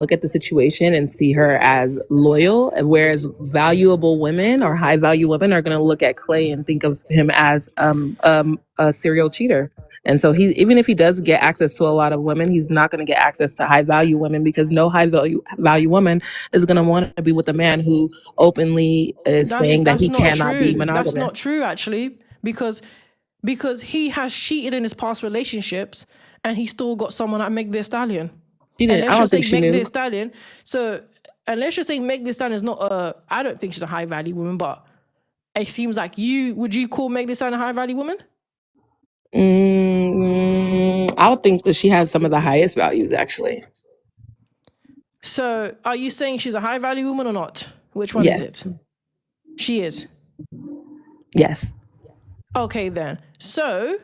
look at the situation and see her as loyal, whereas valuable women or high value women are going to look at Clay and think of him as a serial cheater. And so he, even if he does get access to a lot of women, he's not going to get access to high value women, because no high value woman is going to want to be with a man who openly is saying that That's he not cannot be true. That's not monogamous. true, actually, because he has cheated in his past relationships, and he still got someone like Meg Thee Stallion. She And didn't. I let's don't just think say she Meg Thee knew. Stallion. So, and let's just say Meg Thee Stallion is not a. I don't think she's a high value woman, but it seems like would you call Meg Thee Stallion a high value woman? I would think that she has some of the highest values, actually. So, are you saying she's a high value woman or not? Which one is Yes. it? She is. Yes. Okay, then. So,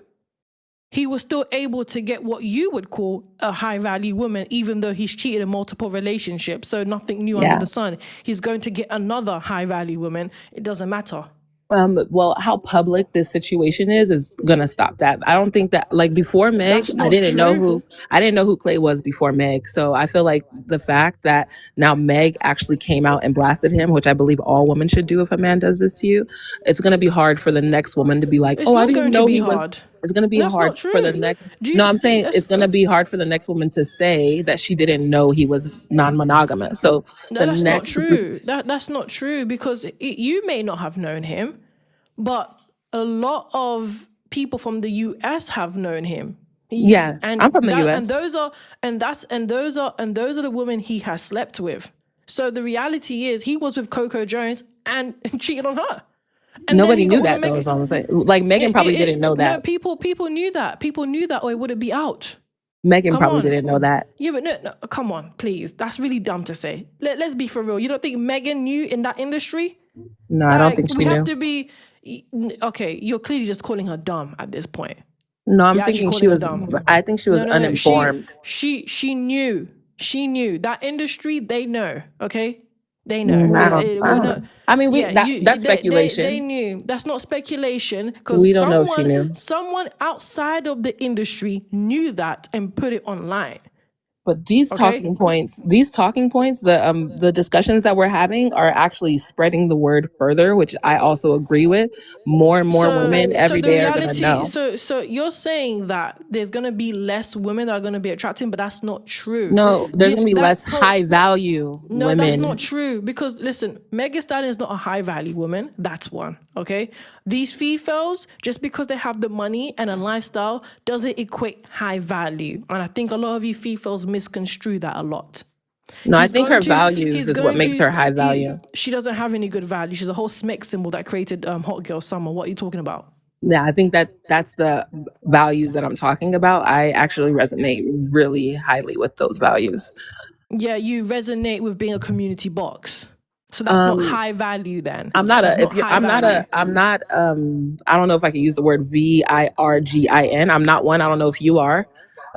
he was still able to get what you would call a high value woman, even though he's cheated in multiple relationships. So, nothing new under Yeah. the sun. He's going to get another high value woman. It doesn't matter. Well, how public this situation is gonna stop that. I don't think that, like, before Meg, That's I not didn't know true. who Clay was before Meg. So I feel like the fact that now Meg actually came out and blasted him, which I believe all women should do if a man does this to you, it's gonna be hard for the next woman to be like, It's oh, I not didn't going to know be he was. hard. It's gonna be That's not hard for the true. next. Do No, you? I'm saying it's gonna be hard for the next woman to say that she didn't know he was non-monogamous. So No, the that's not next, true. That's not true, because you may not have known him, but a lot of people from the US have known him. yeah, And I'm from the that and U.S. those are the women he has slept with. So the reality is he was with Coco Jones and cheated on her. And then Nobody he knew got with that though. Meg. Is all I'm saying. Like Megan probably didn't know No, that. people knew that. People knew that, or it wouldn't be out. Megan Come probably on. didn't know that. Yeah, but no, come on, please. That's really dumb to say. Let's be for real. You don't think Megan knew in that industry? No, I don't think she We have knew. to be. Okay, you're clearly just calling her dumb at this point. No, I'm You're actually thinking she calling her was. dumb. I think she was No. uninformed. She knew. She knew that industry. They know. Okay, they know. I don't. We're not. I mean, Yeah, that's they speculation. knew. That's not speculation, because We don't know if she knew. someone outside of the industry knew that and put it online. But these Okay. talking points, the discussions that we're having are actually spreading the word further, which I also agree with. More and more women every the day are gonna reality, know. so you're saying that there's gonna be less women that are gonna be attracted, but that's not true. No, there's gonna be less high value No, women. that's not true, because listen, Meg Thee Stallion is not a high value woman. That's one. Okay, these Fefails, just because they have the money and a lifestyle, doesn't equate high value. And I think a lot of you Fefails misconstrue that a lot. No, I think her values is what makes her high value. She doesn't have any good value. She's a whole SMEC symbol that created Hot Girl Summer. What are you talking about? Yeah, I think that's the values that I'm talking about. I actually resonate really highly with those values. Yeah, you resonate with being a community box. So that's not high value then. I don't know if I can use the word virgin. I'm not one. I don't know if you are,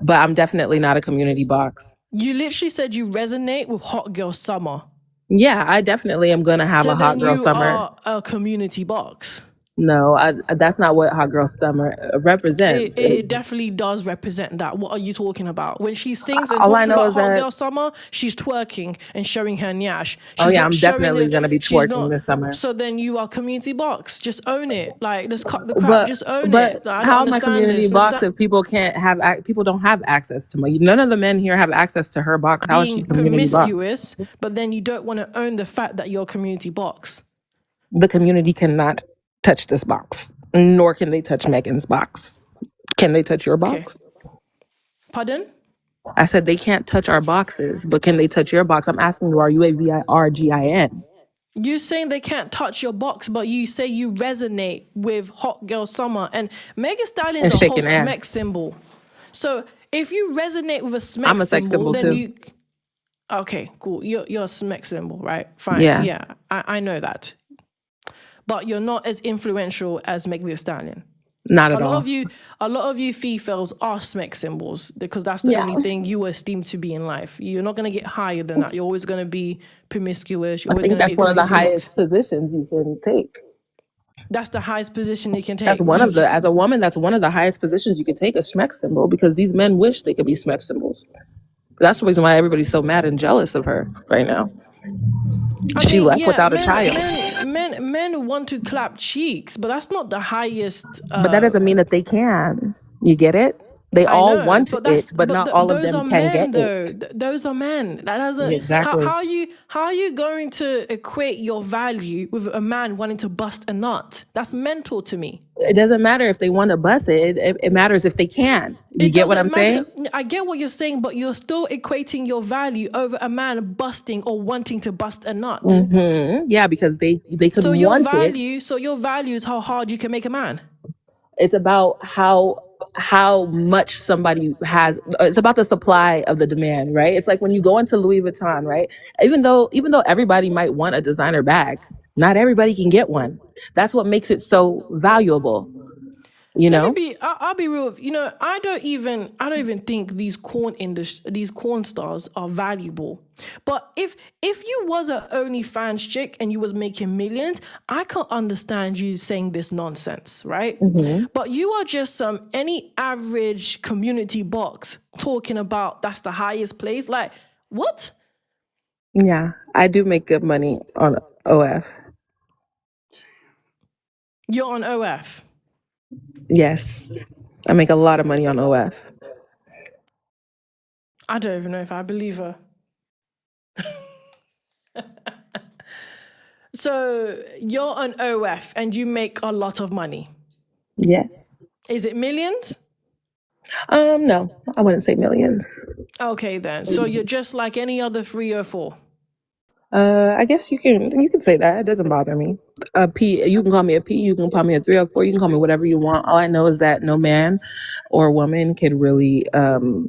but I'm definitely not a community box. You literally said you resonate with Hot Girl Summer. Yeah, I definitely am gonna have a hot girl summer. Are a community box. No, that's not what Hot Girl Summer represents. It definitely does represent that. What are you talking about? When she sings and All I talks know about is Hot that- Girl Summer, she's twerking and showing her nyash. Oh yeah, I'm definitely gonna be twerking this summer. So then you are community box. Just own it. Like, let's cut the crap. Just own it. But how am I community box if people don't have access to money? None of the men here have access to her box. How is she being community box? promiscuous, but then you don't want to own the fact that you're a community box. The community cannot touch this box, nor can they touch Megan's box. Can they touch your box? Okay. Pardon? I said they can't touch our boxes, but can they touch your box? I'm asking you, are you a virgin? You're saying they can't touch your box, but you say you resonate with Hot Girl Summer, and Meg Thee Stallion's a whole SMEC symbol. So if you resonate with a SMEC symbol, then too. Okay, cool. You're a SMEC symbol, right? Fine. Yeah. I know that. But you're not as influential as Meg Thee Stallion. Not at all. A lot of you Fefails are SMEC symbols, because that's the only thing you esteem to be in life. You're not going to get higher than that. You're always going to be promiscuous. I think that's one of the highest positions you can take. That's the highest position you can take. As a woman, that's one of the highest positions you can take, a SMEC symbol, because these men wish they could be SMEC symbols. That's the reason why everybody's so mad and jealous of her right now. I She mean, left yeah, without a child. men want to clap cheeks, but that's not the highest. But that doesn't mean that they can. You get it? They I all know, want but it, but not all of those them are can get men, it. though. Those are men. That doesn't. Exactly. How are you going to equate your value with a man wanting to bust a nut? That's mental to me. It doesn't matter if they want to bust it. It matters if they can. You It get what I'm doesn't matter. saying? I get what you're saying, but you're still equating your value over a man busting or wanting to bust a nut. Yeah, because they could So your want it. value is how hard you can make a man. It's about how much somebody has. It's about the supply of the demand, right? It's like when you go into Louis Vuitton, right? Even though everybody might want a designer bag, not everybody can get one. That's what makes it so valuable, you Let me know? be. I'll be real. You know, I don't even think these corn stars are valuable. But if you was a OnlyFans chick and you was making millions, I can understand you saying this nonsense, right? But you are just any average community box talking about that's the highest place. Like what? Yeah, I do make good money on OF. You're on OF. Yes, I make a lot of money on OF. I don't even know if I believe her. So you're on OF and you make a lot of money. Yes. Is it millions? No, I wouldn't say millions. Okay then. So you're just like any other 304. I guess you can say that. It doesn't bother me. A P, you can call me a P, you can call me a 304, you can call me whatever you want. All I know is that no man or woman can really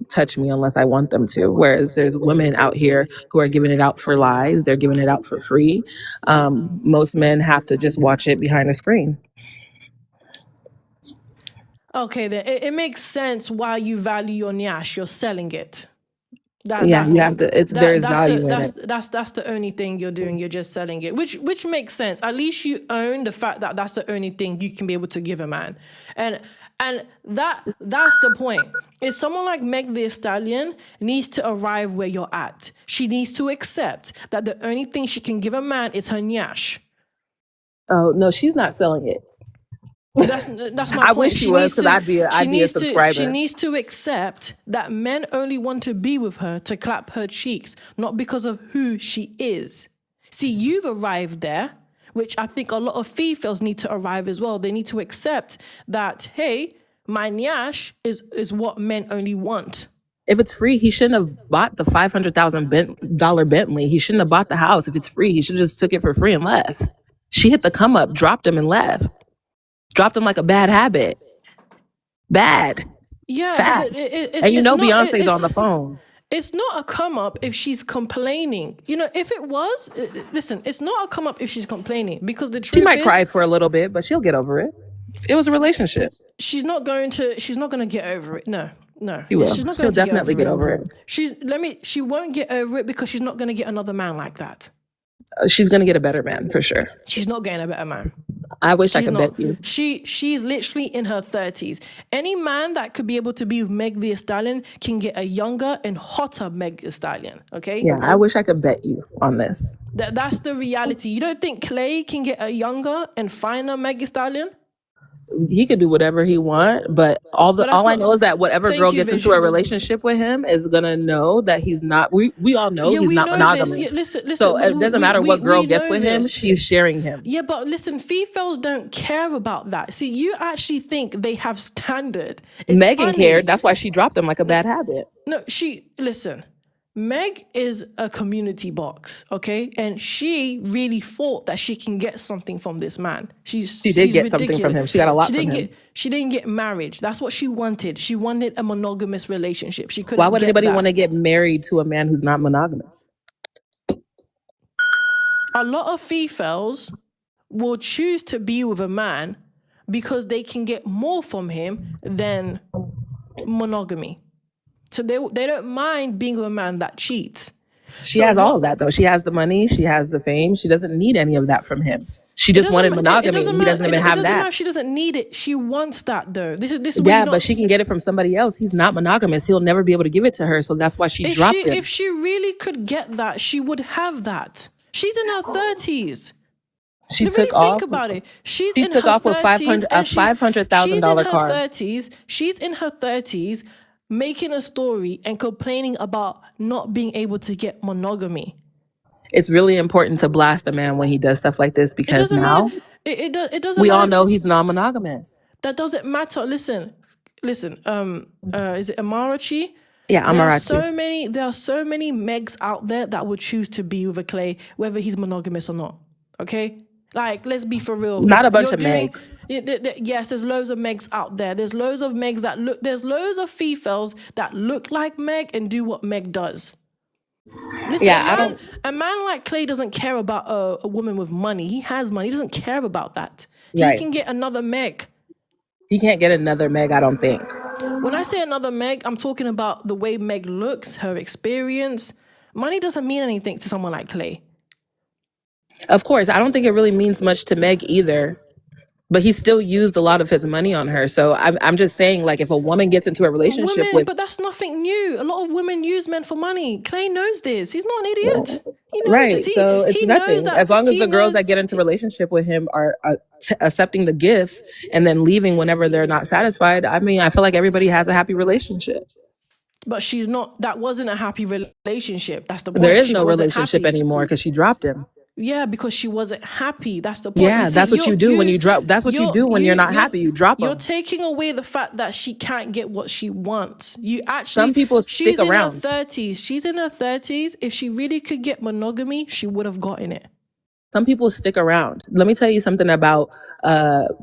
touch me unless I want them to. Whereas there's women out here who are giving it out for lies, they're giving it out for free. Most men have to just watch it behind a screen. Okay then. It makes sense why you value your nyash. You're selling it. Yeah, you have to. There is value in it. That's the only thing you're doing. You're just selling it, which makes sense. At least you own the fact that that's the only thing you can be able to give a man, and that's the point. Is someone like Meg Thee Stallion needs to arrive where you're at. She needs to accept that the only thing she can give a man is her nyash. Oh no, she's not selling it. That's my I point. wish she was, because I'd be a subscriber. She needs to accept that men only want to be with her to clap her cheeks, not because of who she is. See, you've arrived there, which I think a lot of females need to arrive as well. They need to accept that, hey, my nyash is what men only want. If it's free, he shouldn't have bought the $500,000 Bentley. He shouldn't have bought the house. If it's free, he should have just took it for free and left. She hit the come up, dropped him and left. Dropped him like a bad habit. Bad. Yeah, fast. And you know Beyonce's on the phone. It's not a come up if she's complaining. You know, if it was, listen, it's not a come up if she's complaining, because the truth She might cry for a little bit, but she'll get over it. It was a relationship. She's not going to get over it. No. She will. She's not She'll going to definitely get over it. She won't get over it because she's not going to get another man like that. She's going to get a better man for sure. She's not getting a better man. I wish I could bet you. She's literally in her 30s. Any man that could be able to be with Meg Thee Stallion can get a younger and hotter Meg Thee Stallion. Okay. Yeah, I wish I could bet you on this. That's the reality. You don't think Clay can get a younger and finer Meg Thee Stallion? He could do whatever he want, but all I know is that whatever girl gets into a relationship with him is gonna know that he's not. We all know he's not monogamous. Yeah, listen, so it doesn't matter what girl gets with him; she's sharing him. Yeah, but listen, Fefails don't care about that. See, you actually think they have standard. Megan cared. That's why she dropped him like a bad habit. No, listen. Meg is a community box, okay? And she really thought that she can get something from this man. She did get something from him. She got a lot from him. She didn't get marriage. That's what she wanted. She wanted a monogamous relationship. She couldn't. Why would anybody want to get married to a man who's not monogamous? A lot of females will choose to be with a man because they can get more from him than monogamy. So they don't mind being with a man that cheats. She has all of that, though. She has the money. She has the fame. She doesn't need any of that from him. She It just doesn't. wanted It monogamy, doesn't and he matter. doesn't even It have doesn't that. matter if she doesn't need it. She wants that though. This is where you Yeah, but don't. she can get it from somebody else. He's not monogamous. He'll never be able to give it to her, so that's why she dropped If him. she really could get that, she would have that. She's in her 30s. She took Really think off. about it. She's She in took her off with 30s a and five hundred thousand she's in dollar her car. 30s. She's in her 30s making a story and complaining about not being able to get monogamy. It's really important to blast a man when he does stuff like this, It because doesn't matter. now It doesn't we all matter. know he's non-monogamous. That doesn't matter. Listen. Is it Amarachi? Yeah, There are Amarachi. so many. There are so many Megs out there that would choose to be with a Clay, whether he's monogamous or not. Okay, like let's be for real. Not a bunch You're of doing. Megs. Yes, there's loads of Megs out there. There's loads of Megs that look. There's loads of Fefails that look like Meg and do what Meg does. Listen, Yeah, I don't. a man like Clay doesn't care about a woman with money. He has money. He doesn't care about that. He Right. can get another Meg. He can't get another Meg, I don't think. When I say another Meg, I'm talking about the way Meg looks, her experience. Money doesn't mean anything to someone like Clay. Of course, I don't think it really means much to Meg either. But he still used a lot of his money on her. So I'm just saying, like, if a woman gets into a relationship Women, with, but that's nothing new. A lot of women use men for money. Clay knows this. He's not an idiot. He knows right, this. so it's He knows nothing. that. As long as He the girls knows. that get into relationship with him are accepting the gifts and then leaving whenever they're not satisfied, I mean, I feel like everybody has a happy relationship. But she's not. That wasn't a happy relationship. That's the There point. is She no wasn't relationship happy. anymore because she dropped him. Yeah, because she wasn't happy. That's the point. You Yeah, see, that's what you do when you drop. That's what you do when you're not happy. You drop you're them. taking away the fact that she can't get what she wants. You Some actually, people stick she's in her around. 30s. She's in her 30s. If she really could get monogamy, she would have gotten it. Some people stick around. Let me tell you something about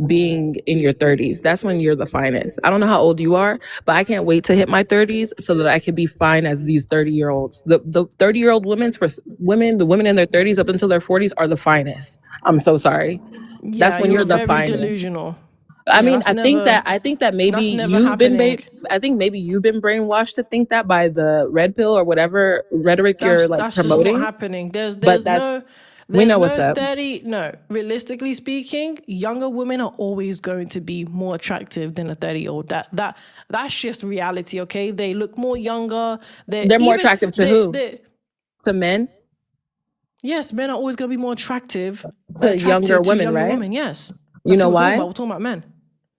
being in your 30s. That's when you're the finest. I don't know how old you are, but I can't wait to hit my 30s so that I can be fine as these 30-year-olds. The 30-year-old women, the women in their 30s up until their 40s are the finest. I'm so sorry. Yeah, That's when you're the very finest. delusional. I Yeah, mean, that's never. I think that maybe That's never happening. I think maybe you've been brainwashed to think that by the red pill or whatever rhetoric you're like That's just not promoting. happening. But we know what's up. 30. No, realistically speaking, younger women are always going to be more attractive than a 30-year-old. That's just reality. Okay, they look more younger. They're more attractive to who? To men? Yes, men are always going to be more attractive To younger women, right? women. Yes, You know why? We're talking about men.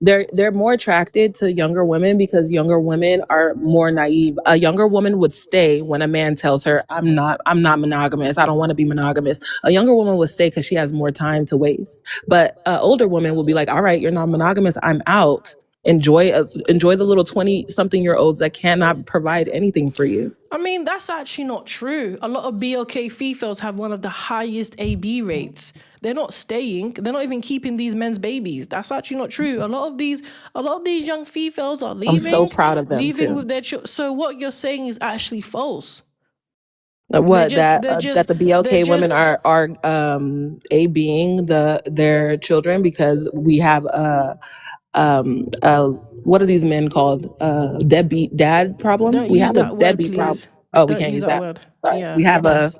They're more attracted to younger women because younger women are more naive. A younger woman would stay when a man tells her, I'm not monogamous. I don't want to be monogamous. A younger woman would stay because she has more time to waste. But an older woman will be like, all right, you're not monogamous. I'm out. Enjoy the little 20-something-year-olds that cannot provide anything for you. I mean, that's actually not true. A lot of BLK females have one of the highest AB rates. They're not staying. They're not even keeping these men's babies. That's actually not true. A lot of these young females are leaving. I'm so proud of them. Leaving too. with their children. So what you're saying is actually false. What that the BLK women are ABing their children because we have what are these men called? Deadbeat dad problem. Don't We use have a that word, deadbeat problem. please. Oh, we Don't can't use use that that. word. Sorry. Yeah, We have a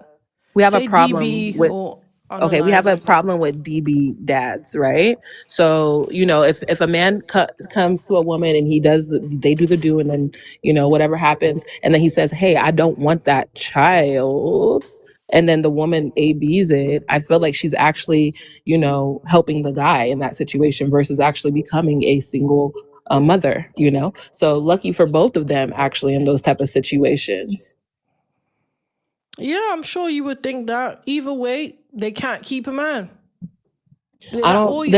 say problem DB with. or Okay, we have a unalive. problem with DB dads, right? So, if a man comes to a woman and they do the do, and then, whatever happens, and then he says, hey, I don't want that child, and then the woman ABs it, I feel like she's actually, helping the guy in that situation versus actually becoming a single mother. So lucky for both of them actually in those type of situations. Yeah, I'm sure you would think that. Either way, they can't keep a man. They're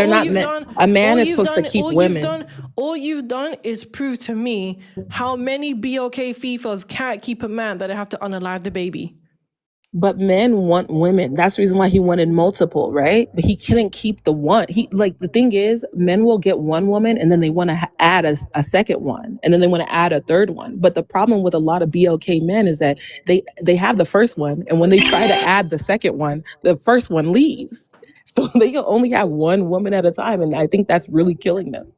not meant. A man is supposed to keep women. All you've done is prove to me how many BLK females can't keep a man that they have to unalive the baby. But men want women. That's the reason why he wanted multiple, right? But he couldn't keep the one. The thing is, men will get one woman and then they want to add a second one, and then they want to add a third one. But the problem with a lot of BLK men is that they have the first one, and when they try to add the second one, the first one leaves. So they can only have one woman at a time, and I think that's really killing them.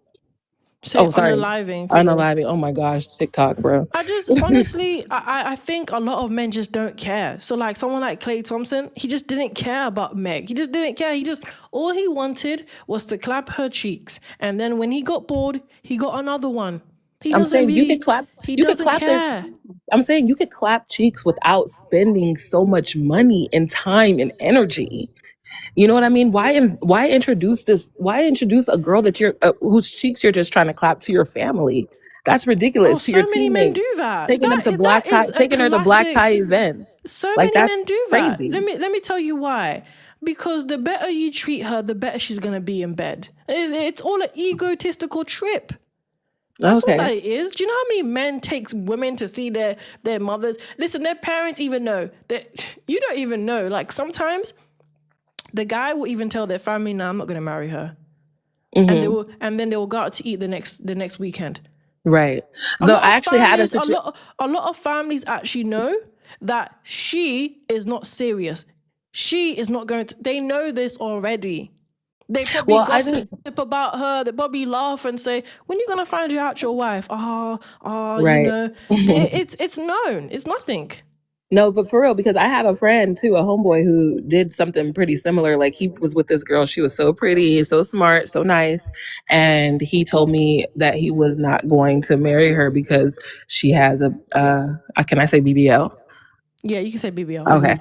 Say Oh, sorry. unaliving people. Unaliving. Oh my gosh, TikTok, bro. I just honestly, I think a lot of men just don't care. So like someone like Clay Thompson, he just didn't care about Meg. He just didn't care. He just all he wanted was to clap her cheeks, and then when he got bored, he got another one. He I'm doesn't saying you could really, clap. he You could doesn't clap their. care. I'm saying you could clap cheeks without spending so much money and time and energy. You know what I mean? Why introduce this? Why introduce a girl that you're whose cheeks you're just trying to clap to your family? That's Oh, ridiculous. To your so many men teammates, do that. That is a taking her to black tie classic. events. So Like many that's men do that. crazy. Let me tell you why. Because the better you treat her, the better she's gonna be in bed. It's all an egotistical trip. That's what Okay. that is. Do you know how many men takes women to see their mothers? Listen, their parents even know that you don't even know. Like sometimes the guy will even tell their family, "No, I'm not gonna marry her," and Hmm. then they will go out to eat the next weekend. Right. A Though lot I of actually had a families, situation. a lot of families actually know that she is not serious. She is not going to. They know this already. They probably Well, I gossip think about her. They probably laugh and say, "When are you gonna find your actual wife?" You right. know, it's known. It's nothing. No, but for real, because I have a friend too, a homeboy who did something pretty similar. Like he was with this girl, she was so pretty, so smart, so nice, and he told me that he was not going to marry her because she has a can I say BBL? Yeah, you can say BBL. Okay.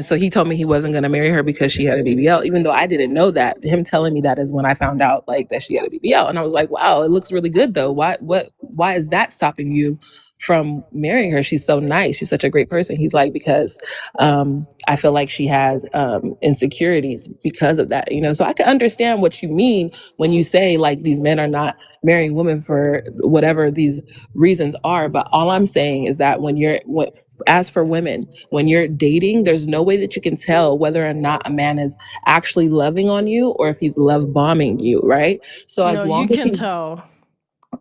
So he told me he wasn't going to marry her because she had a BBL, even though I didn't know that. Him telling me that is when I found out like that she had a BBL. And I was like, wow, it looks really good though. Why is that stopping you from marrying her? She's so nice. She's such a great person. He's like, because I feel like she has insecurities because of that, you know? So I can understand what you mean when you say like these men are not marrying women for whatever these reasons are. But all I'm saying is that as for women, when you're dating, there's no way that you can tell whether or not a man is actually loving on you or if he's love bombing you, right? So No, you can tell.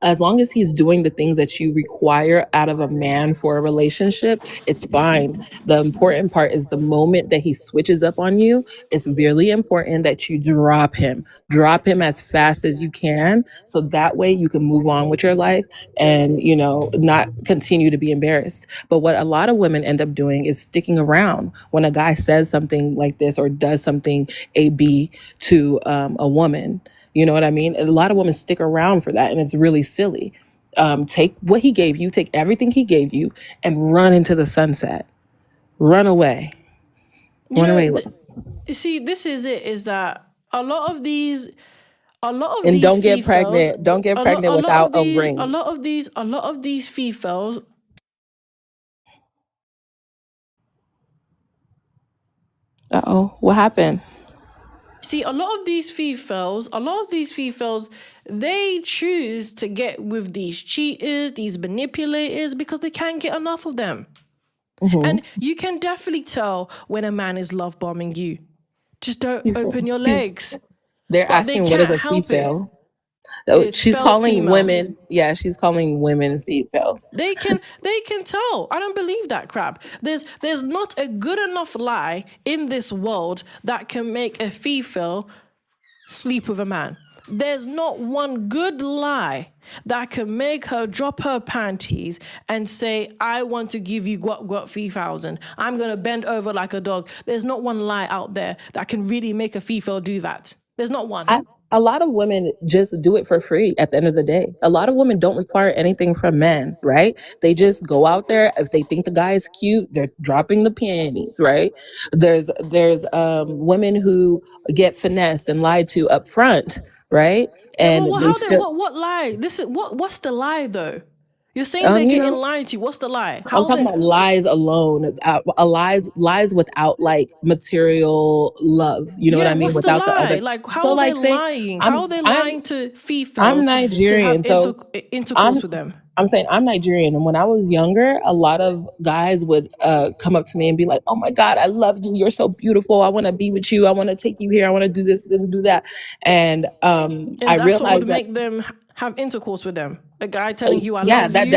as long as he's doing the things that you require out of a man for a relationship, it's fine. The important part is the moment that he switches up on you, it's really important that you drop him. Drop him as fast as you can so that way you can move on with your life and, you know, not continue to be embarrassed. But what a lot of women end up doing is sticking around when a guy says something like this or does something AB to a woman. You know what I mean? And a lot of women stick around for that, and it's really silly. Take what he gave you, take everything he gave you, and run into the sunset. Run away. You Run know, away. you see, this is it. Is that a lot of these And don't get females, pregnant. Don't get a pregnant lot without of a these, ring. a lot of these females. Uh-oh. What happened? See, a lot of these females, they choose to get with these cheaters, these manipulators, because they can't get enough of them. Hmm. And you can definitely tell when a man is love bombing you. Just don't open your He's, legs. they're But they asking what is can't a help it. female. Oh, It's she's felt calling female. women. Yeah, she's calling women females. They can tell. I don't believe that crap. There's not a good enough lie in this world that can make a female sleep with a man. There's not one good lie that can make her drop her panties and say, I want to give you what 3,000. I'm going to bend over like a dog. There's not one lie out there that can really make a female do that. There's not one. I, a lot of women just do it for free at the end of the day. A lot of women don't require anything from men, right? They just go out there. If they think the guy is cute, they're dropping the panties, right? There's women who get finessed and lied to up front, right? Yeah, well, And they how they still what lie? Listen, what's the lie though? You're saying they're you getting know, lied to. What's the lie? I'm How talking they? about lies alone, lies without like material love. You know what Yeah, I mean? what's the Without the lie? other. Like, So how are they like say lying? How I'm are they I'm lying to I'm females to have Nigerian, so intercourse I'm with them? I'm saying I'm Nigerian, and when I was younger, a lot of guys would come up to me and be like, "Oh my God, I love you. You're so beautiful. I want to be with you. I want to take you here. I want to do this and do that." And And I that's what would realized that make them have intercourse with them. A guy telling you, I Yeah, love you.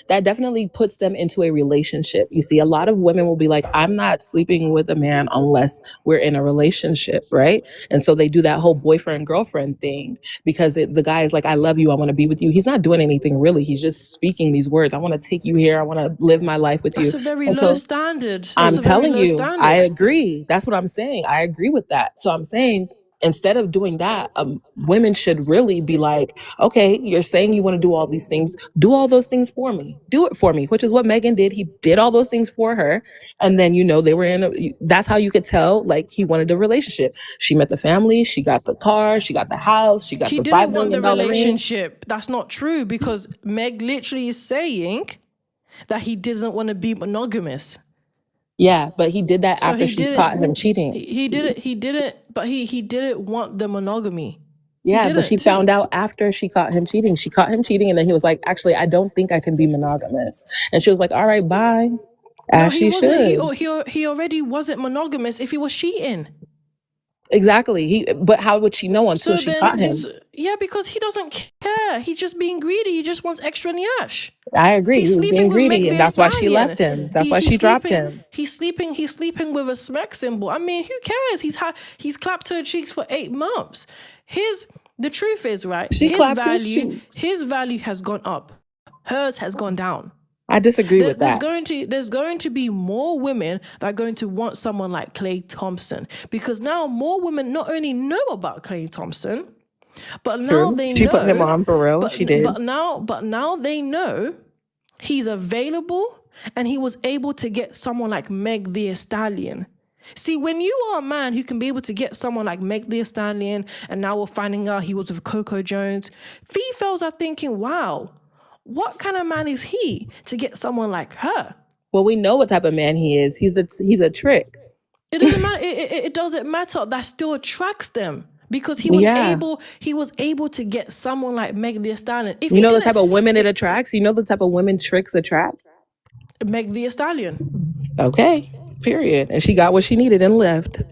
that definitely puts them into a relationship. You see, a lot of women will be like, I'm not sleeping with a man unless we're in a relationship, right? And so they do that whole boyfriend girlfriend thing because the guy is like, I love you, I want to be with you. He's not doing anything really. He's just speaking these words. I want to take you here. I want to live my life with you. That's a very And low so standard. That's I'm a very telling low you, I standard. agree. That's what I'm saying. I agree with that. So I'm saying instead of doing that, women should really be like, okay, you're saying you want to do all these things. Do all those things for me. Do it for me, which is what Megan did. He did all those things for her. And then, they were that's how you could tell, like, he wanted a relationship. She met the family. She got the car. She got the house. She got He the didn't $5 want the million ring. relationship. That's not true, because Meg literally is saying that he doesn't want to be monogamous. Yeah, but he did that So after he she caught him didn't. cheating. He didn't. But he didn't want the monogamy. He Yeah, but she didn't. found out after she caught him cheating. She caught him cheating, and then he was like, actually, I don't think I can be monogamous. And she was like, all right, bye. No, As he she wasn't. should. He already wasn't monogamous if he was cheating. Exactly. But how would she know until So she then, caught him? yeah, because he doesn't care. He's just being greedy. He just wants extra nyash. I agree. He's He was being sleeping with Meg greedy, and the that's why she Stallion. left him. That's why she dropped him. He's sleeping with a smack symbol. I mean, who cares? He's clapped her cheeks for 8 months. The truth is, right? She clapped his cheeks. His value has gone up. Hers has gone down. I disagree with that. There's going to be more women that are going to want someone like Klay Thompson, because now more women not only know about Klay Thompson, but now they know. She put him on for real. She did. But now they know he's available, and he was able to get someone like Meg Thee Stallion. See, when you are a man who can be able to get someone like Meg Thee Stallion, and now we're finding out he was with Coco Jones, Fefails are thinking, wow, what kind of man is he to get someone like her? Well, we know what type of man he is. He's a trick. It doesn't matter. It doesn't matter. That still attracts them, because he was able to get someone like Meg Thee Stallion. If you know the type of women it attracts? You know the type of women tricks attract? Meg Thee Stallion. Okay, period. And she got what she needed and left.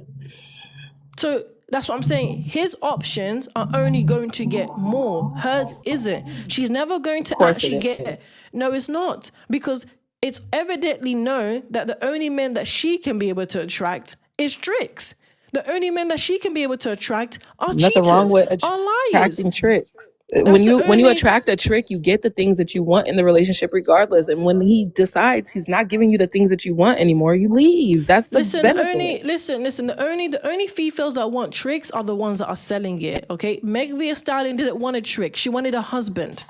So that's what I'm saying. His options are only going to get more. Hers isn't. She's never going to actually get. No, it's not. Because it's evidently known that the only men that she can be able to attract is tricks. The only men that she can be able to attract are cheaters, nothing wrong with are liars. attracting tricks. When you attract a trick, you get the things that you want in the relationship regardless. And when he decides he's not giving you the things that you want anymore, you leave. That's the benefit. Listen. The only Fefails that want tricks are the ones that are selling it. Okay, Meg Thee Stallion didn't want a trick. She wanted a husband.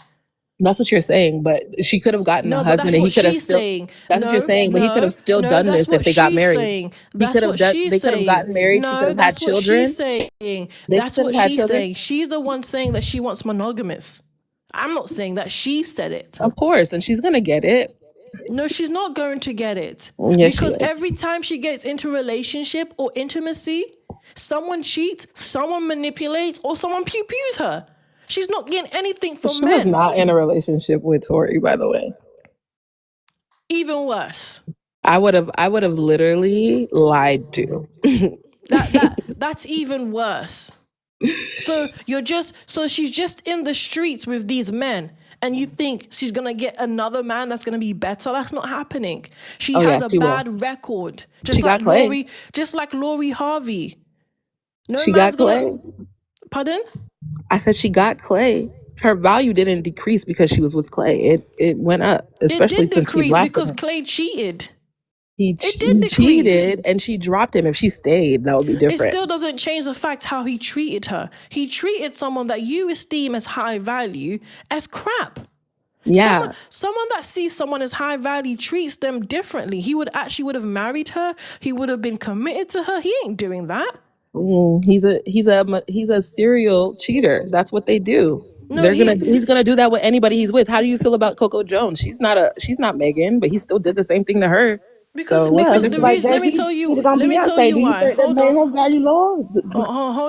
That's what you're saying, but she could have gotten a husband, and he could have still. That's what you're saying, but he could have still done this if they got married. They could have gotten married. She could have had children. She's saying. That's what she's saying. She's the one saying that she wants monogamous. I'm not saying that. She said it. Of course, and she's gonna get it. No, she's not going to get it. Yes, because every time she gets into a relationship or intimacy, someone cheats, someone manipulates, or someone pew-pews her. She's not getting anything from men. She was not in a relationship with Tori, by the way. Even worse. I would have literally lied to. That's even worse. So she's just in the streets with these men, and you think she's gonna get another man that's gonna be better? That's not happening. She has a bad record. Just like Lori Harvey. She got Clay. Pardon? I said she got Clay. Her value didn't decrease because she was with Clay. It went up, especially it did since he decrease blasted because him. Clay cheated. He cheated, and she dropped him. If she stayed, that would be different. It still doesn't change the fact how he treated her. He treated someone that you esteem as high value as crap. Yeah. Someone that sees someone as high value treats them differently. He would have married her. He would have been committed to her. He ain't doing that. He's a serial cheater. That's what they do. No, he's gonna do that with anybody he's with. How do you feel about Coco Jones? She's not Megan, but he still did the same thing to her. Because the reason, let me tell you why. Hold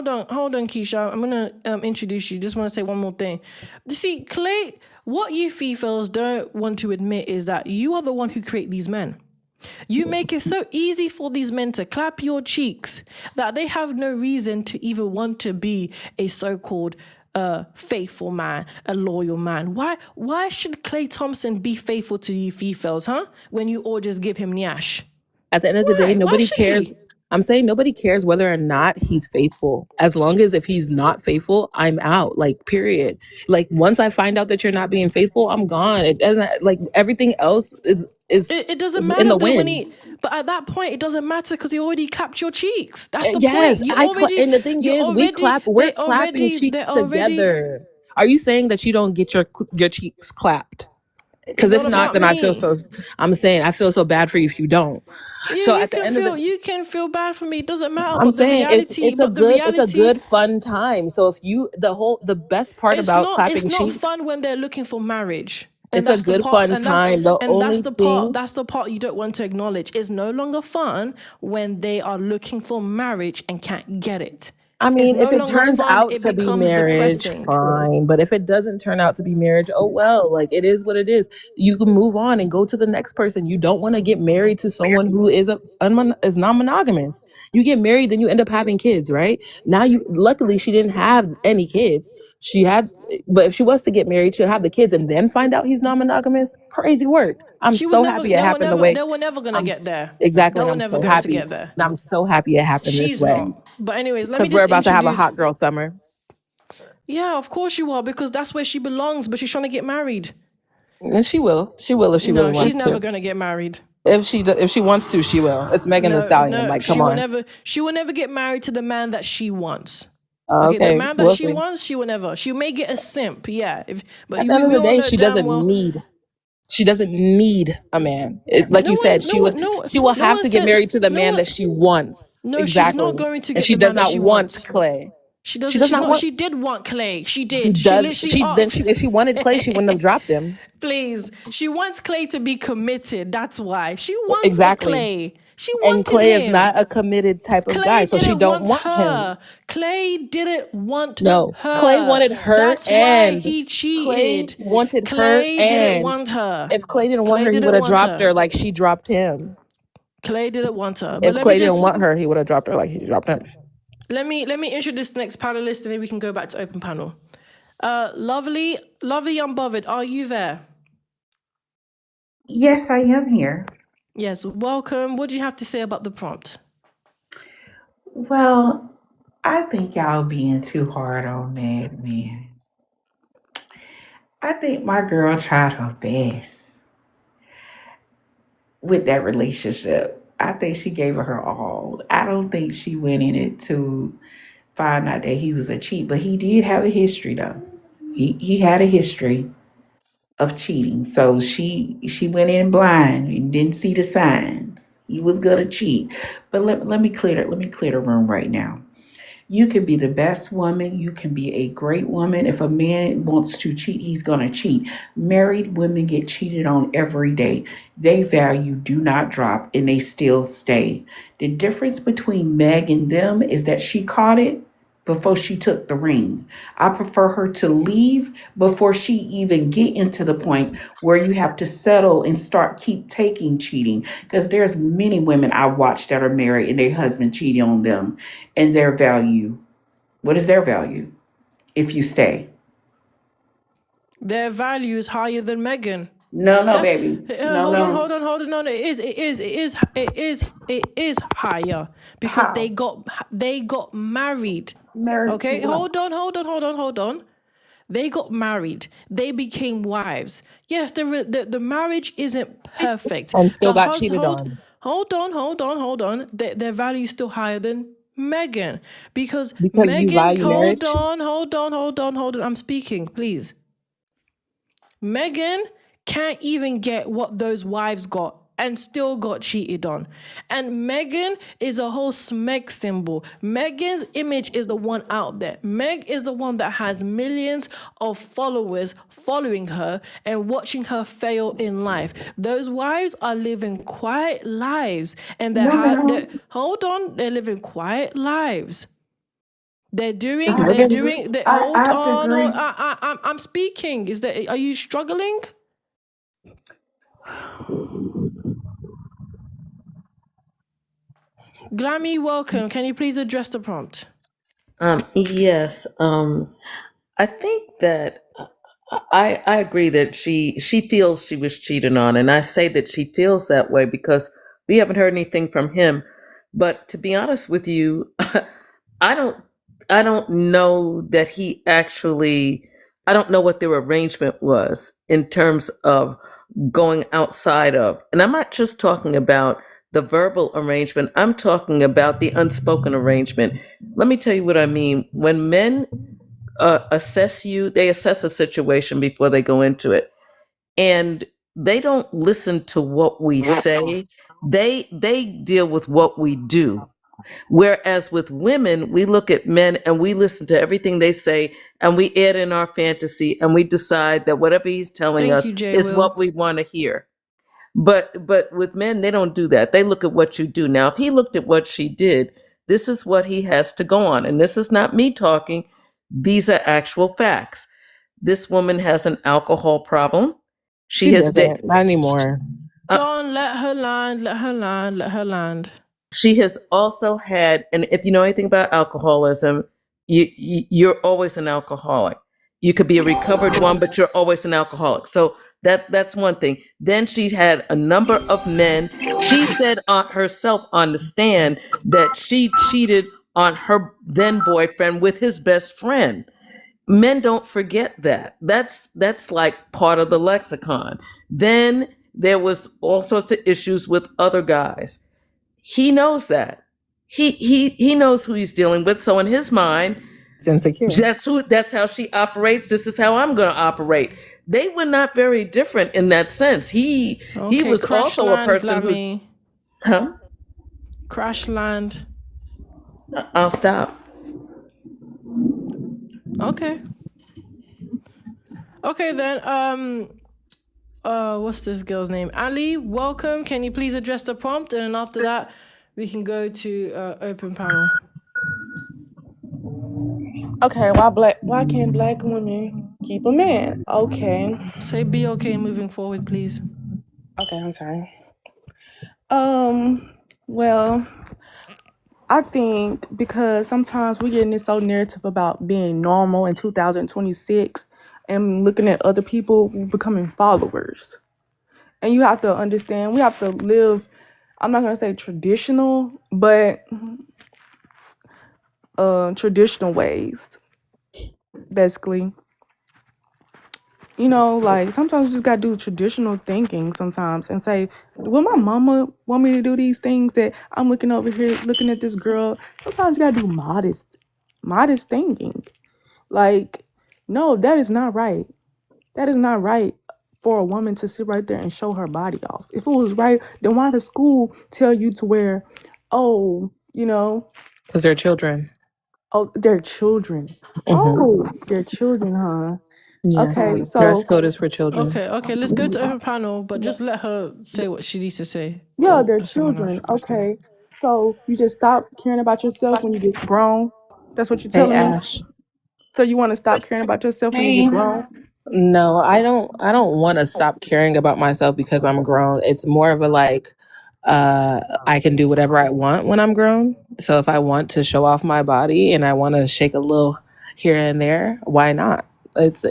on, Keisha. I'm gonna introduce you. Just want to say one more thing. You see, Clay, what you Fefails don't want to admit is that you are the one who create these men. You make it so easy for these men to clap your cheeks that they have no reason to even want to be a so-called a faithful man, a loyal man. Why should Clay Thompson be faithful to you Fefails, huh? When you all just give him nyash. At the end of the day, Why nobody should cares. he? I'm saying nobody cares whether or not he's faithful. As long as if he's not faithful, I'm out. Like, period. Like, once I find out that you're not being faithful, I'm gone. It doesn't, like, everything else It doesn't is in matter the though when wind. he. But at that point, it doesn't matter because he already clapped your cheeks. That's the point. Yes, and the thing You is, already, we're clapping cheeks they're already. together. Are you saying that you don't get your cheeks clapped? It's Because if not not, about then me. I'm saying I feel so bad for you if you don't. So at the end of the You can feel bad for me. It doesn't matter. I'm saying But the it's a reality, good fun time. So if you the best part about it's clapping not cheeks, fun when they're looking for marriage. And it's a that's the good part, fun time. The only thing, that's the part you don't want to acknowledge. It's no longer fun when they are looking for marriage and can't get it. I It's mean, if no it longer turns fun. out It to be becomes marriage, depressing. fine. But if it doesn't turn out to be marriage, oh well. Like, it is what it is. You can move on and go to the next person. You don't want to get married to someone who is non-monogamous. You get married, then you end up having kids, right? Now luckily she didn't have any kids. She had, but if she was to get married, she'll have the kids and then find out he's non-monogamous. Crazy work. I'm She was so never. happy it happened the way. They were never gonna get there. They Exactly, and were I'm never so going to happy. get there. And I'm so happy it happened this She's way not. But anyways, let me because we're just about to have a introduce. hot girl summer. Yeah, of course you are, because that's where she belongs. But she's trying to get married. And she will. She will if she really No, she's wants never to. gonna get married. If she wants to, she will. It's Megan Thee Stallion. No, Like, come on. she will never get married to the man that she wants. Okay, the Okay, man that we'll she see. wants, she will never. She may get a simp, yeah. But At the end of we the all day, know damn well. she doesn't need a man. Like No you one's said, no one no she will no have one to get said married to the no man one. that she wants. No, she's not Exactly. going to And get she the does man that not she want wants. Clay. She She doesn't. does not want She did want Clay. She she did. She does literally she then asked. she if she wanted Clay, she wouldn't have dropped him. Please, she wants Clay to be committed. That's why she wants a Exactly. Clay. She And wanted Clay is him. not a committed type of guy, Clay so she didn't don't want want him. her. Clay didn't want No. Clay her. wanted her That's why and he Clay cheated. wanted her Clay didn't and want her. if Clay didn't want Clay her, he would didn't have want dropped her. her like she dropped him. Clay didn't want her. But If Clay didn't want her, he would have dropped her like he dropped him. let me introduce the next panelist, and then we can go back to open panel. Lovely Unbothered, are you there? Yes, I am here. Yes, welcome. What do you have to say about the prompt? Well, I think y'all being too hard on Mad Men. I think my girl tried her best with that relationship. I think she gave it her all. I don't think she went in it to find out that he was a cheat, but he did have a history though. He had a history of cheating. So she went in blind and didn't see the signs. He was gonna cheat. But let me clear the room right now. You can be the best woman. You can be a great woman. If a man wants to cheat, he's going to cheat. Married women get cheated on every day. They value do not drop and they still stay. The difference between Meg and them is that she caught it before she took the ring. I prefer her to leave before she even get into the point where you have to settle and start keep taking cheating, because there's many women I watch that are married and their husband cheating on them, and their value. What is their value if you stay? Their value is higher than Megan. No, no, That's baby. No, no. hold on. No, it is higher because How? they got married. Married to Okay, what? hold on. They got married. They became wives. Yes, the marriage isn't perfect. And still The got cheated household. on. Hold on. Their value is still higher than Megan, because Because you Megan. value marriage. Hold on. I'm speaking, please. Megan can't even get what those wives got and still got cheated on. And Megan is a whole smeg symbol. Megan's image is the one out there. Meg is the one that has millions of followers following her and watching her fail in life. Those wives are living quiet lives, and No, ma'am. they're living quiet lives. They're She's doing. They're living. doing. They, I hold have to on. agree. I'm speaking. Is that? Are you struggling? Glammy, welcome. Can you please address the prompt? Yes. I think that I agree that she feels she was cheated on, and I say that she feels that way because we haven't heard anything from him. But to be honest with you, I don't I don't know that he actually I don't know what their arrangement was in terms of going outside of. And I'm not just talking about the verbal arrangement, I'm talking about the unspoken arrangement. Let me tell you what I mean. When men assess you, they assess a situation before they go into it. And they don't listen to what we say. They deal with what we do. Whereas with women, we look at men and we listen to everything they say and we add in our fantasy and we decide that whatever he's telling Thank us you, Jay is Will. what we want to hear. But with men, they don't do that. They look at what you do. Now, if he looked at what she did, this is what he has to go on. And this is not me talking. These are actual facts. This woman has an alcohol problem. She She has da- doesn't, not anymore. uh, Go on, let her land, let her land, let her land. she has also had, and if you know anything about alcoholism, you're always an alcoholic. You could be a recovered one, but you're always an alcoholic. So that's one thing. Then she had a number of men. She said herself on the stand that she cheated on her then boyfriend with his best friend. Men don't forget that. That's like part of the lexicon. Then there was all sorts of issues with other guys. He knows that. He knows who he's dealing with. So in his mind, It's insecure. that's how she operates. This is how I'm going to operate. They were not very different in that sense. He Okay, was crash also a land, person who, Glammy. huh? Crash land. I'll stop. Okay. Okay then. What's this girl's name? Ali, welcome. Can you please address the prompt? And then after that, we can go to open panel. Okay, why can't black women keep a man? Okay. Say be okay moving forward, please. Okay, I'm sorry. Well, I think because sometimes we get in this so narrative about being normal in 2026 and looking at other people becoming followers. And you have to understand, we have to live, I'm not gonna say traditional, but traditional ways, basically. You know, like sometimes you just gotta do traditional thinking sometimes and say, will my mama want me to do these things that I'm looking over here looking at this girl? Sometimes you gotta do modest thinking. Like, no, that is not right. That is not right for a woman to sit right there and show her body off. If it was right, then why does school tell you to wear, oh, you know, Because they're children. oh, they're children. Hmm. Oh, they're children, huh? Yeah. Okay, Dress so code is for children. Okay, let's go to open panel, but just let her say what she needs to say. yeah, they're Someone else children. requested. Okay. So you just stop caring about yourself when you get grown. That's what you're Hey, telling me. Ash. So you want to stop caring about yourself when you get Hey. grown? No, I don't want to stop caring about myself because I'm grown. It's more of a like I can do whatever I want when I'm grown. So if I want to show off my body and I want to shake a little here and there, why not? It's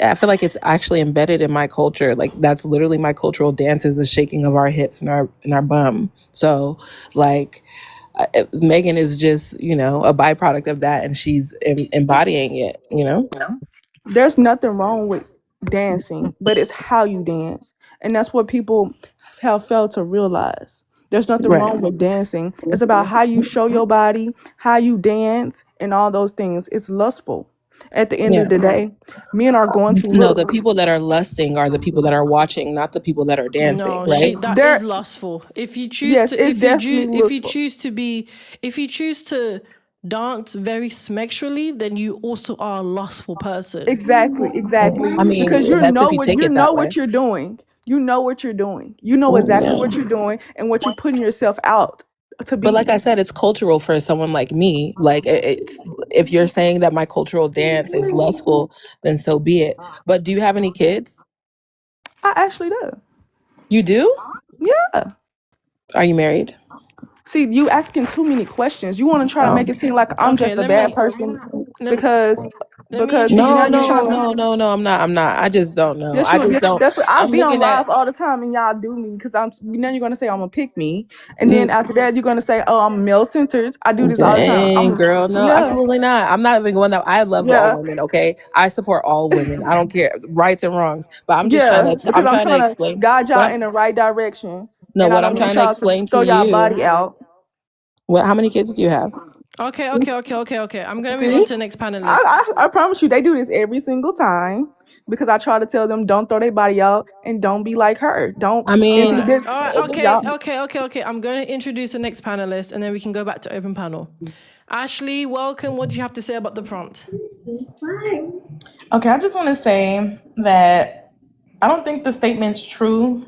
I feel like it's actually embedded in my culture. Like that's literally my cultural dance is the shaking of our hips and our bum. So like Megan is just, a byproduct of that and she's embodying it. There's nothing wrong with dancing, but it's how you dance. And that's what people have failed to realize. There's nothing Right. wrong with dancing. It's about how you show your body, how you dance, and all those things. It's lustful. At the end of Yeah. the day, men are going to No, the look. people that are lusting are the people that are watching, not the people that are dancing, No, right? that is There, lustful. If you choose yes, to, it's definitely lustful. if you choose to dance very sexually, then you also are a lustful person. Exactly. I mean, Because you that's if know you what take you it know that way. what you're doing. You know what you're doing. You know exactly Yeah. what you're doing and what you're putting yourself out to But like be. I said, it's cultural for someone like me. Like it's if you're saying that my cultural dance is lustful, then so be it. But do you have any kids? I actually do. You do? Yeah. Are you married? See, you asking too many questions. You want to try to Oh. make it seem like I'm Okay, just a let bad me person let, because Let me Because see, introduce now No, a you're new no, trying to. no, no, no. I'm not. I just don't know. Yes, I you. just don't. That's what I I'm be on looking at. live all the time, and y'all do me because I'm. Now you're gonna say I'm a pick me, and then mm, after that you're gonna say, oh, I'm male centered. I do this all the time. Dang, girl. No, Yeah, absolutely not. I'm not even going that. I love all yeah, women. Okay, I support all women. I don't care rights and wrongs. But I'm just trying yeah. to. Because I'm I'm trying to trying to explain guide what. y'all in the right direction, No, and I what I'm don't need trying to y'all to explain to throw y'all you. body out. What? How many kids do you have? Okay. I'm gonna move on See, to the next panelist. I promise you, they do this every single time. Because I try to tell them, don't throw their body out and don't be like her. Don't. I And All see mean, right, this, all right, y'all. okay. I'm going to introduce the next panelist, and then we can go back to open panel. Ashley, welcome. What do you have to say about the prompt? Okay, I just want to say that I don't think the statement's true.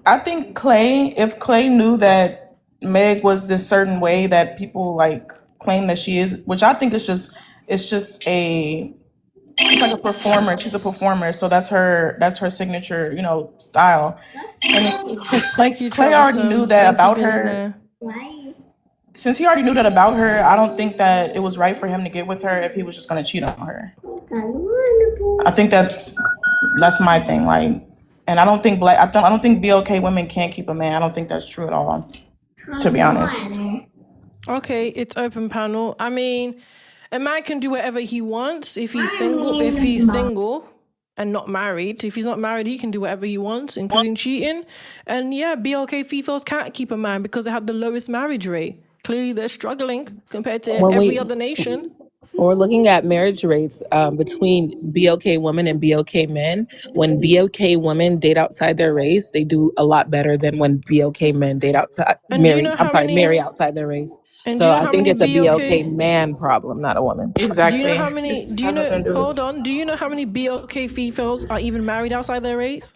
I think if Clay knew that Meg was this certain way that people like claim that she is, which I think is it's like a performer. She's a performer, so that's her signature, style. And since Thank you, Clay already knew Troublesome. that Thank you, about her, Billionaire. since he already knew that about her, I don't think that it was right for him to get with her if he was just gonna cheat on her. I think that's my thing. Like, and I don't think BOK women can't keep a man. I don't think that's true at all. To be honest. Okay, it's open panel. I mean, a man can do whatever he wants if he's single. If he's single and not married, if he's not married, he can do whatever he wants, including cheating. And yeah, BLK females can't keep a man because they have the lowest marriage rate. Clearly, they're struggling compared to when every we other nation. when we're looking at marriage rates between BOK women and BOK men, when BOK women date outside their race, they do a lot better than when BOK men date outside And do you know how marry many? outside their race. And do So you know I how think many it's a BOK BOK? man problem, not a woman. Do you know Exactly. how many? This Do you has know? nothing to do Hold with. on. Do you know how many BOK females are even married outside their race?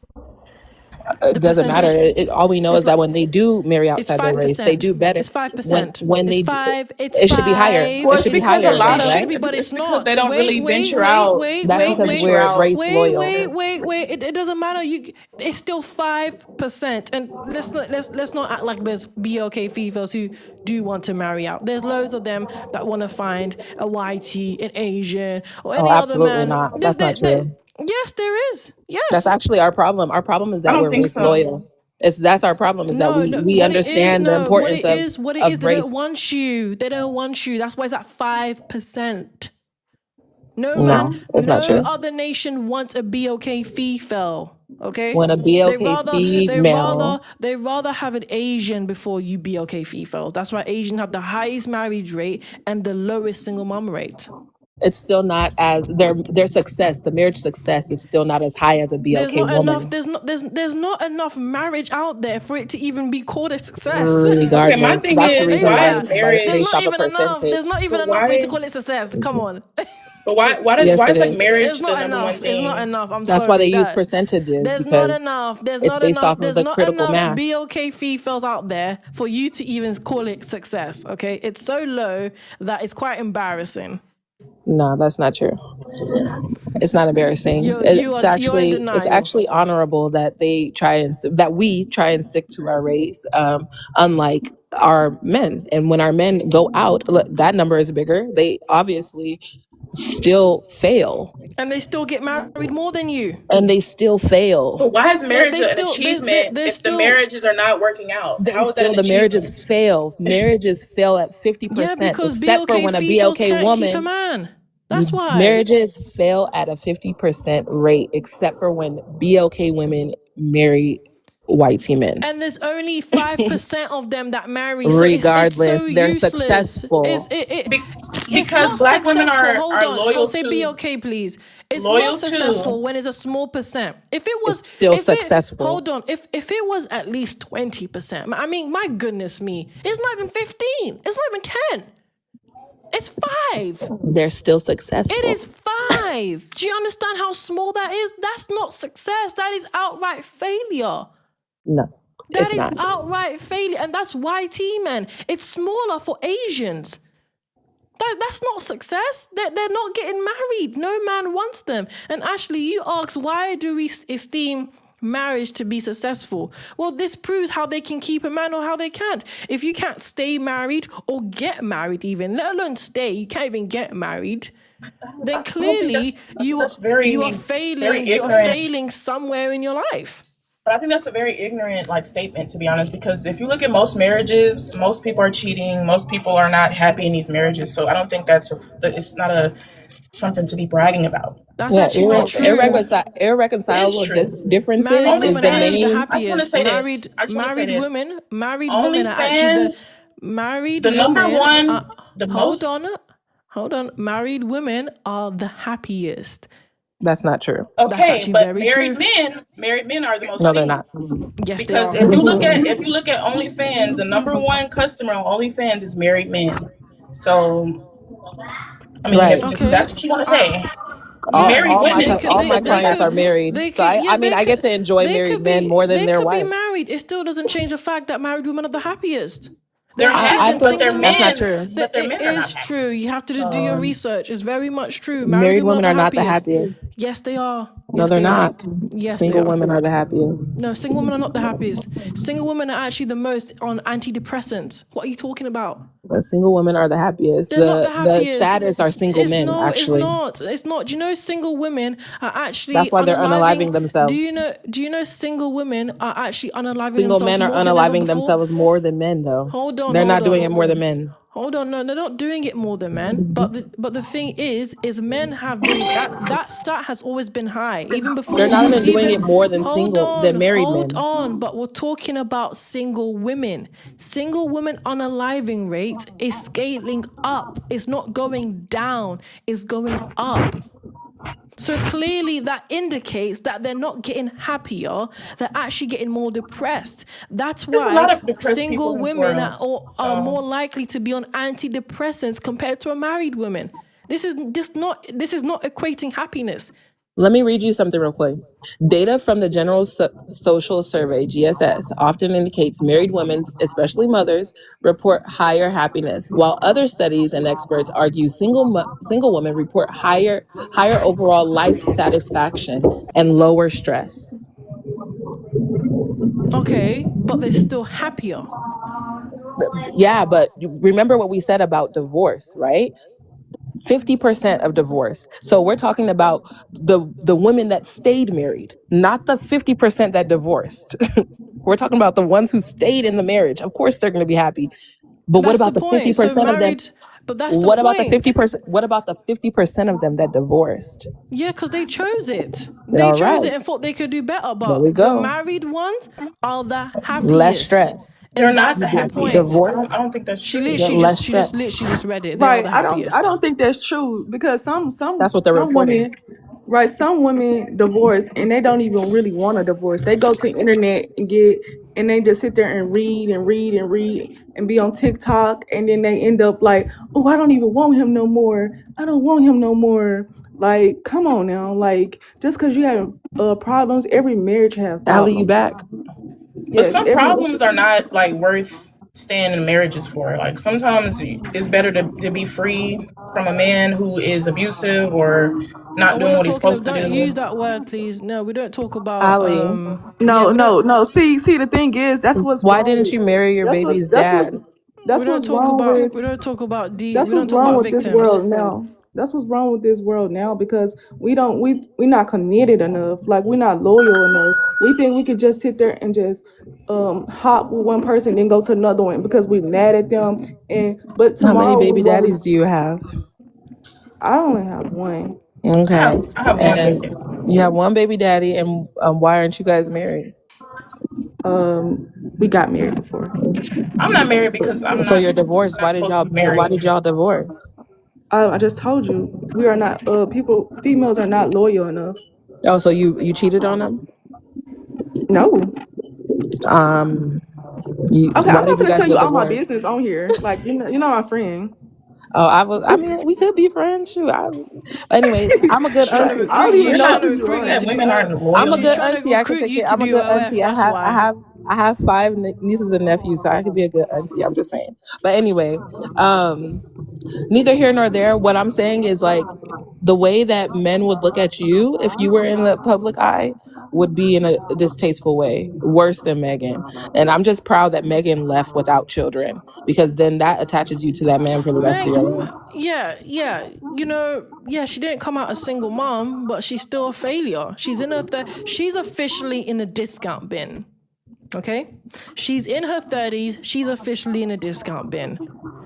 It The doesn't matter. percentage. All we know It's is that like when they do marry it's outside their race, they 5%. do better. It's When 5%. when It's they do, five. It's it should be higher. Well, It five. it's should be It's because a higher no. though, lot It should right? be, but it's it's because they not. don't Wait, really wait, venture wait, out. wait, That's They don't wait, because wait, venture we're out. race wait, loyal. wait, wait, wait. It doesn't matter. It's still 5%. And let's not act like there's BLK females who do want to marry out. There's loads of them that want to find a YT, an Asian, or Oh, any other absolutely man. not. That's not true. Yes, there is. That's Yes. actually our problem. Our problem is I that don't we're think race so. loyal. That's our problem is that No, we no. we understand the importance What it of is. They don't race. want you. They don't want you. That's why it's at 5%. No man, No, it's not no true. other nation wants a BOK female. Okay, When a they BLK rather they female, rather they rather have an Asian before you BOK female. That's why Asians have the highest marriage rate and the lowest single mom rate. it's still not as their success, the marriage success is still not as high as a There's BLK not enough. woman. There's not enough marriage out there for it to even be called a success. Okay, my Regardless, thing that's the is, reason why why is Lisa, it's like there's based marriage? not off a even enough. percentage. There's not even But enough for you to why? call it success. Come on. But why? Why Yes, is it like is. It's marriage the not number one enough. It's not thing? enough. I'm That's why they sorry. use percentages There's not because enough. There's it's not based enough. off of There's the not critical enough mass. BOK females out there for you to even call it success. Okay, it's so low that it's quite embarrassing. No, that's not true. It's not embarrassing. You're in It's denial. actually honorable that we try and stick to our race, unlike our men. And when our men go out, look, that number is bigger. They obviously still fail, And they still get married more than you. and they still fail. But why is marriage They an still achievement there's if the still marriages are not working out? They How is that still an the marriages achievement? fail. Marriages fail at yeah 50%, because except for BOK when a females BLK can't keep a woman. man. That's why. Marriages fail at a 50% rate, except for when BLK women marry white men. And there's only 5% of them that marry, so it's so Regardless, they're useless. successful. It's Because not black women successful. are Hold are on, loyal say to BOK, please. It's not loyal successful to. when it's a small percent. It's still successful. Hold on, if it was at least 20%, I mean, my goodness me, it's not even 15. It's not even 10. It's 5. They're still It successful. is 5. Do you understand how small that is? That's not success. That is outright failure. No, That it's is not. outright failure. And that's YT, man. It's smaller for Asians. That's not success. They're not getting married. No man wants them. And Ashley, you asked, why do we esteem marriage to be successful? Well, this proves how they can keep a man or how they can't. If you can't stay married or get married even, let alone stay, you can't even get married. then I don't think clearly that's you are very failing. You are ignorant. failing somewhere in your life. But I think that's a very ignorant like statement, to be honest, because if you look at most marriages, most people are cheating, most people are not happy in these marriages. So I don't think it's not a something to be bragging about. That's Yeah, actually not true. It is irreconcilable true. differences Married is women the are actually the main. I just want to happiest. say this. Married women are actually the OnlyFans, married the number women one, are. the Hold most. on, hold on. Married women are the happiest. That's not true. That's Okay, actually but very true. married men are the most No, they're single. not. Yes, they Because are. if you look at OnlyFans, the number one customer on OnlyFans is married men. So I mean, Right. if Okay. that's what you want to say, Yeah, married women. All my they clients are could, married, so I mean, I get to enjoy married men more than they their could be wives. married. It still doesn't change the fact that married women are the happiest. They're They're happier happy, than but their single That's not mothers. men, true. but their It men are not is happy. true. You have to just do your research. It's very much true. Married Married women are women the are not the happiest. happiest. Yes, they are. No, Yes, they're they are. not. Yes, they Single are. women are the happiest. No, single women are not the happiest. Single women are actually the most on antidepressants. What are you talking about? But single women are the happiest. They're not the The happiest. saddest are single It's men, no, it's actually. not. It's not. Do you know single women are actually That's why they're unaliving? unaliving themselves. Do you know single women are actually unaliving Single themselves men are more than ever unaliving before? themselves more than men, though. Hold on, They're hold not doing on. it more than men. Hold on, no, they're not doing it more than men. But the thing is men have been that stat has always been high, even They're before. not even doing Even it more than married hold men. on. But we're talking about single women. Single women unaliving rate is scaling up. It's not going down. It's going up. So clearly that indicates that they're not getting happier, they're actually getting more depressed. That's There's a why lot of depressed people single in this women world. are So more likely to be on antidepressants compared to a married woman. This is not equating happiness. Let me read you something real quick. Data from the General Social Survey, GSS, often indicates married women, especially mothers, report higher happiness, while other studies and experts argue single women report higher overall life satisfaction and lower stress. Okay, but they're still happier. Yeah, but remember what we said about divorce, right? 50% of divorce. So we're talking about the women that stayed married, not the 50% that divorced. We're talking about the ones who stayed in the marriage. Of course they're going to be happy. But what That's the about the point. So 50% of them? married, but that's the What about the point. 50%? What about the 50% of them that divorced? Yeah, because they chose it. They All chose right. it and thought they could do better. There we But the go. married ones are the Less happiest. stress. they're And not that's the the happiest. point. Divorce. I don't think that's She true. literally Less stress. just read it. They are Right. the I happiest. don't think that's true because That's what they're some reporting. women, right, some women divorce and they don't even really want a divorce. They go to the internet and they just sit there and read and read and read and be on TikTok, and then they end up like, "Oh, I don't even want him no more. I don't want him no more." Like, come on now. Like, just because you have problems, every marriage has Allie, you problems. back? But Yes, some every problems are not like worth staying in marriages for. Like sometimes it's better to be free from a man who is abusive or Oh, not we're doing not what he's talking of. supposed to Don't use do. that word, please. No, we don't talk about. Allie, Yeah, No, we no, don't. no. See, the thing is, that's what's why wrong didn't with you marry your baby's dad? We that's don't what's talk wrong about. with We don't talk about that's we don't what's talk wrong about with this victims. world now. That's what's wrong with this world now because we're not committed enough. Like we're not loyal enough. We think we could just sit there and just hop with one person then go to another one because we're mad at them. And but How many tomorrow we baby won't. daddies do you have? I only have one. Okay. I have one And baby. you have one baby daddy, and why aren't you guys married? We got married before. I'm not married because So you're divorced. not supposed to be Why married. did y'all divorce? I just told you we are not. Females are not loyal enough. Oh, so you cheated on him? No. Um, Okay, why I'm not did you gonna guys tell you get all my divorced? business on here. Like you're not my friend. Oh, I mean, we could be friends. Shoot. Anyways, I'm a good She's trying to Like auntie. I recruit don't you. even She's know trying to who You you recruit you are. said to be women her. aren't I'm a loyal. good She's trying to auntie. I can recruit take you care. to I'm a be good her. auntie. That's why. I have 5 nieces and nephews, so I could be a good auntie. I'm just saying. But anyway, neither here nor there. What I'm saying is like the way that men would look at you if you were in the public eye would be in a distasteful way, worse than Megan. And I'm just proud that Megan left without children, because then that attaches you to that man for the rest of your life. Yeah, she didn't come out a single mom, but she's still a failure. She's officially in the discount bin. Okay? She's in her 30s. She's officially in a discount bin.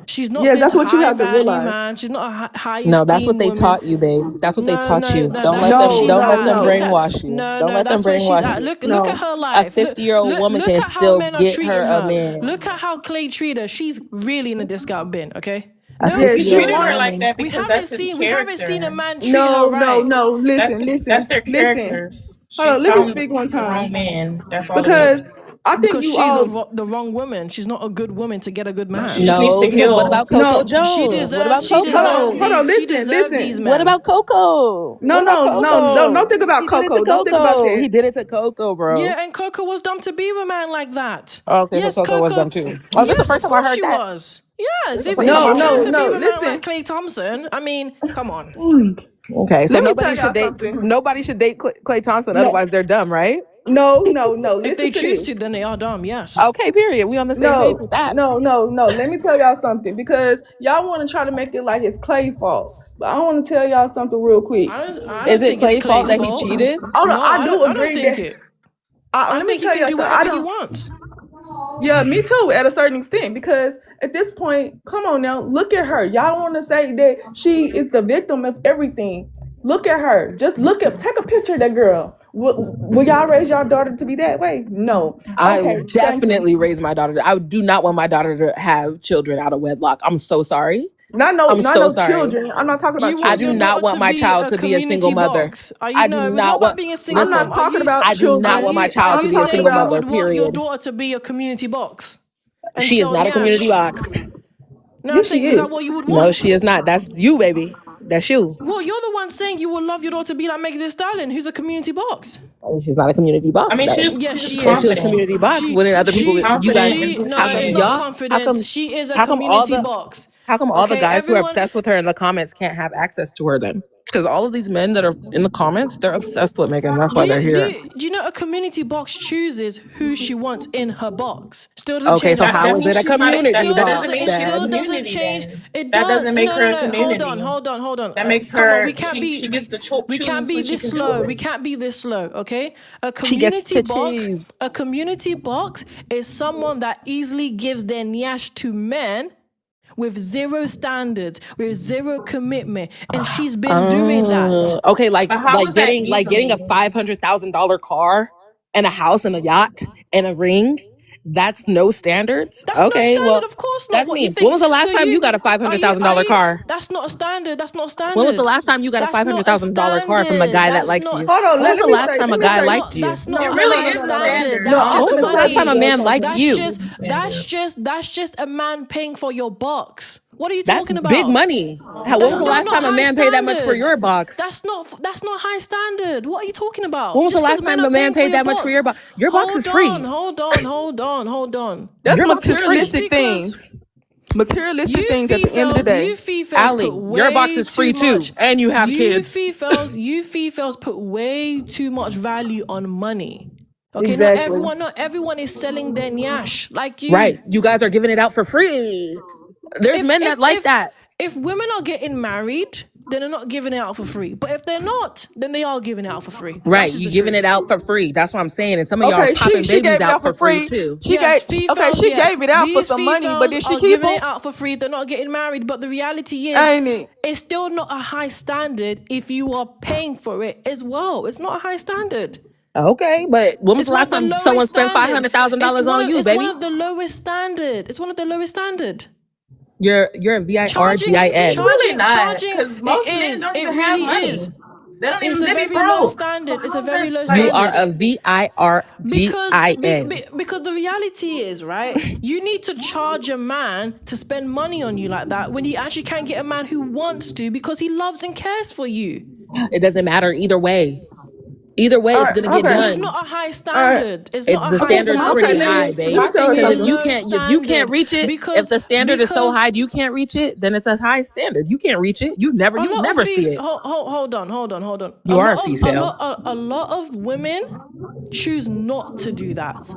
She's not this that's what you high have to value realize. man. She's not a high No, that's what esteemed they woman. taught you, babe. That's what they taught you. No, Don't that's let where them. she's Don't let at. them Look at- brainwash you. Don't let them that's where she's brainwash at. you. Look at her life. A 50-year-old woman can look at how still men are get treating her a man. Look at how Clay treated her. She's really in a discount bin. Okay. A He 50-year-old treated her woman. like that We because haven't that's his seen character. a man treat her right. No. Listen. That's their listen. characters. Hold on, She's let me found speak one the wrong time. man. That's all Because it is. I think Because you she's all. the wrong woman. She's not a good woman to get a good man. She just needs No, to because what heal. about Coco No, Jones? She What deserves. about She Coco? deserves Hold on, these. She listen, deserves listen. these men. What about Coco? No, What about Coco? don't think about He did it Coco. to Don't think about Coco. that. He did it to Coco, bro. Yeah, and Coco was dumb to be with a man like that. Okay, Yes, so Coco was dumb too. Oh, this is the Yes, first of time I course heard she that. was. Yes, if first time I she heard chose that. to be with a man listen. like Klay Thompson, I mean, come on. Okay, so Let me nobody tell should y'all date. something. Nobody should date Klay Thompson. No. Otherwise, they're dumb, right? No. If they Listen to choose this. to, then they are dumb. Yes. Okay, period. We on the same page with that. No. Let me tell y'all something, because y'all want to try to make it like it's Clay's fault. But I want to tell y'all something real quick. I Is don't it think it's Clay's fault Clay's that he fault. cheated? No, I do I don't agree think that. it. Let I me think he tell can y'all do something. whatever he wants. Yeah, me too, at a certain extent, because at this point, come on now, look at her. Y'all want to say that she is the victim of everything. Look at her. Just take a picture of that girl. Will y'all raise y'all daughter to be that way? No. I Okay, would thank you. definitely raise my daughter. I do not want my daughter to have children out of wedlock. I'm so sorry. Not I'm so no sorry. children. I'm not talking about You I want do your children. not daughter want my child to be a single community mother. box? Are I you do know? It's not not about want. being a single I'm not mom. talking about I do children. not want my child Are to you be a saying single you mother. would want your Period. daughter to be a community box? And She is sell not a community Nyash? box. No, I'm Yes, saying, she is that is. what you would No, want? she is not. That's you, baby. That's you. Well, you're the one saying you would love your daughter to be like Megan Thee Stallion, who's a community box. She's not a community box. I mean, though. she's Yes, she's she If she was a is. confident. community box, wouldn't other people? She's You guys, confident in who No, she it's is. not y'all, confidence. She is a how come all community the box. how come all the Okay, guys who are everyone. obsessed with her in the comments can't have access to her then? Because all of these men that are in the comments, they're obsessed with Megan. That's why they're here. Do you know a community box chooses who she wants in her box? Still doesn't Okay, change so the That, how that fact. is means it a she's not. community That box doesn't mean It she's a still then? doesn't community. change. Then It that does. doesn't make her a No. community. Hold on. That makes Come on, her. we can't be. She gets to We can't choose be who she this can do slow. it We with. can't be this slow, okay? A She gets community to box. choose. A community box is someone that easily gives their nyash to men with zero standards, with zero commitment, and she's been doing that. Okay, like But how is that getting a easily? $500,000 car and a house and a yacht and a ring. That's no standards. That's no Okay, standard, well, of course not. that's What you me. When think? was the last So time you got a are $500,000 you? car? That's not a standard. That's not When was the standard. last time you got a That's not a $500,000 car from a standard. guy that That's likes not. you? Hold on, When was the let me last say. time a Let me guy say. liked you? That's not It a really high is a standard. standard. No, That's I just When want was to the last time a money. man liked That's you? just a man paying for your box. What are you That's talking about? big money. When was the last time a man paid that much for your box? That's not high standard. What are you talking about? When was the Just because last men time are a man paying for paid your that much for box. your box? Your box is free. Hold on. That's Your box is free. materialistic things. Materialistic things at the end of the day. You Fefails Allie, put your box way is free too too, much. and you have kids. You Fefails put way too much value on money. Okay, Exactly. not everyone is selling their nyash like you. Right. You guys are giving it out for free. There's men that like that. If women are getting married, then they're not giving it out for free. But if they're not, then they are giving it out for free. Right. You giving it out for free. That's what I'm saying. And some of y'all are Okay, popping she babies gave it out out for free too. She gave it out for These some money, but did she are keep giving them? it out for free. They're not getting married. But the reality is, Ain't it? it's still not a high standard if you are paying for it as well. It's not a high standard. Okay, but when was the last time someone spent $500,000 on you, it's baby? one of the lowest standard. It's one of the lowest standard. You're a VIRGIN. It's really not, because most men don't even have money. Is. They don't It's even a they be very low broke. standard. It's a How's very that low like- You are standard. a VIRGIN. Because the reality is, right, you need to charge a man to spend money on you like that when you actually can't get a man who wants to because he loves and cares for you. It doesn't matter either way. Either way, All it's right. gonna get Okay. It's done. not a high All right. standard. It's not a The high Okay. So standard's okay. pretty Let high, me standard. babe. let me tell her It's Because a if something. you low can't, standard reach it, if because the standard is so high, because you can't reach it, then it's a high standard. You can't reach it. You would never see it. hold on, You are a female. a lot of women choose not to do that.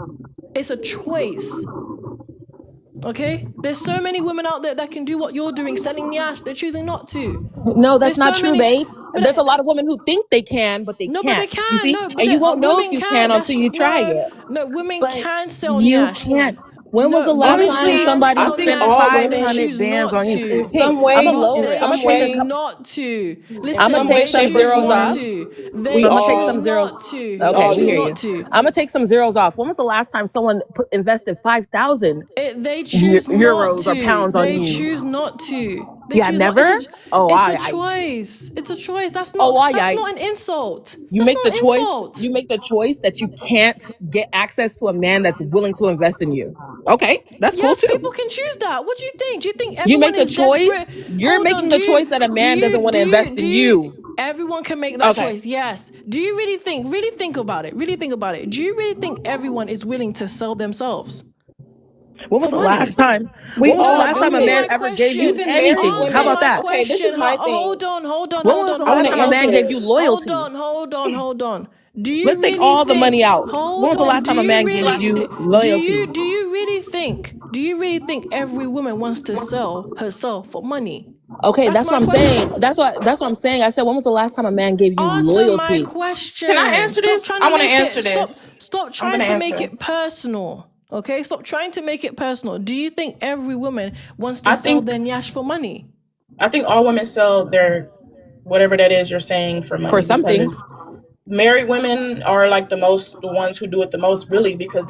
It's a choice. Okay, there's so many women out there that can do what you're doing, selling yash. They're choosing not to. No, that's There's not so true, many, babe. but There's a lot of women who think they can, but they no, but they can't. You can. see, No, but and you a won't know if woman you can. can until That's you try no, it. no. Women But can sell you yash. can't. When was No, the last women time Honestly, can somebody I sell think spent yash, all but they women, 500 choose bands not on you? in to. Hey, some I'm way, gonna But in lower they it. I'm gonna some take a choose way, couple. not to. I'm in gonna Listen, some way, take they some shape, or choose zeros not off. form, to. we They I'm gonna take choose all some zeros. not to. we They Okay, all we choose hear do. you. not to. I'm gonna take some zeros off. When was the last time someone invested 5,000 They choose not euros or to. pounds on They you? choose not to. They Yeah, choose not. never. Oh, It's a I. choice. It's a choice. Oh, That's I. not an insult. You That's make the not an choice. insult. You make the choice that you can't get access to a man that's willing to invest in you. Okay, that's cool Yes, too. people can choose that. What do you think? Do you think You everyone make the is choice. desperate? You're Hold on. making the choice that a man doesn't want to invest in you. Everyone can make that Okay. choice. Yes. Do you really think about it? Really think about it. Do you really think everyone is willing to sell themselves When was for the money? last time? We When was the all No, last time a do answer man my it. ever gave you question. Even married anything? How Answer women. about my that? Okay, this is question. my thing. When was the I want last to time a man answer gave it. you loyalty? Hold on. Do Let's you take really all the money think? out. When Hold was the on. last time a man gave you loyalty? Do you really think every woman wants to sell herself for money? Okay, That's that's what my I'm saying. question. That's what I'm saying. I said, when was the last time a man gave you Answer my loyalty? Can I question. answer Stop this? trying I to want to make answer it. this. Stop I'm trying gonna to make answer. it personal. Okay, stop trying to make it personal. Do you think every woman wants to I sell think their nyash for money? I think all women sell their whatever that is you're saying for For money, some things. because married women are like the ones who do it the most, really, because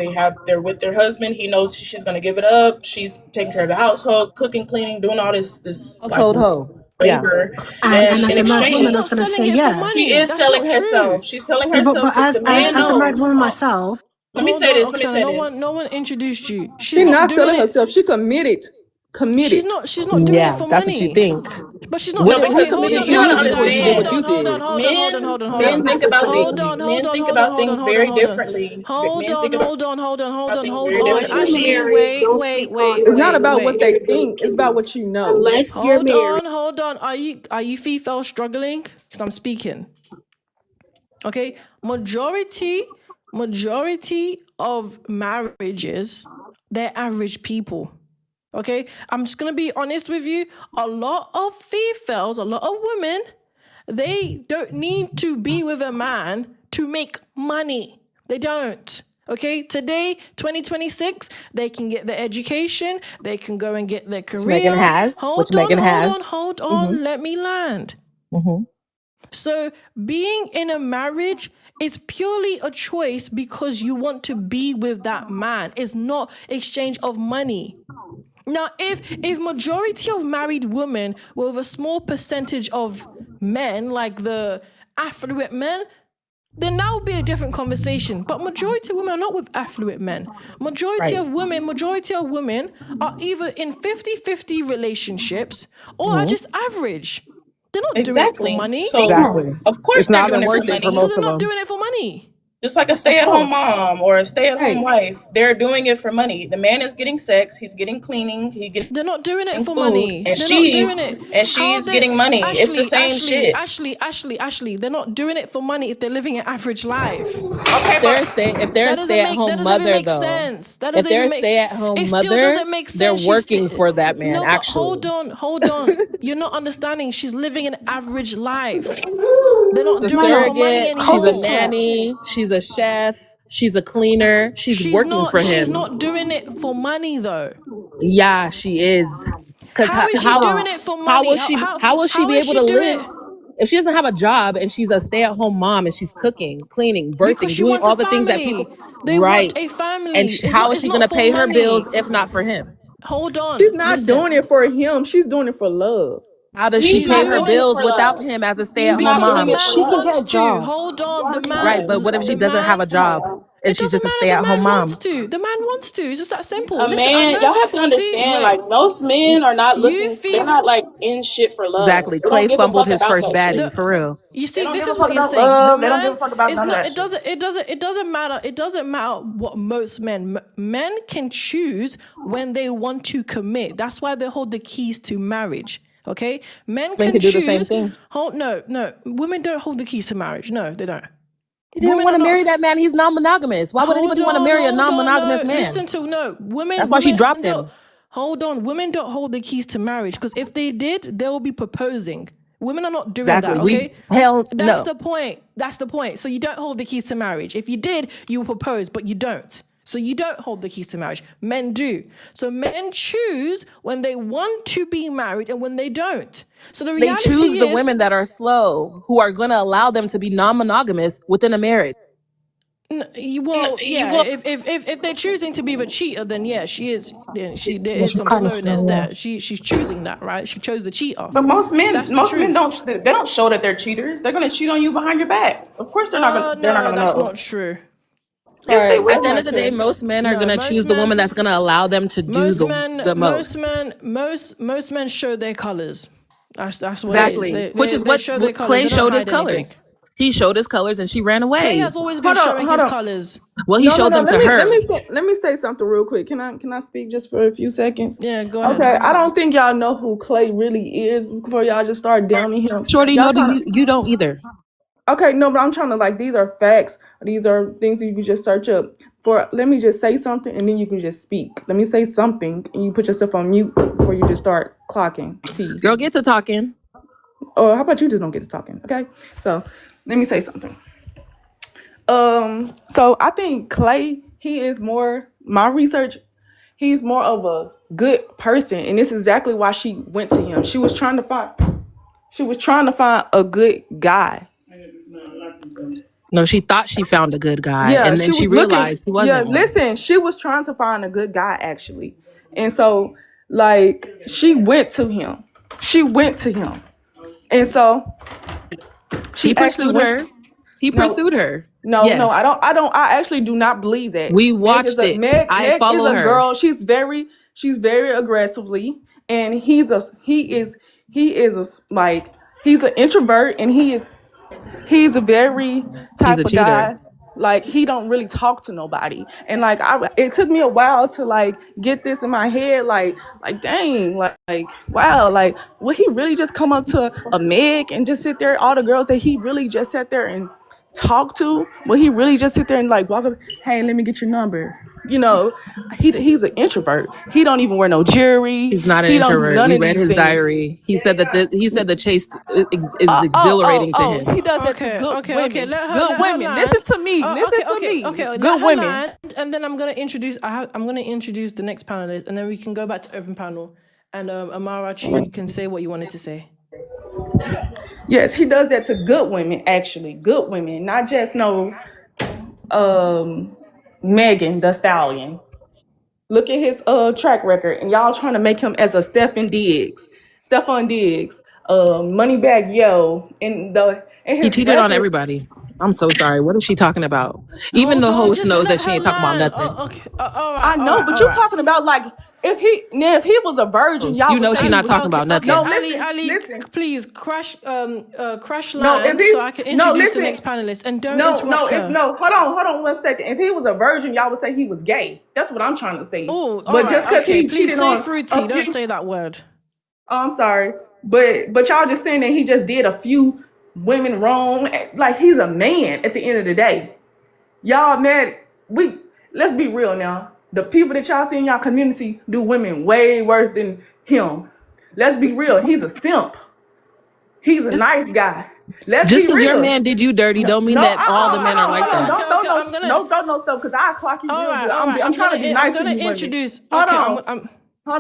they're with their husband. He knows she's gonna give it up. She's taking care of the household, cooking, cleaning, doing all this like Household hoe. Yeah. labor, But and in as a married woman, she's I not was exchange, going to selling say, it for yeah. she money. is That's not selling true. herself. She's selling Yeah, herself but because the man as a married knows. woman myself, Let me Hold say on, this. Let me Oksana. say this. No one introduced you. She's She's not not doing selling it. herself. She committed. Committed. She's not doing it Yeah, for that's what you money. think. But she's not. What No, did he Okay, because hold committed on, to you gotta you hold before on, he did hold what understand. you on, hold on, did? hold on, hold on, hold on, hold on, Men think about hold things. on, hold Men on, think hold on, about hold on, things hold on, very hold on, differently. hold Men think on, about hold on, hold on, hold on, things hold very on. unless you're differently. Ashley, married, wait, don't wait, speak on wait, It's not it. wait, about what wait. they think. It's about what you know. Unless you're married. Hold on. Are you Fefails struggling? Because I'm speaking. Okay, majority of marriages, they're average people. Okay, I'm just gonna be honest with you. A lot of females, a lot of women, they don't need to be with a man to make money. They don't. Okay, today, 2026, they can get their education, they can go and get their Which Megan career. has. Which Hold on, Megan hold has. on, hold Mm-hmm. on, let me land. Mm-hmm. So, being in a marriage is purely a choice because you want to be with that man. It's not exchange of money. Now, if majority of married women were with a small percentage of men, like the affluent men, then that would be a different conversation. But majority of women are not with affluent men. Majority Right. of women are either in 50-50 relationships or are Mm-hmm. just average. They're not doing it for Exactly. money. So, Exactly. Famous. of course, It's they're not doing even it for worth it for So money. most they're of not them. doing it for money. Just like a Of stay-at-home course. mom or a stay-at-home Right. wife, they're doing it for money. The man is getting sex, he's getting cleaning, he's getting They're not doing it for food, money. and They're not doing it. How she's they getting money. It's the same shit. Ashley, they're not doing it for money if they're living an average life. Okay, If they're a stay at That home doesn't even mother make though, sense. That if doesn't they're even a make stay at home it still mother, doesn't make they're sense. working for that man. No, but Actually, hold on. You're not understanding. She's living an average life. They're not she's a doing it for money surrogate. She's a Coast is anymore. correct. nanny. She's a chef. She's a cleaner. She's working for She's him. not doing it for money though. Yeah, she is. Cause How how is She's she how doing not. it for how money? will she how will she How be is able she to doing live it? if she doesn't have a job and she's a stay at home mom and she's cooking, cleaning, Because birthing, she doing wants a all the things that people family. They want right? a And family. how is It's she not gonna for pay her bills money. if not for him? Hold She's on. not Listen. doing it for him. She's doing it for love. How does she He's She's pay not her doing doing it bills for without love. him as a stay at He's home not because the doing it mom? for man She can love. get a wants to. job. Hold on. Right, but what if she The doesn't have man a job? and It she's doesn't just a matter. The stay-at-home man wants mom. to. The man wants to. It's just that simple. A Listen, I man, know. y'all have to See, understand, wait. like most men are not You looking, they're feel not like in shit for love. Exactly. They don't Clay give a fumbled fuck his about first that shit. baddie, for real. you They see, don't this give a is fuck what you're about saying. The love. They don't give a man fuck about is none of not. that shit. It doesn't matter. It doesn't matter what most men can choose when they want to commit. That's why they hold the keys to marriage. Okay, men Men can could do the same choose. thing. No. Women don't hold the keys to marriage. No, they don't. They didn't Women want are to not. marry that man. He's non-monogamous. Why would anybody want to marry a non-monogamous No. man? Women, That's why she dropped don't. him. Hold on, women don't hold the keys to marriage because if they did, they will be proposing. Women are not doing Exactly. that. Okay, Hell that's no. the point. That's the point. So you don't hold the keys to marriage. If you did, you will propose, but you don't. So you don't hold the keys to marriage. Men do. So men choose when they want to be married and when they don't. So the They reality choose the is, women that are slow, who are going to allow them to be non-monogamous within a marriage. if they're choosing to be the cheater, then yeah, she is. Then there is she's some kind of slowness slow, yeah. there. She's choosing that, right? She chose the cheater. But most men That's the truth. don't show that they're cheaters. They're gonna cheat on you behind your back. Of course they're not gonna That's know. not true. Yes, they At the will. end of the day, most men are No, going to choose the woman that's going to allow them to do the most. Most men show their colors. That's what Exactly. it is. Which is They what show their colors. Clay They don't showed his hide anything. colors. He showed his colors and she ran Clay away. has always been showing his colors. Well, he showed them to her. Let me say something real quick. Can I speak just for a few seconds? Yeah, go ahead. Okay, I don't think y'all know who Clay really is before y'all just start downing him. Shorty, Y'all no, kinda, you don't either. Okay, no, but I'm trying to these are facts. These are things that you can just search up. Let me just say something and then you can just speak. Let me say something and you put yourself on mute before you just start clocking T. Girl, get to talking. Or how about you just don't get to talking? Okay, so let me say something. So I think Clay, he is more my research. He's more of a good person, and this is exactly why she went to him. She was trying to find a good guy. No, she thought she found a good guy, Yeah, and then she realized he wasn't one. listen, she was trying to find a good guy actually, and so she went to him. And so He pursued her. He pursued her. No, yes. no, I actually do not believe that. We watched it. I follow her. Meg is a girl. She's very aggressively, and he's an introvert, and he's a very type He's a of cheater. guy. He don't really talk to nobody, and it took me a while to get this in my head. Dang, wow, would he really just come up to a Meg and just sit there? All the girls that he really just sat there and talk to, will he really just sit there and walk up? Hey, let me get your number. He's an introvert. He don't even wear no jewelry. He's not an introvert. We read his diary. He said that the chase is exhilarating to him. He does that to good women. Let Good her women. land. Listen to me. Good women. Land, and then I'm gonna introduce the next panelist, and then we can go back to open panel. And Amarachi, you can say what you wanted to say. Yes, he does that to good women. Actually, good women, not just no Megan Thee Stallion. Look at his track record, and y'all trying to make him as a Stephon Diggs, Moneybag Yo, and he cheated on everybody. I'm so sorry. What is she talking about? Even the host knows that she ain't talking about nothing. All right, I know, but you're talking about if he was a virgin, y'all you know she's not talking about nothing. No, listen. Please crash line so I can introduce the next panelist, and don't interrupt her. Hold on 1 second. If he was a virgin, y'all would say he was gay. That's what I'm trying to say. Oh, but just because he please cheated say on fruity. Don't say that word. Oh, I'm sorry, but y'all just saying that he just did a few women wrong. He's a man at the end of the day. Y'all mad? Let's be real now. The people that y'all see in y'all community do women way worse than him. Let's be real. He's a simp. He's a nice guy. Just because your man did you dirty don't mean that all the men are like that. Don't throw no stuff because I clock you real good. I'm trying to be nice to you. Hold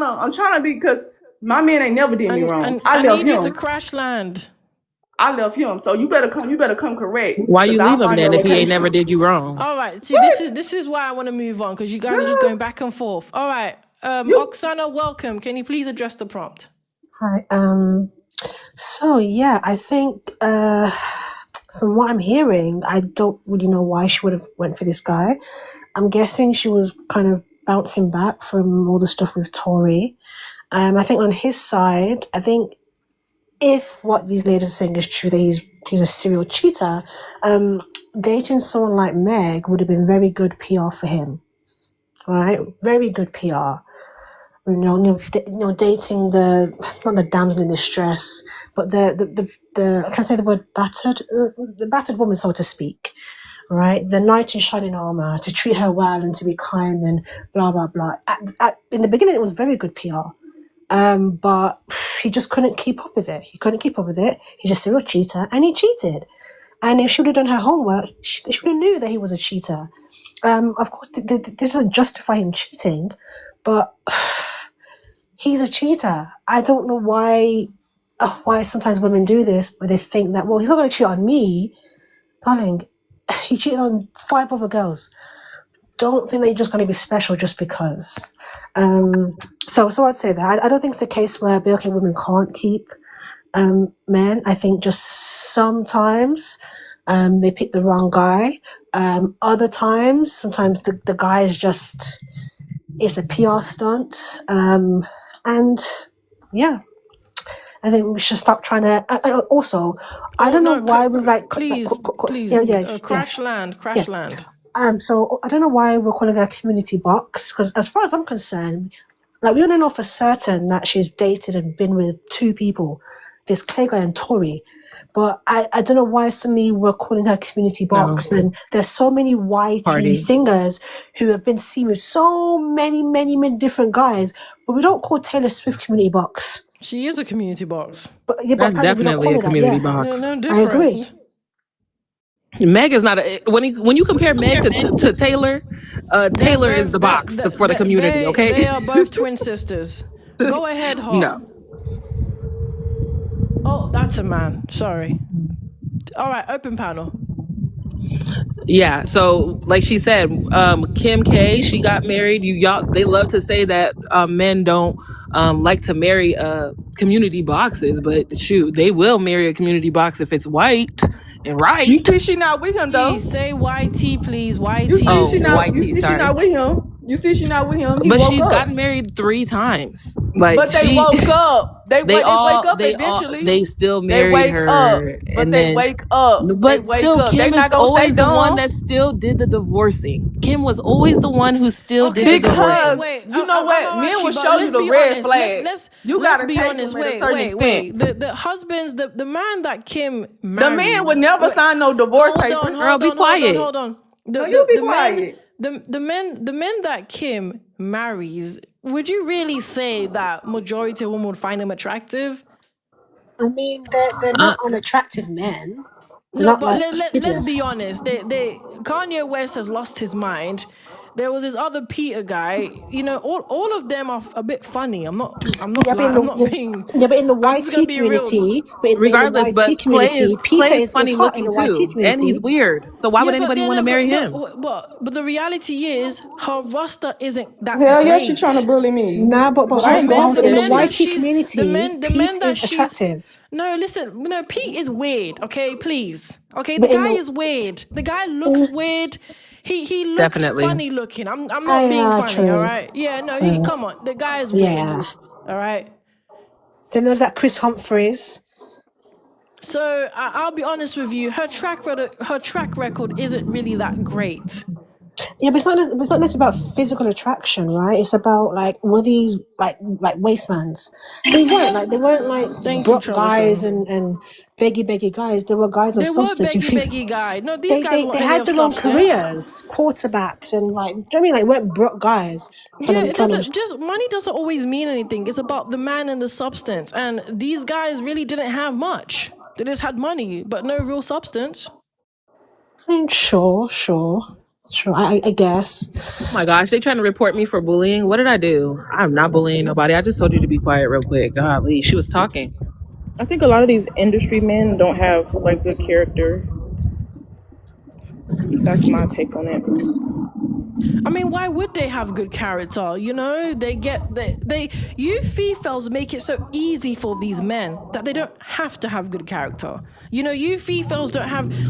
on. I'm trying to be because my man ain't never did me wrong. I need you to crash land. I left him, so you better come correct. Why you leave him then if he ain't never did you wrong? All right, see, this is why I want to move on because you guys are just going back and forth. All right, Oksana, welcome. Can you please address the prompt? Hi. So yeah, I think from what I'm hearing, I don't really know why she would have went for this guy. I'm guessing she was kind of bouncing back from all the stuff with Tory. I think on his side, I think if what these ladies are saying is true, that he's a serial cheater, dating someone like Meg would have been very good PR for him, right? Very good PR. Dating not the damsel in distress, but the can I say the word battered? The battered woman, so to speak, right? The knight in shining armor, to treat her well and to be kind and blah blah blah. In the beginning, it was very good PR, but he just couldn't keep up with it. He's a serial cheater, and he cheated. And if she would have done her homework, she would have knew that he was a cheater. Of course, this doesn't justify him cheating, but he's a cheater. I don't know why sometimes women do this, where they think that, well, he's not going to cheat on me. Darling, he cheated on 5 other girls. Don't think that you're just going to be special just because. So I'd say that. I don't think it's a case where BLK women can't keep men. I think just sometimes they pick the wrong guy. Other times, sometimes the guy is just, it's a PR stunt. And yeah, I think we should stop trying to. Also, I don't know why we're like. Please, crash land. So I don't know why we're calling her a community box, because as far as I'm concerned, like, we don't know for certain that she's dated and been with 2 people, this Clay guy and Tory. But I don't know why suddenly we're calling her community box when there's so many YT singers who have been seen with so many different guys, but we don't call Taylor Swift community box. She is a community box. But That's definitely a community box. No, I agree. Meg is not a, when you compare Meg to Taylor, Taylor is the box for the community. Okay, they are both twin sisters. Go ahead, Hot. No. Oh, that's a man. Sorry. All right, open panel. Yeah, so like she said, Kim K, she got married. They love to say that men don't like to marry community boxes, but shoot, they will marry a community box if it's white and right. You see, she not with him though. Please say YT, please. YT. You see, she not with him. But she's gotten married 3 times. Like, but they woke up. They wake up eventually. They still married her. But they wake up. But still, Kim is always the one that still did the divorcing. Kim was always the one who still did the divorcing. Wait, you know what? Men will show you the red flag. You gotta be honest. Wait. The husbands, the man that Kim married. The man would never sign no divorce papers. Girl, be quiet. Hold on. You be quiet. The men that Kim marries, would you really say that majority of women would find him attractive? I mean, they're not unattractive men. No, but let's be honest. Kanye West has lost his mind. There was this other Peter guy. You know, all of them are a bit funny. I'm not being. But in the YT community, Peter is funny looking too, and he's weird. So why would anybody want to marry him? But the reality is, her roster isn't that Hell great. yeah, she's trying to bully me. Nah, but in the YT community, Pete is attractive. No, listen. No, Pete is weird. Okay, please. Okay, the guy is weird. The guy looks weird. He looks Definitely funny looking. I'm not being funny, true. all right? Yeah, no, come on. The guy is weird. All right. Then there's that Chris Humphries. So I'll be honest with you. Her track record isn't really that great. Yeah, but it's not necessarily about physical attraction, right? It's about were these like wastemans? They weren't like broke guys and beggy guys. They were guys of substance. They were beggy guys. No, these guys they had their own careers, quarterbacks, and weren't broke guys. Just money doesn't always mean anything. It's about the man and the substance. And these guys really didn't have much. They just had money, but no real substance. I mean, sure. I guess. Oh my gosh, they trying to report me for bullying. What did I do? I'm not bullying nobody. I just told you to be quiet real quick. Golly, she was talking. I think a lot of these industry men don't have good character. That's my take on it. I mean, why would they have good character? You know, you Fefails make it so easy for these men that they don't have to have good character. You know, you Fefails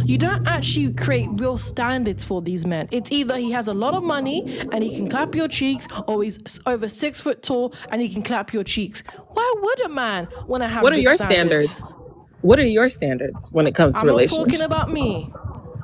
you don't actually create real standards for these men. It's either he has a lot of money and he can clap your cheeks, or he's over 6 foot tall and he can clap your cheeks. Why would a man want to have What are good your standards? standards? What are your standards when it comes to I'm not relationships? talking about me.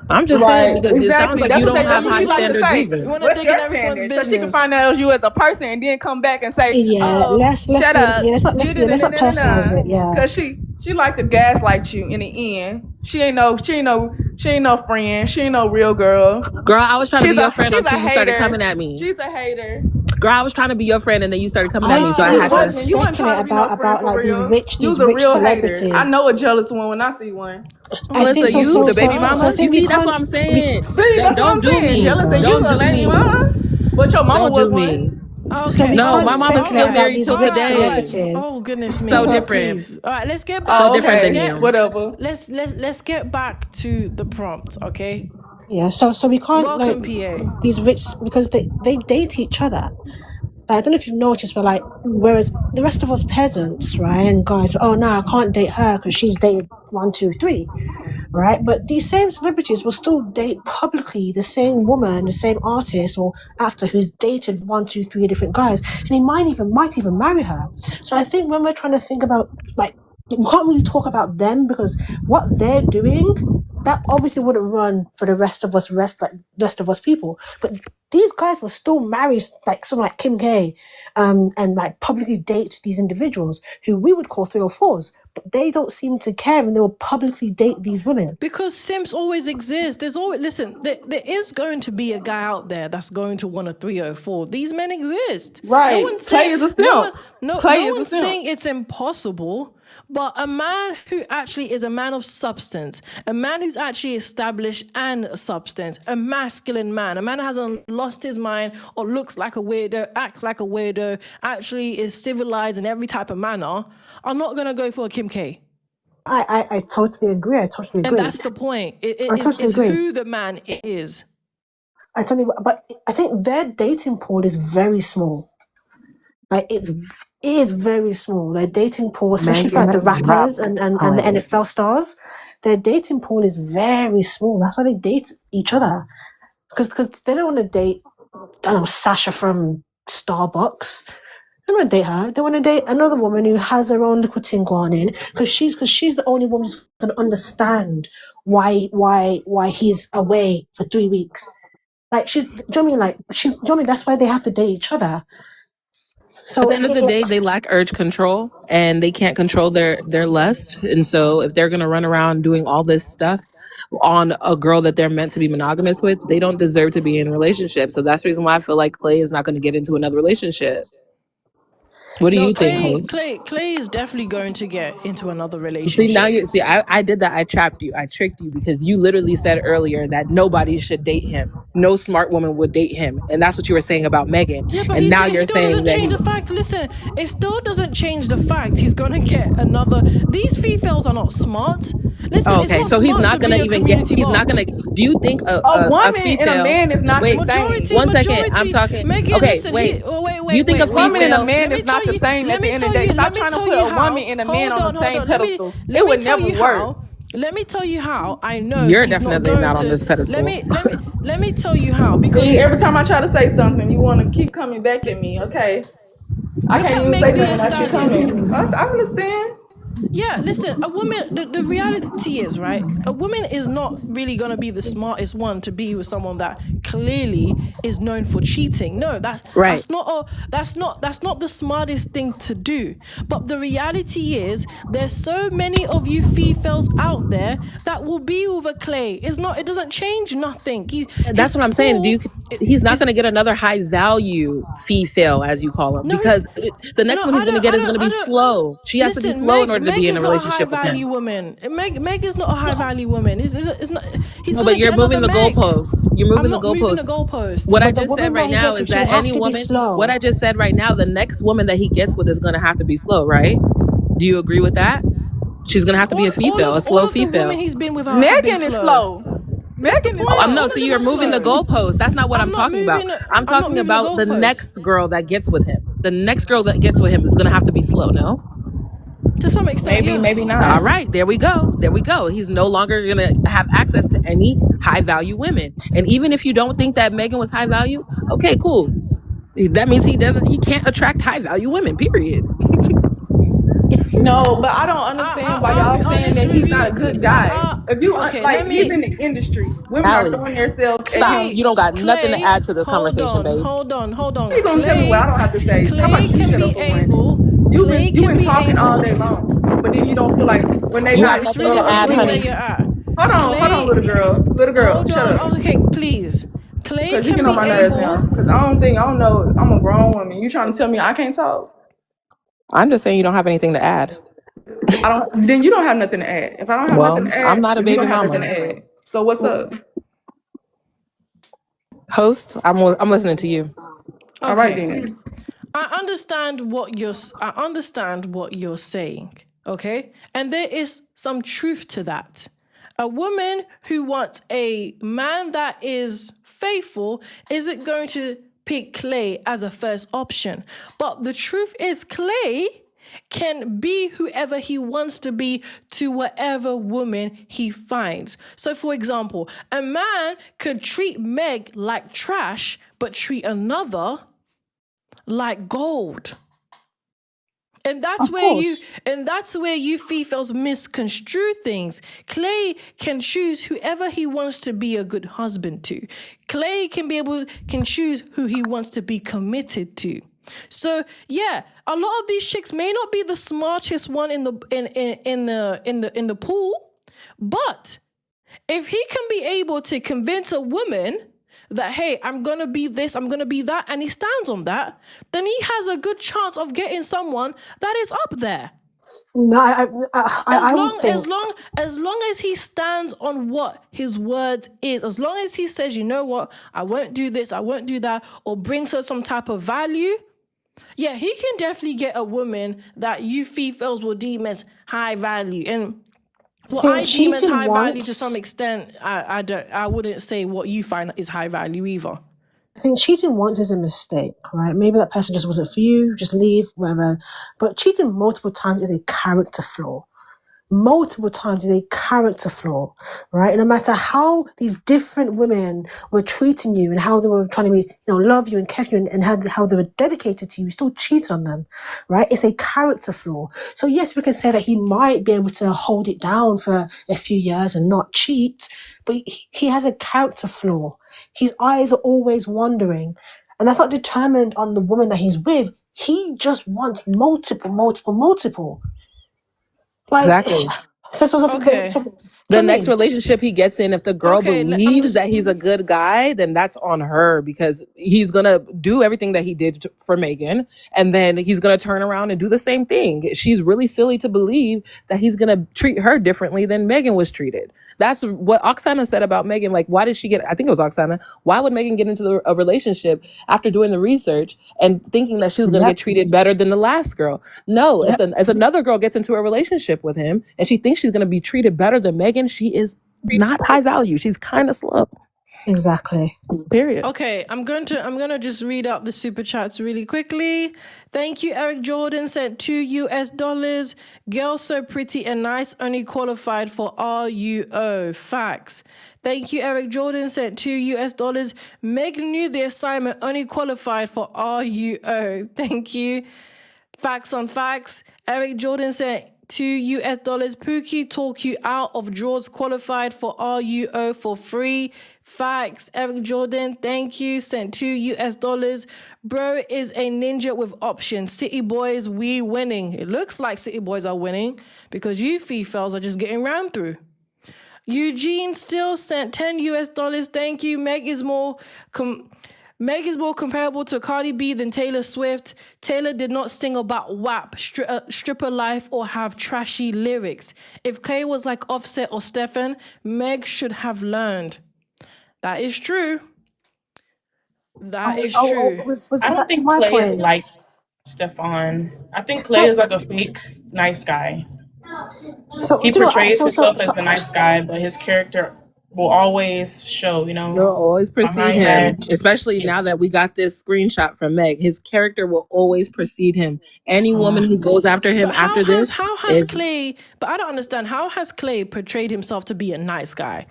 I'm just saying because it sounds like That's you what don't they have usually high like to standards say. either. You want to What's dig in your everyone's standard? So she can business. find out you as a person and then come back and say, Yeah, "Oh, let's shut be, up." yeah, let's not personalize it. Yeah, Because she like to gaslight you in the end. She ain't no friend. She ain't no real girl. Girl, I was trying to be your friend She's until a you started hater. coming at me. She's a hater. Girl, I was trying to be your friend and then you started coming at I me, so think I we had can't to. You wasn't trying speculate to be no friend about for like real. these You was a rich real celebrities. hater. I know a jealous one when I see one. I think Melissa, so. you, So the baby so mama. so I You think we see, that's what can't. I'm saying. See, that's what Don't I'm do saying. me. Jealous and you Don't a do lady, me. mama. But your mama Don't do was me. one. So we Okay. No, can't my mama's speculate still about married these till rich today. celebrities. Oh goodness me. So different. Please. All right, let's get back. So different than Let's you. Whatever. let's get back to the prompt, okay? Yeah. So we can't Welcome, like PA. these rich because they date each other. I don't know if you've noticed, but like, whereas the rest of us peasants, right, and guys, oh no, I can't date her because she's dated 1, 2, 3, right? But these same celebrities will still date publicly the same woman, the same artist or actor who's dated 1, 2, 3 different guys, and he might even marry her. So I think when we're trying to think about, like, we can't really talk about them because what they're doing, that obviously wouldn't run for the rest of us people. But these guys will still marry like someone like Kim K, and like publicly date these individuals who we would call 3 or 4s, but they don't seem to care and they will publicly date these women. Because simps always exist. There's always there is going to be a guy out there that's going to want a 304. These men exist. Right. No one's Clay saying is a simp. no one's saying it's impossible. But a man who actually is a man of substance, a man who's actually established and substance, a masculine man, a man who hasn't lost his mind or looks like a weirdo, acts like a weirdo, actually is civilized in every type of manner, I'm not going to go for a Kim K. I totally agree. And that's the point. Totally It's agree. who the man is. I tell you what, but I think their dating pool is very small. Like it is very small. Their dating pool, especially for like the rappers and the NFL stars, their dating pool is very small. That's why they date each other, because they don't want to date, I don't know, Sasha from Starbucks. They don't want to date her. They want to date another woman who has her own little thing going in, because she's the only woman who's going to understand why he's away for 3 weeks. Like do you know what I mean? Like do you know what I mean? That's why they have to date each other. So At the end of the day, they lack urge control and they can't control their lust. And so if they're going to run around doing all this stuff on a girl that they're meant to be monogamous with, they don't deserve to be in a relationship. So that's the reason why I feel like Clay is not going to get into another relationship. What do you think, Clay is definitely going to get into another relationship. See, now I did that. I trapped you. I tricked you because you literally said earlier that nobody should date him. No smart woman would date him. And that's what you were saying about Megan. Yeah, but and now you're still saying doesn't that change the fact. Listen, it still doesn't change the fact he's going to get another. These Fefails are not smart. Listen, okay, so he's not going to even get. He's not going to. Do you think a woman female, and a man is not wait, the same? One second, I'm talking. Megan, okay, listen, wait. wait. Do you think a woman and a female? man is not the same at the end of the day? Stop trying to put a woman and a man on the same pedestal. It would never work. Let me tell you how I know You're he's definitely not on this pedestal. Let me tell you how, because See, every time I try to say something, you want to keep coming back at me. Okay, I can't even say nothing without you coming. I understand. Yeah, listen, a woman, the reality is, right, a woman is not really going to be the smartest one to be with someone that clearly is known for cheating. No, that's not the smartest thing to do. But the reality is, there's so many of you Fefails out there that will be with a Clay. It doesn't change nothing. That's what I'm saying. He's not going to get another high value Fefail, as you call him, because the next one he's going to get is going to be slow. She has to be slow in order to be in a relationship with him. Meg is not a high value woman. He's not. No, but you're moving the goalposts. You're moving the goalposts. What I just said right now is that any woman. What I just said right now, the next woman that he gets with is going to have to be slow, right? Do you agree with that? She's going to have to be a female, a slow female. He's been with Megan is slow. That's the Megan is point. I'm I no. want slow. to See, be you're not moving the slow. goalpost. That's not what I'm talking about. I'm I'm not talking moving the about the goalposts. next girl that gets with him. The next girl that gets with him is gonna have to be slow. No. To some extent, Maybe, yes. maybe All not. right, there we go. There we go. He's no longer going to have access to any high value women. And even if you don't think that Megan was high value, okay, cool. That means he can't attract high value women, period. No, but I don't understand why I'll be y'all saying honest that with he's not you. a good guy. If you Okay, like, let he's me. in the industry. Women are Allie, throwing themselves at stop. him. Clay, You don't got nothing to Clay, add to this hold conversation, on, babe. hold on, hold How on. you gonna tell me what I don't have to say? How Clay about you can shut be up for once? able. Clay You can been be talking all day able. long, but then you don't feel like when they You have not It's nothing really to add, annoying where agreeing. you're honey. at. Hold on, Clay, little girl, hold shut on. up, Okay, please. Clay because you can get on be my nerves able. now. Because I don't know. I'm a grown woman. You trying to tell me I can't talk? I'm just saying you don't have anything to add. I don't. Then you don't have nothing to add. If I don't have nothing Well, to I'm add, not a you baby don't have nothing mama. to add. So what's up? Host, I'm listening to you. All right Okay. then. I understand what you're saying, okay? And there is some truth to that. A woman who wants a man that is faithful isn't going to pick Clay as a first option. But the truth is Clay can be whoever he wants to be to whatever woman he finds. So for example, a man could treat Meg like trash, but treat another like gold. And that's Of where course. you Fefails misconstrue things. Clay can choose whoever he wants to be a good husband to. Clay can choose who he wants to be committed to. So yeah, a lot of these chicks may not be the smartest one in the pool, but if he can be able to convince a woman that, hey, I'm going to be this, I'm going to be that, and he stands on that, then he has a good chance of getting someone that is up there. No, As I would long think as he stands on what his word is, as long as he says, you know what, I won't do this, I won't do that, or brings her some type of value, yeah, he can definitely get a woman that you Fefails will deem as high value. And what I deem as cheating high value to some once. extent, I wouldn't say what you find is high value either. I think cheating once is a mistake, right? Maybe that person just wasn't for you, just leave, whatever. But cheating multiple times is a character flaw. Multiple times is a character flaw, right? And no matter how these different women were treating you and how they were trying to be, love you and care for you and how they were dedicated to you, you still cheated on them, right? It's a character flaw. So yes, we can say that he might be able to hold it down for a few years and not cheat, but he has a character flaw. His eyes are always wandering. And that's not determined on the woman that he's with. He just wants multiple. Like, Exactly. Okay. The next relationship he gets in, if the girl Okay, I'm believes just that he's a good guy, then that's on her, because he's gonna do everything that he did for Megan, and then he's gonna turn around and do the same thing. She's really silly to believe that he's gonna treat her differently than Megan was treated. That's what Oksana said about Megan. Like, why did she get? I think it was Oksana. Why would Megan get into a relationship after doing the research and thinking that she was gonna get yep, treated better than the last girl? No, yep. if another girl gets into a relationship with him and she thinks she's gonna be treated better than Megan, she is not high value. She's kind of slow. Exactly. Period. okay. I'm gonna just read out the super chats really quickly. Thank you, Eric Jordan sent $2. Girl so pretty and nice, only qualified for RUO. Facts. Thank you, Eric Jordan sent $2. Meg knew the assignment, only qualified for RUO. Thank you. Facts on facts. Eric Jordan sent $2. Pookie talk you out of draws, qualified for RUO for free. Facts. Eric Jordan, thank you. Sent $2. Bro is a ninja with options. City boys, we winning. It looks like City boys are winning because you Fefails are just getting ran through. Eugene still sent $10. Thank you. Meg is more comparable to Cardi B than Taylor Swift. Taylor did not sing about WAP, stripper life, or have trashy lyrics. If Clay was like Offset or Stefan, Meg should have learned. That is true. That is true. Was I don't that to think my Clay is point? like Stefan. I think Clay Well, is like a fake nice guy. so He do you know what? portrays himself as a nice guy, but his character will always show, You'll always precede behind that. him, especially now that we got this screenshot from Meg. His character will always precede him. Any woman who goes after him But after this how has is Clay? But I don't understand. How has Clay portrayed himself to be a nice guy?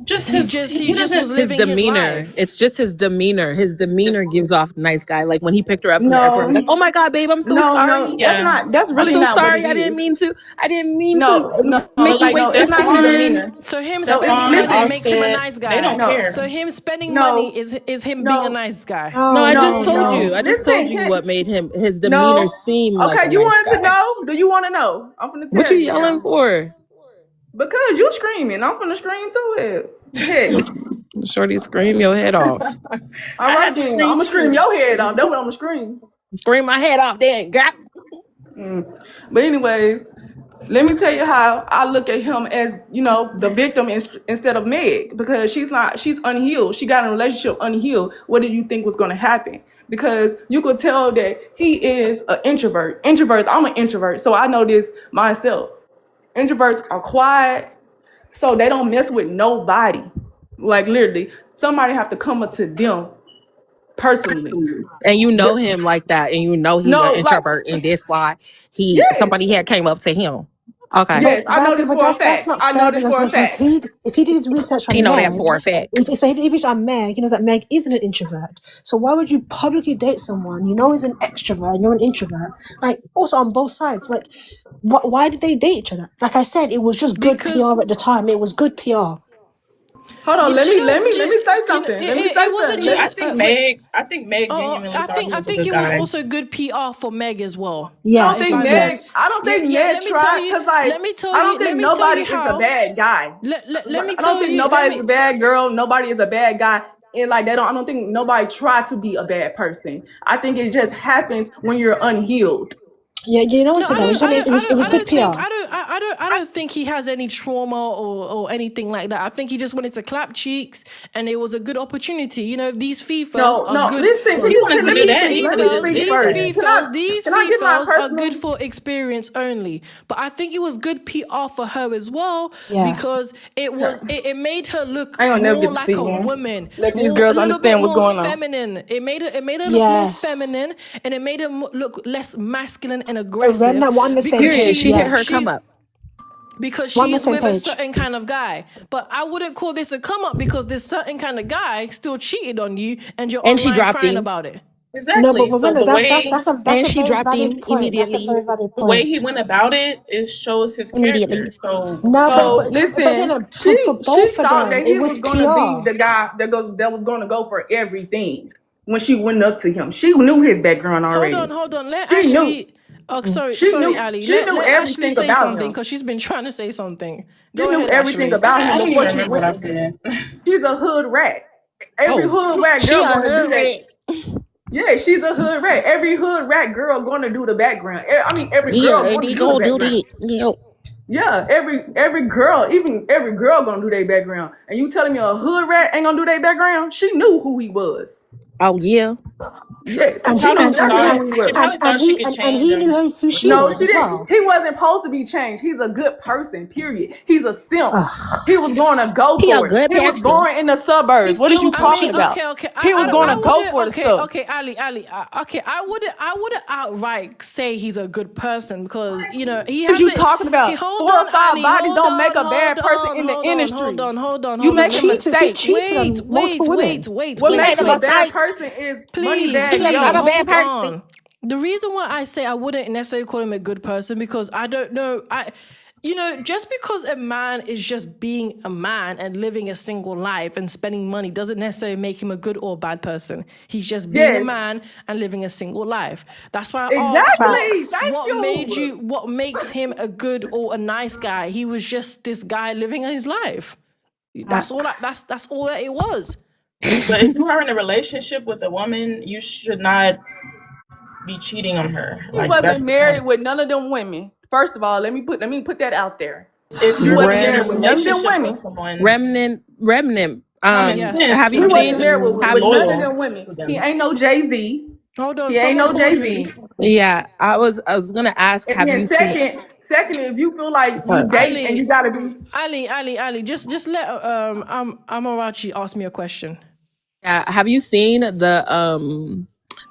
Just He his, just he was doesn't. living his demeanor. life. It's just his demeanor. His demeanor gives off nice guy. Like when he picked her up from the No, airport, he's like, "Oh my god, babe, I'm so no, sorry. Yeah, that's I'm really so not what sorry. it I didn't is. mean to. I didn't mean No, to no, make but you like wait no, it's not his Stefan, demeanor. So him No, spending Stefan, money listen, makes him a Offset, nice they don't guy. no, care. So him spending no, money is him being a no, nice guy. No, I no, just told no. you. I just told you what made his demeanor No. seem like a Okay, you nice wanted to guy. know? Do you want to know? I'm finna What tell you you yelling now. for? Because you screaming, I'm finna scream too. Heck. Shorty, scream your head off. All I right had to then, I'm scream gonna scream too. your head off. That's what I'm gonna scream. Scream my head off then. God. But anyways, let me tell you how I look at him as, the victim instead of Meg, because she's unhealed. She got in a relationship unhealed. What did you think was going to happen? Because you could tell that he is an introvert. I'm an introvert, so I know this myself. Introverts are quiet, so they don't mess with nobody. Like literally, somebody have to come up to them personally. And you know him like that, and you know he an No, like, introvert, and that's why yes, somebody had came up to him. Okay, yes, But I know that's this but for a that's fact. not I fair know this because for a because fact. he if he did his research he on know that Meg, for a fact. so if he did research on Meg, he knows that Meg isn't an introvert. So why would you publicly date someone you know is an extrovert and you're an introvert? Like also on both sides, like why did they date each other? Like I said, it was just good Because PR at the time. It was good PR. Hold on, do you know? let me say something. Let me say It wasn't something. I just. think Wait. Meg Oh, genuinely thought he I was a think good it was guy. also good PR for Meg as well. I don't Yes, If think I Meg. may. yes. I don't think Yeah. Meg Let me tell tried you. because like I don't Let think me tell nobody you is the how. bad guy. Let me I don't tell think you. Let nobody's a me. bad girl. Nobody is a bad guy. And like they don't. I don't think nobody tried to be a bad person. I think it just happens when you're unhealed. Yeah, you know No, what though? It was good PR. I don't think he has any trauma or anything like that. I think he just wanted to clap cheeks, and it was a good opportunity. You know, these Fefails No, are no. good. Listen, He wanted to do These that. He let wanted me to Fefails, speak date these first. her. Fefails, these Can I get my Fefails are good personal? for experience only. But I think it was good PR for her as well Yeah. because it made her look I ain't gonna never more get to like speak, a man. woman, Let these more a girls little bit understand what's more going on. feminine. It made her look more Yes. feminine, and it made her look less masculine and aggressive Remnant, we're on the same because Period. page. She hit her Yes. come up. We're on the she's same with a page. certain kind of guy. But I wouldn't call this a come up because this certain kind of guy still cheated on you and you're And she online dropped crying him. about it. No, but Exactly. So remember that's And a she very dropped valid him point. That's a immediately. very valid the way point. he went about it shows his Immediately. character. So No, So but listen, again, for she both of thought them, that it he was was gonna be PR. the guy that was gonna go for everything when she went up to him. She knew his background already. Hold on. Let She knew. Ashley. Oh, sorry, She knew. Ali. She knew Let Ashley everything say about something him. because she's been trying to say something. She Go knew ahead, everything Ashley. about him I don't before even she remember what I went. said. She's a hood rat. Every Oh, hood rat she girl a gonna do hood that. rat. Yeah, she's a hood rat. Every hood rat girl gonna do the background. I mean, every girl Yeah, gonna they do the gonna do background. that. Yeah. Yeah, every girl, even every girl gonna do their background. And you telling me a hood rat ain't gonna do their background? She knew who he was. Oh yeah. Yes, She And she he knew probably and just and exactly thought who he she was. probably thought she could and change he knew him who she No, was she as didn't. well. He wasn't supposed to be changed. He's a good person, period. He's a simp. Ugh. He was going to go He a for it. good He was person. born in the suburbs. he What are still you was I mean, talking good. about? okay. He was going to I go wouldn't. for the stuff. Ali. Okay, I wouldn't outright say he's a good person because you know he What are you hasn't. talking He about? hold 4 or on, 5 Ali. bodies don't make a bad person in the industry. You He make a cheated. He mistake. cheated on multiple women. What He makes made a him a Wait. bad mistake. person is money Please, bag He is not a yo. bad hold person. on. The reason why I say I wouldn't necessarily call him a good person because I don't know. Just because a man is just being a man and living a single life and spending money doesn't necessarily make him a good or bad person. He's just being a Yes. man and living a single life. That's why I asked Exactly. Facts. Thank what makes him a good or a nice guy. He was just this guy living his life. That's all. Facts. That's all that it was. But if you are in a relationship with a woman, you should not be cheating on her. He Like that's wasn't the married point. with none of them women. First of all, let me put that out there. If He you're wasn't in a married with none of them relationship with women. someone, Remnant. common Yes. sense Have He you would be wasn't been? married to with be Have none of loyal them women. to He them. ain't no Jay-Z. Hold on, He ain't someone no called Jay-Z. me. Yeah, I was gonna ask, And have then you seen? secondly, if you feel like you Uh, date and you Ali, gotta be Ali, just let Amarachi ask me a question. yeah, have you seen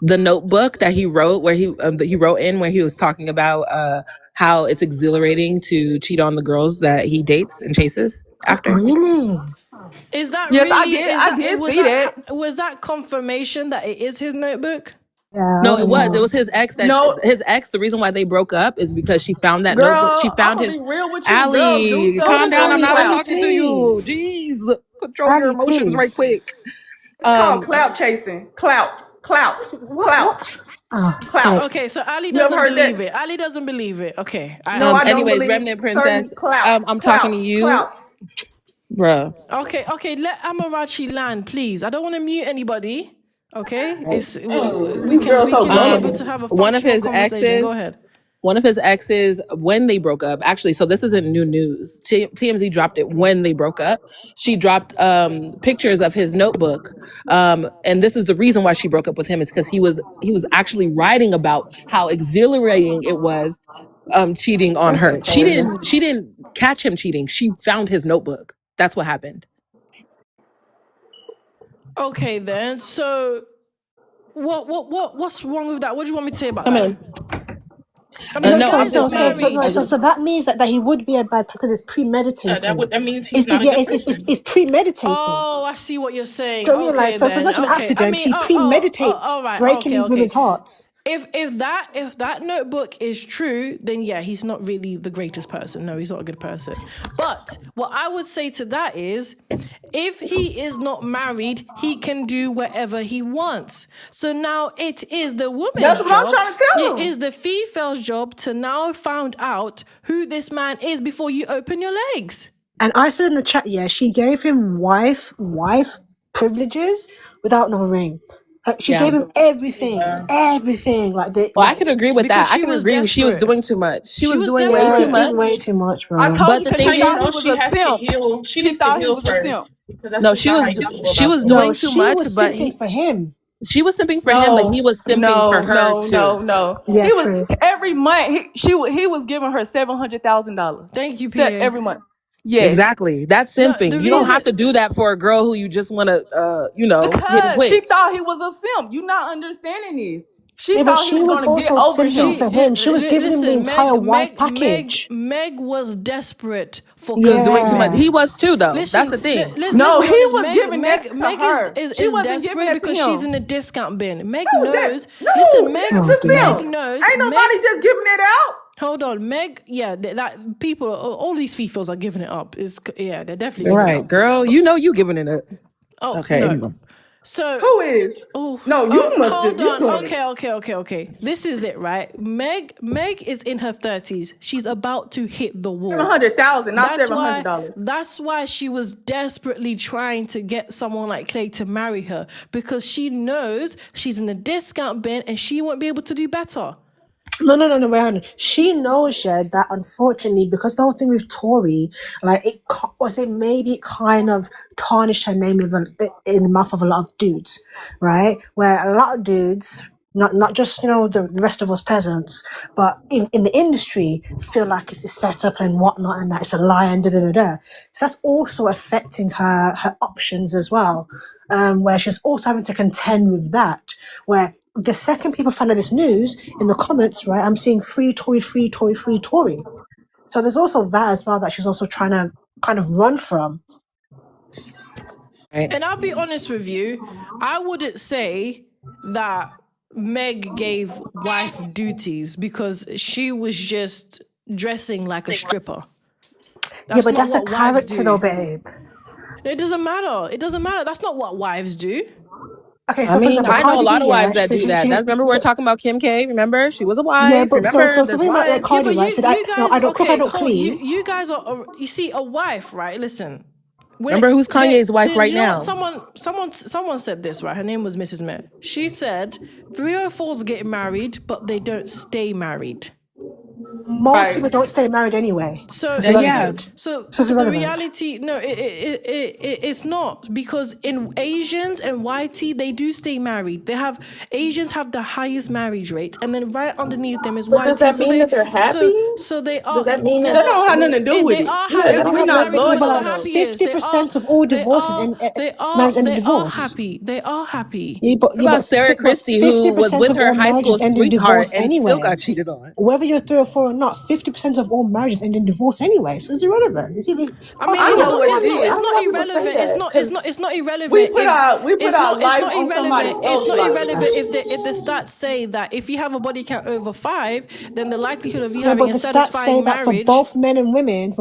the notebook that he wrote where he wrote in where he was talking about how it's exhilarating to cheat on the girls that he dates and chases after? Really? Is that yes, really? Is I that it? did see that. Was that confirmation that it is his notebook? Yeah, I No, want to it was. It know. was his ex that No, his ex. The reason why they broke up is because she found that notebook. She girl, I'm found gonna his. be real with you. Girl, dudes Allie, sell calm Hold on, down. I'm themselves Ali, not even Ali, clout. talking to you. please. Jeez, control your Ali, emotions right please. quick. It's called Um, clout chasing. Clout, What? Oh, clout. okay. Okay, so Ali You ever doesn't heard believe that? it. Ali doesn't believe it. Okay, No, I don't Anyways, believe Remnant certain Princess. clout, I'm talking to clout, you, clout. bruh. okay. Let Amarachi land, please. I don't want to mute anybody. Okay, Right. it's These girls we so can be able gullible. to have a One of functional his conversation. Go exes. ahead. One of his exes, when they broke up, actually, so this isn't new news. TMZ dropped it when they broke up. She dropped pictures of his notebook, and this is the reason why she broke up with him. Is because he was actually writing about how exhilarating it was cheating on That's so her. She crazy. didn't catch him cheating. She found his notebook. That's what happened. Okay, then. So what's wrong with that? What do you want me to say about Come that? in. I mean, the No, So, I'm guy's so, just not so, saying. so, married. right, so that means that he would be a bad because it's premeditated. That means he's not a Yeah, good person. it's premeditated. Oh, I see what you're saying. Do you know what I mean? Like, Okay, so it's then. not just an Okay, I accident. mean, He premeditates all right. breaking these Okay. women's hearts. If that notebook is true, then yeah, he's not really the greatest person. No, he's not a good person. But what I would say to that is, if he is not married, he can do whatever he wants. So now it is the That's woman's what I'm job. trying to tell It them. is the female's job to now find out who this man is before you open your legs. And I said in the chat, yeah, she gave him wife privileges without no ring. Like, she Yeah. gave him everything. Well, I can agree with Because that. I she can was agree. She was desperate. doing too much. She She was was doing way yeah, too desperate. doing way much. too much, I bro. told But you the That's because how thing she you thought is, he know was she a has to simp. heal. She She needs to thought he heal was a simp. first. Because that's no, just she not was how you feel she about was them. doing No, too she much. was But simping for him. she was simping for him, but he No, was simping for her too. no. Yeah, He was true. every month. He was giving her $700,000. Thank you, Set PA. every month. Yes, Exactly. That's No, the simping. You don't have to reason. do that for a girl who you just want to, hit it because she quick. thought he was a simp. You not understanding this. She Yeah, but thought he she was was gonna get also over simping him. for him. She was giving him the Listen, entire wife package. Meg was desperate for He was doing too much. Yeah. commitment. He was too, though. That's Listen, the thing. let's No, be he honest. was giving that to Meg her. She is wasn't giving desperate that to because she's him. in a discount bin. Meg No, knows. no, Listen, nigga, Oh the dear. Meg simp. knows. Ain't nobody just giving it out. Hold on, Meg. Yeah, that people, all these FIFOs are giving it up. They're definitely giving it Right, up. girl. You know you giving it up. Oh Okay. no. So Who is? No, you must hold you on. doing it. Okay. This is it, right? Meg is in her 30s. She's about to hit the wall. 700,000, not $700. That's why she was desperately trying to get someone like Clay to marry her, because she knows she's in a discount bin and she won't be able to do better. No, wait on. She knows, yeah, that unfortunately, because the whole thing with Tory, like, maybe it kind of tarnished her name in the mouth of a lot of dudes, right? Where a lot of dudes, not just, the rest of us peasants, but in the industry, feel like it's a setup and whatnot, and that it's a lie and da-da-da-da. So that's also affecting her options as well, where she's also having to contend with that, where the second people find out this news in the comments, right, I'm seeing free Tory. So there's also that as well that she's also trying to kind of run from. Right. And I'll be honest with you, I wouldn't say that Meg gave wife duties because she was just dressing like a stripper. Yeah, but that's a what wives character do. though, babe. It doesn't matter. That's not what wives do. Okay, so I for mean, example, I know a Cardi lot B, of yeah, wives she that said do that. Remember we were talking about Kim K. Remember, she was a wife. yeah, but so Remember, think about wives. Cardi, Yeah, but right? Said you guys, I don't cook, I don't hold, clean. you guys are, you see, a wife, right? Listen. Remember who's Kanye's wife right do you know now? what? Someone said this, right? Her name was Mrs. Met. She said 304s get married, but they don't stay married. Most Right. people don't stay married anyway. So It's so Yeah. irrelevant. so So it's the irrelevant. reality, no, it's not, because in Asians and YT they do stay married. Asians have the highest marriage rate, and then right underneath them is But does YT. that mean that they're happy? So they are. Does that mean No, that? That don't have nothing to do with they it. are Yeah, happy that don't because have not married nothing to people do are with the it. happiest. 50% of all divorces marriage end in divorce. Happy. They are happy. Yeah, What about Sarah Christie, who was 50% with of her all high school marriages end in sweetheart divorce and still anyway. got cheated on? Whether you're 3 or 4 or not, 50% of all marriages end in divorce anyway. So it's irrelevant. It's either I mean, I it's know not. what It's it not. is. It's I don't not know why people say irrelevant. It's that not. It's not. because It's not irrelevant. We put It's our not. It's life not on somebody irrelevant. It's else's not life. irrelevant if the stats say that if you have a body count over 5, then the likelihood of you yeah, having but a the stats say satisfying that for marriage. both men and women,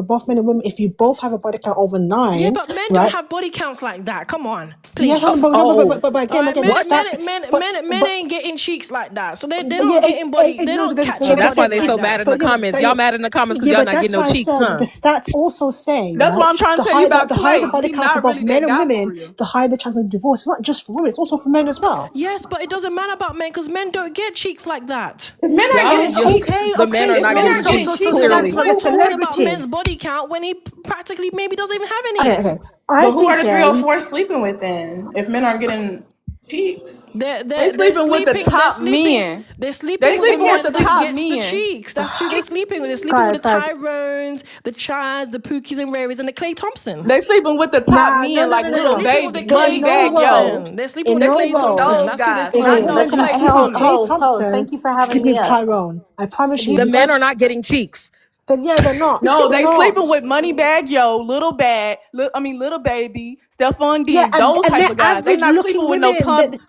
if you both have a body count over 9, Yeah, but men right? don't have body counts like that. Come on, please. Yes, but again, Alright, the stats. men ain't getting cheeks like that, so they're But not yeah, getting body. They no, don't catch So that's why bodies they like so that. mad in the comments. Y'all mad in the comments because yeah, y'all but not that's getting no why I cheeks, said huh? the stats also say, That's right? what I'm trying to tell you about The higher the Clay. body He count for not both really men that and guy for women, real. the higher the chance of divorce. It's not just for women; it's also for men as well. Yes, but it doesn't matter about men because men don't get cheeks like that. men aren't getting cheeks. The men are not getting cheeks, clearly. We're talking about men's Celebrities. body count when he practically maybe doesn't even have any. Okay. But who are the 304 sleeping with then? If men aren't getting cheeks, They sleeping with the top men. They're sleeping They with the sleeping men with the that top gets the men. cheeks. That's who they're sleeping with. They're sleeping with the Guys. Tyrones, the Chads, the Pookies and Raries, and the Clay Thompson. They sleeping with the top Nah, men no, like no, no, little no. Sleeping with the baby, Clay money bag yo. Thompson. They're sleeping with the Clay Thompson. Those That's who they're guys, sleeping not with. no Clay Clay Thompson. Thompson, Thank you for having sleep me with up. Tyrone. I promise you. The men are not getting cheeks. Then yeah, they're not. No, They're they not. sleeping with money bag yo, little baby, Stephon Yeah, Diggs, those and type they're of guys. They average not looking sleeping with women.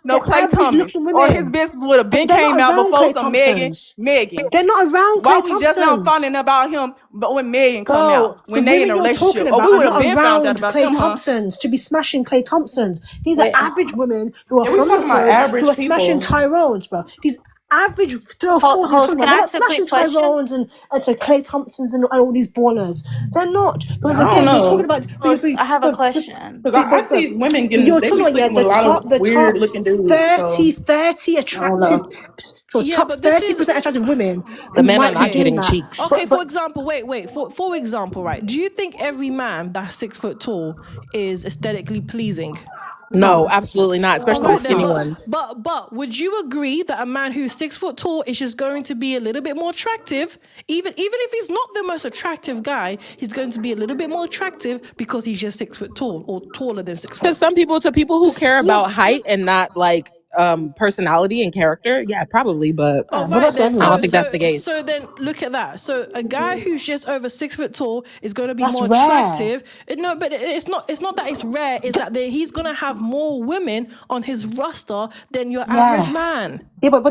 no They're Clay average Thomas, looking or his women. business would have been They're came not out around before Clay some Thompsons. Megan. They're not around Why Clay we just now Thompsons. finding about him, but when Megan come Bro, out, the when they in women a you're talking relationship, or about we are would have not been found out around about Clay them, huh? Thompsons to be smashing Clay Thompsons. These are Wait. average women who are Yeah, we from the talking about hood average who are smashing people. Tyrones, bro. These average 304s you're talking about, Can they're I not ask a quick smashing question? Tyrones and so Clay Thompsons and all these ballers. They're not. Because I don't again, you're talking know. about I have a question. Because I see women getting, you're they talking be about sleeping the with a lot top of weird looking dudes. So 30 I don't attractive know. so Yeah, top but this 30% attractive women The who men are might be not doing getting that. cheeks. Okay, But for example, wait. For example, right? Do you think every man that's 6 foot tall is aesthetically pleasing? No, no. absolutely not, All especially the right course then, skinny not. ones. but would you agree that a man who's 6 foot tall is just going to be a little bit more attractive, even if he's not the most attractive guy, he's going to be a little bit more attractive because he's just 6 foot tall or taller than 6 To foot? some people, to people who care Yeah, about height and not like personality and character, yeah, probably, but Oh, but right that's then. I don't everyone. think that's the case. So then look at that. So a guy who's just over 6 foot tall is going to be That's more rare. attractive. No, but it's not. It's not that it's rare. It's that he's going to have more women on his roster than your average man. Yeah, but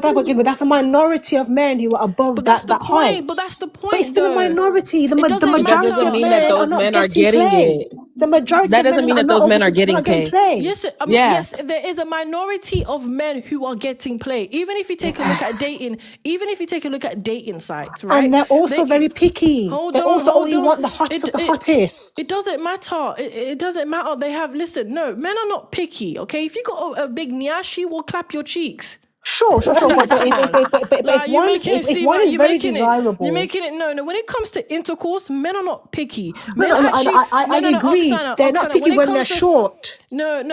that's a minority of men who are above But that's that the height. point. But that's the point. But it's still a though. minority. The It doesn't But that majority doesn't of mean that men are those not men are getting getting play. it. The majority That of doesn't men mean are that not those over men are 6 foot getting not getting pay. play. Yes, Yeah. yes, there is a minority of men who are getting play. Even if you take a look at dating sites, right? And they're also very picky. They also only want the hottest of the hottest. It doesn't matter. It doesn't matter. Listen, no, men are not picky, okay? If you got a big nyashi, we'll clap your cheeks. Sure. But Like, if one is very desirable, you're making it no. When it comes to intercourse, men are not picky. I agree. They're not picky when they're short. No.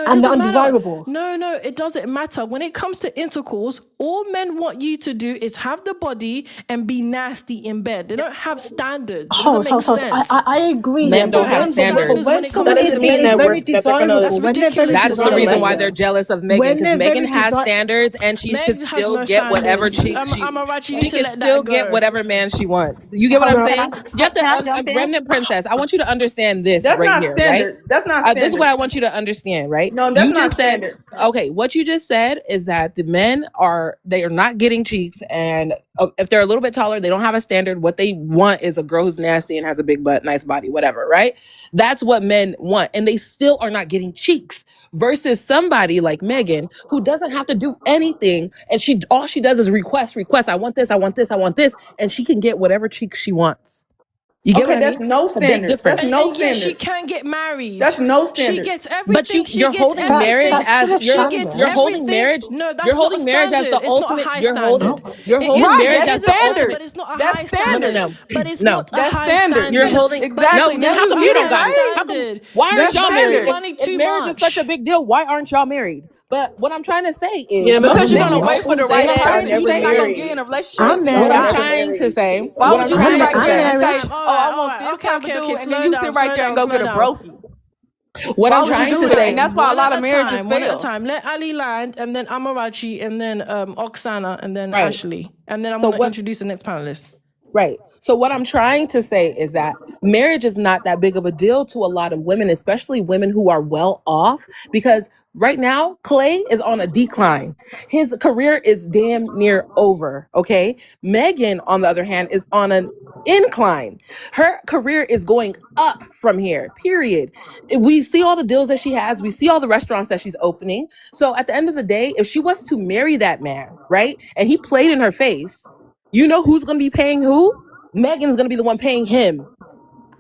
It And they're doesn't matter. undesirable. No, it doesn't matter. When it comes to intercourse, all men want you to do is have the body and be nasty in bed. They don't have standards. It doesn't make sense. I agree. Men don't have But standards. when someone is mean that very that they're gonna- desirable, when they're very That's the reason why desirable, they're jealous of Megan, When because they're Megan very has standards and she Meg could has still no get whatever standards. she I'm right. You she need to can let still that get go. whatever man she wants. You get what I'm saying? You have Can I to, jump in? Remnant Princess. I want you to understand this That's right not here, standards. right? That's not standards. This is what I want you to understand, right? No, that's you not just said, standard. okay, what you just said is that the men are not getting cheeks, and if they're a little bit taller, they don't have a standard. What they want is a girl who's nasty and has a big butt, nice body, whatever, right? That's what men want, and they still are not getting cheeks. Versus somebody like Megan, who doesn't have to do anything, and all she does is request. I want this, I want this, I want this, and she can get whatever cheeks she wants. You get what Okay, I that's mean? no It's a big standards. That's difference. no And yet she standards. can't get married. That's no She standards. gets But everything. She you're gets holding marriage everything. That's still a as She gets you're standard. holding everything. marriage. No, You're that's not a holding marriage as standard. the It's not a ultimate. high You're holding. standard. No. You're It is holding Right, marriage it that's as is a the standard, ultimate. but it's not a That's high No, standard. standard. no, But it's no. not a That's high standard. You're standard. holding. But it's No, Exactly. then Now how not you come a you get don't it, high got it? right? How come? standard. Why aren't That's You y'all make married? standard. money If too marriage is such a much. big deal, why aren't y'all married? But what I'm trying to say Yeah, is, Because most you're men gonna people who wait for who the say right men that are are person. never You're never not gonna married. get in a married. relationship I'm What with I'm married. that trying person. to say, Why what would I'm you sit trying right to there I'm and say, married. say, Time. All "Oh, right, I all want right. this Okay, type of okay, okay. dude," and then Slow you down, sit right slow there and down, go get slow a down. brokey? what Why I'm would you trying do to that? And say. that's why a One lot at of a marriages time, one at a fail. time. Let Ali land, and then Amarachi, and then Oksana, and then Right. Ashley. And then I'm So going to what? introduce the next panelist. Right. So what I'm trying to say is that marriage is not that big of a deal to a lot of women, especially women who are well off, because right now Clay is on a decline. His career is damn near over. Okay. Megan, on the other hand, is on an incline. Her career is going up from here, period. We see all the deals that she has. We see all the restaurants that she's opening. So at the end of the day, if she was to marry that man, right, and he played in her face, you know who's going to be paying who? Megan's going to be the one paying him.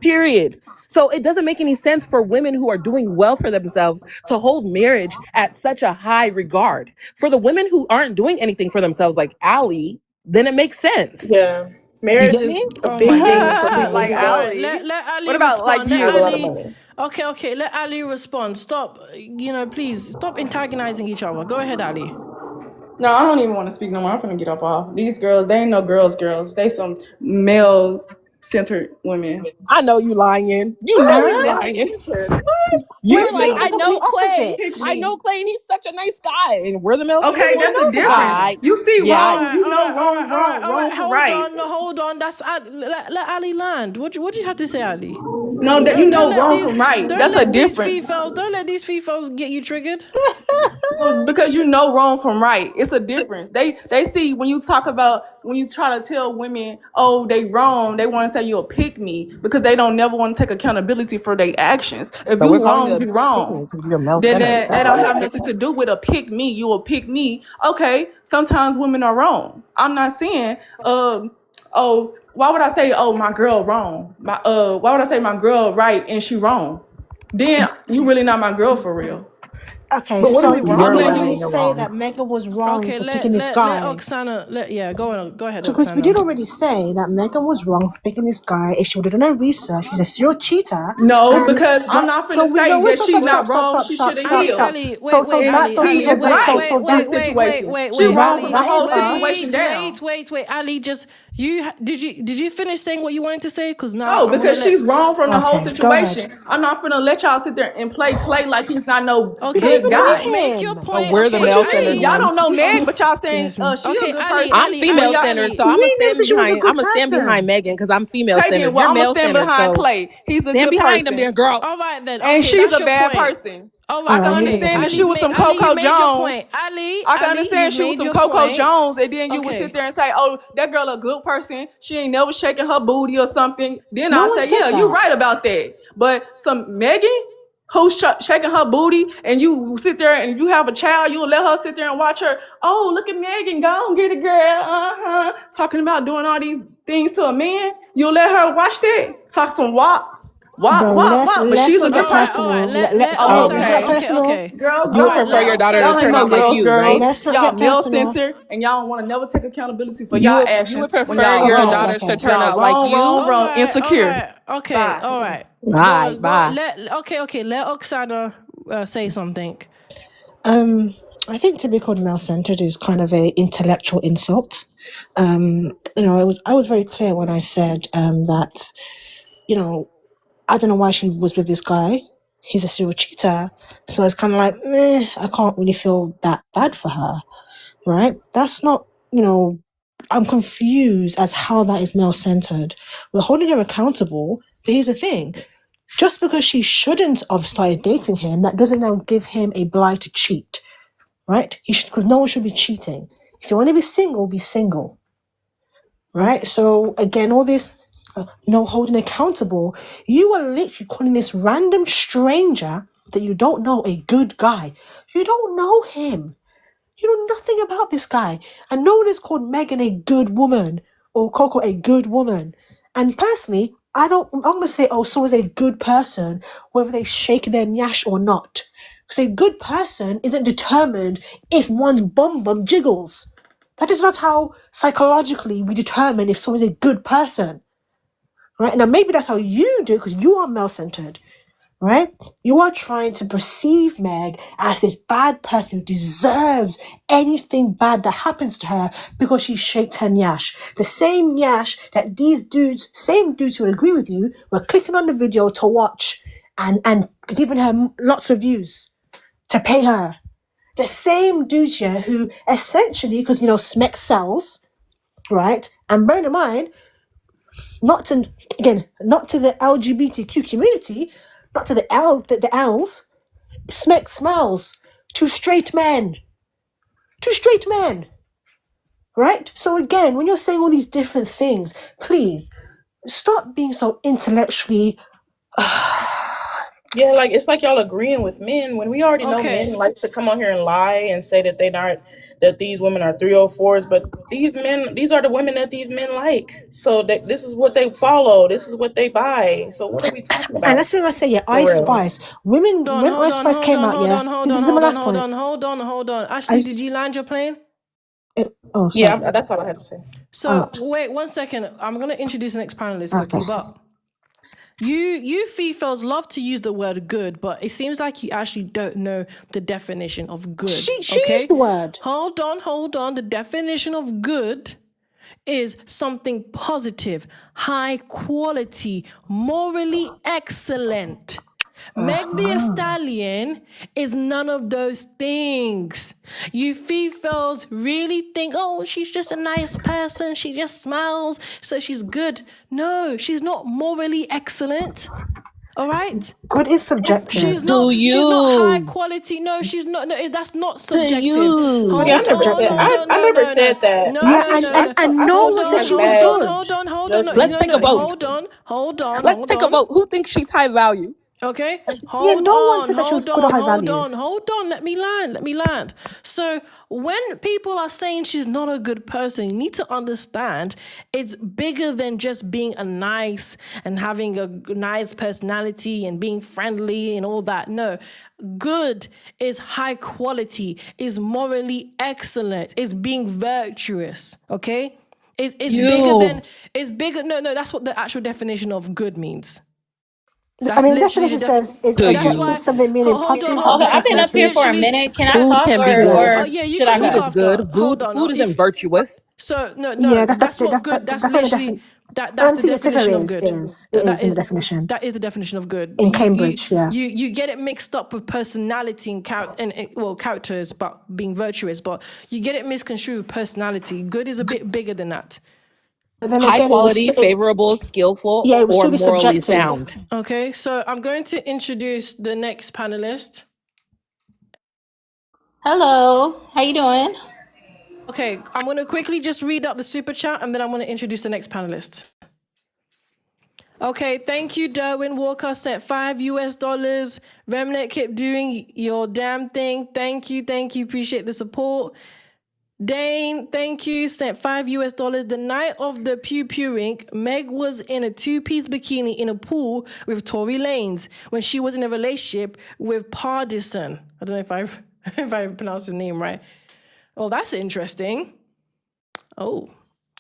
Period. So it doesn't make any sense for women who are doing well for themselves to hold marriage at such a high regard. For the women who aren't doing anything for themselves, like Allie, then it makes sense. Yeah, You marriage get is me? a Oh my big thing goodness for me. people Like who All don't. right, Ali. let What Ali about like respond. Let Have a you? lot of Ali. money. Okay, let Ali respond. Stop, please stop antagonizing each other. Go ahead, Ali. No, I don't even want to speak no more. I'm gonna get up off. These girls, they ain't no girls. They some male centered women. I know you lying. You know you What? lying. What? You were like, Listen, I the Listen, know complete Clay. opposite. pick I me. know Clay, and he's such a nice guy. And we're the male centered Okay, You ones. that's a know the guy. difference. You see Yeah. All wrong, right, you all know right, all right, all right, all right. wrong from right. Hold on. That's let Ali land. What do you have to say, Ali? No, that you Don't know let wrong these from right. don't That's a let these difference. Fefails get you triggered. Well, because you know wrong from right. It's a difference. They see when you talk about when you try to tell women, oh, they wrong, they want to say you're a pick me because they don't never want to take accountability for their actions. If So we're you calling wrong, you you a pick me wrong. because you're male Then centered. that That's don't all. have nothing to do with a pick me. You will pick me. Okay, sometimes women are wrong. I'm not saying oh, why would I say, oh, my girl wrong? Why would I say my girl right and she wrong? Then you really not my girl for real. Okay, But what are so we did you You're wrong not right about? already and you're say wrong. that Megan was wrong Okay, for picking this let guy? Oksana go ahead, Because we did Oksana. already say that Megan was wrong for picking this guy. If she would have done her research, she's a serial cheater. No, And because I'm what? not No, finna we no. say Wait, that stop, she's stop, not stop, stop, wrong. stop, She should stop, have stop, healed. stop. Ali, So And that, so she so is that, right so in that. this situation. She's See how wrong for the that is whole us. situation down. wait, Ali, just did you finish saying what you wanted to say? Because now No, I'm gonna because let. she's wrong from the whole Okay, go ahead. situation. I'm not finna let y'all sit there and play Clay like he's not no We don't Okay, good even know guy. make your him. Oh, point. we're the Okay, What male you centered mean? Y'all Ali. don't ones. know Meg, Oh but y'all saying goodness me. she a Okay, good Ali, person. I'm Ali, When female Ali, y'all, centered, so Ali. I'm gonna We never stand said she was a behind. good I'm gonna stand behind person. Megan because I'm female okay then, centered. well You're I'm gonna male stand centered, behind so Clay. He's a stand good behind them, there, person, girl. All right then. and Okay, she's that's a your bad point. person. All I right, All can right, he's a okay. good understand if she person. was some Ali, you Coco made your Jones. point. Ali, I can you've understand she was made some your Coco point. Jones, and then you would sit Okay. there and say, "Oh, that girl a good person. She ain't never shaking her booty or something." Then No I'll one say, said "Yeah, you're that. right about that." But some Megan, who's shaking her booty, and you sit there and you have a child, you'll let her sit there and watch her. Oh, look at Megan, go on, get it, girl. Talking about doing all these things to a man. You'll let her watch that. Talk some Bro, let's But let's she's a not good get All person. right. personal. Let Hey, Oh, it's not Oksana. okay. personal. Girl, You All would right. prefer Let your go. daughter to Y'all Oksana. ain't turn no out like girls, you, right? Let's not y'all get male personal. centered, and y'all don't want to never take accountability for y'all You actions would when prefer y'all your Okay, wrong. daughters to okay. turn Y'all out like you? All right. All insecure. right. Okay. Bye. All right. Bye, Go. bye. Okay. Let Oksana say something. Um, I think to be called male-centered is kind of a intellectual insult. I was very clear when I said that, you know, I don't know why she was with this guy. He's a serial cheater. So it's kind of like, I can't really feel that bad for her, right? That's not, I'm confused as how that is male-centered. We're holding her accountable, but here's the thing. Just because she shouldn't have started dating him, that doesn't now give him a blight to cheat, right? Because no one should be cheating. If you want to be single, right? So again, all this no holding accountable. You are literally calling this random stranger that you don't know a good guy. You don't know him. You know nothing about this guy. And no one has called Megan a good woman or Coco a good woman. And personally, I'm gonna say, oh, someone's a good person, whether they shake their nyash or not. Because a good person isn't determined if one's bum jiggles. That is not how psychologically we determine if someone's a good person. Right? Now maybe that's how you do because you are male-centered. Right? You are trying to perceive Meg as this bad person who deserves anything bad that happens to her because she shaked her nyash. The same nyash that same dudes who would agree with you, were clicking on the video to watch and giving her lots of views to pay her. The same dudes here who essentially, because Smek sells, right? And bear in mind, not to the LGBTQ community, not to the L's. Smek smells. Two straight men, right? So again, when you're saying all these different things, please stop being so intellectually. Yeah, like it's like y'all agreeing with men when we already know men like to come on here and lie and say that that these women are 304s, but these are the women that these men like. So that this is what they follow, this is what they buy. So what are we talking about? And that's when I say, Ice Spice. When Ice Spice came out, this is my last point. Hold on. Ashley, did you land your plane? Sorry. Yeah, that's all I had to say. So wait 1 second. I'm gonna introduce the next panelist quickly, but you Fefails love to use the word good, but it seems like you actually don't know the definition of good. She used the word. Hold on. The definition of good is something positive, high quality, morally excellent. Meg Thee Stallion is none of those things. You Fefails really think, oh, she's just a nice person, she just smiles, so she's good. No, she's not morally excellent. All right? Good is subjective. She's not high quality. No, she's not. No, that's not subjective. I never said that. And no one said she was good. Hold on. Let's take a vote. Hold on. Let's take a vote. Who thinks she's high value? Okay, one said that she was good or high value. Hold on, let me land. So when people are saying she's not a good person, you need to understand it's bigger than just being a nice and having a nice personality and being friendly and all that. No, good is high quality, is morally excellent, is being virtuous, okay? It's bigger. No, that's what the actual definition of good means. The definition says is objective something meaning positive. I've been up here for a minute. Can I talk or should I go? Food is good. Food isn't virtuous. So no. Yeah, that's not good. That's the definition of good. It is in the definition. That is the definition of good in Cambridge. You get it mixed up with personality and characters, but being virtuous. But you get it misconstrued with personality. Good is a bit bigger than that. High quality, favorable, skillful, or morally sound. Okay, so I'm going to introduce the next panelist. Hello, how you doing? Okay, I'm going to quickly just read out the super chat and then I'm going to introduce the next panelist. Okay, thank you, Derwin Walker, sent $5. Remnet, keep doing your damn thing. Thank you, appreciate the support. Dane, thank you, sent $5. The night of the Pew Pewing, Meg was in a two-piece bikini in a pool with Tory Lanez when she was in a relationship with Pardison. I don't know if I pronounced his name right. Oh, that's interesting. Oh,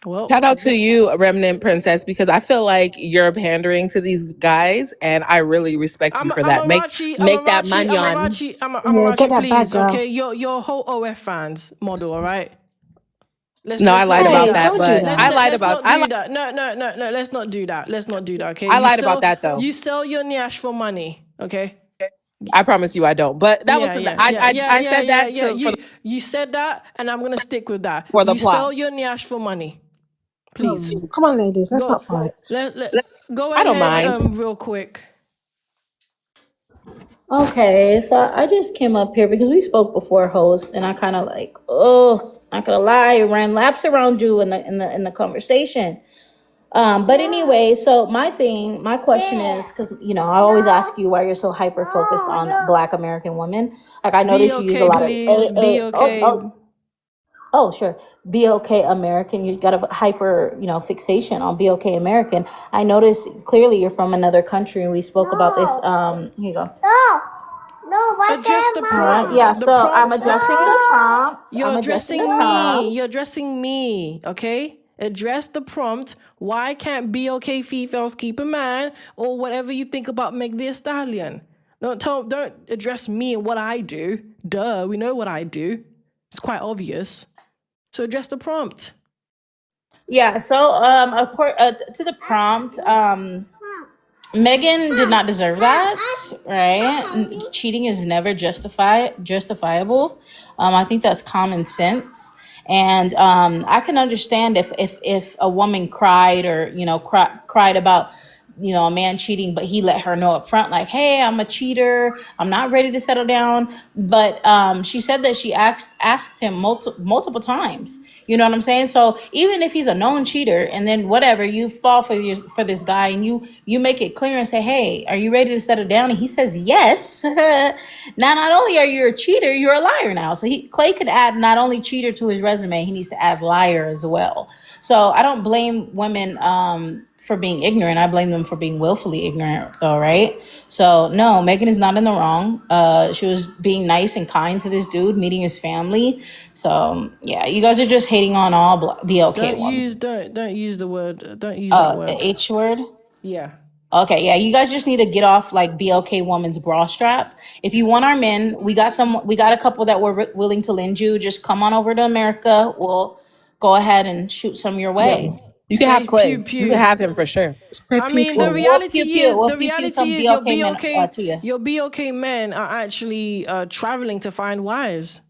well. Shout out to you, Remnant Princess, because I feel like you're pandering to these guys, and I really respect you for that. Make that money on. Amarachi, please, okay? You're whole OF fans model, all right? I lied about that, but I lied about that. No, let's not do that. Okay? I lied about that, though. You sell your nyash for money, okay? I promise you I don't. But that I said that. You said that, and I'm going to stick with that. For the you plot. Sell your nyash for money. Please. Come on, ladies. Let's not fight. Go ahead. I don't mind. Real quick. Okay, so I just came up here because we spoke before, host, and I kind of not gonna lie, ran laps around you in the conversation. But anyway, so my question is, because I always ask you why you're so hyper focused on Black American women. Like I noticed you use a lot of. Be okay. Oh, sure. BOK American. You got a hyper, fixation on BOK American. I noticed clearly you're from another country, and we spoke about this. Here you go. No, what Address the All right. prompt. Yeah. The So I'm prompt. The addressing the prompt. prompt. You're I'm addressing the addressing me. prompt. You're addressing me. Okay. Address the prompt. Why can't BOK Fefails keep a man, or whatever you think about Meg Thee Stallion? Don't address me and what I do. Duh. We know what I do. It's quite obvious. So address the prompt. Yeah. So to the prompt, Megan did not deserve that, right? Cheating is never justifiable. I think that's common sense, and I can understand if a woman cried or cried about a man cheating, but he let her know up front, like, hey, I'm a cheater, I'm not ready to settle down. But she said that she asked him multiple times. You know what I'm saying? So even if he's a known cheater, and then whatever, you fall for this guy, and you make it clear and say, hey, are you ready to settle down? And he says yes. Now, not only are you a cheater, you're a liar now. So Clay could add not only cheater to his resume, he needs to add liar as well. So I don't blame women for being ignorant. I blame them for being willfully ignorant, though, right? So no, Megan is not in the wrong. She was being nice and kind to this dude, meeting his family. So yeah, you guys are just hating on all BLK Don't women. use the word. Don't use that word. The H word. Yeah. Okay, yeah, you guys just need to get off like BLK woman's bra strap. If you want our men, we got a couple that we're willing to lend you. Just come on over to America. We'll go ahead and shoot some your way. Yeah. You can have Say Clay. pew pew. You can have him for sure. Say I mean, pew the pew. reality is We'll some your BLK men, BOK to you. your BOK men are actually traveling to find wives.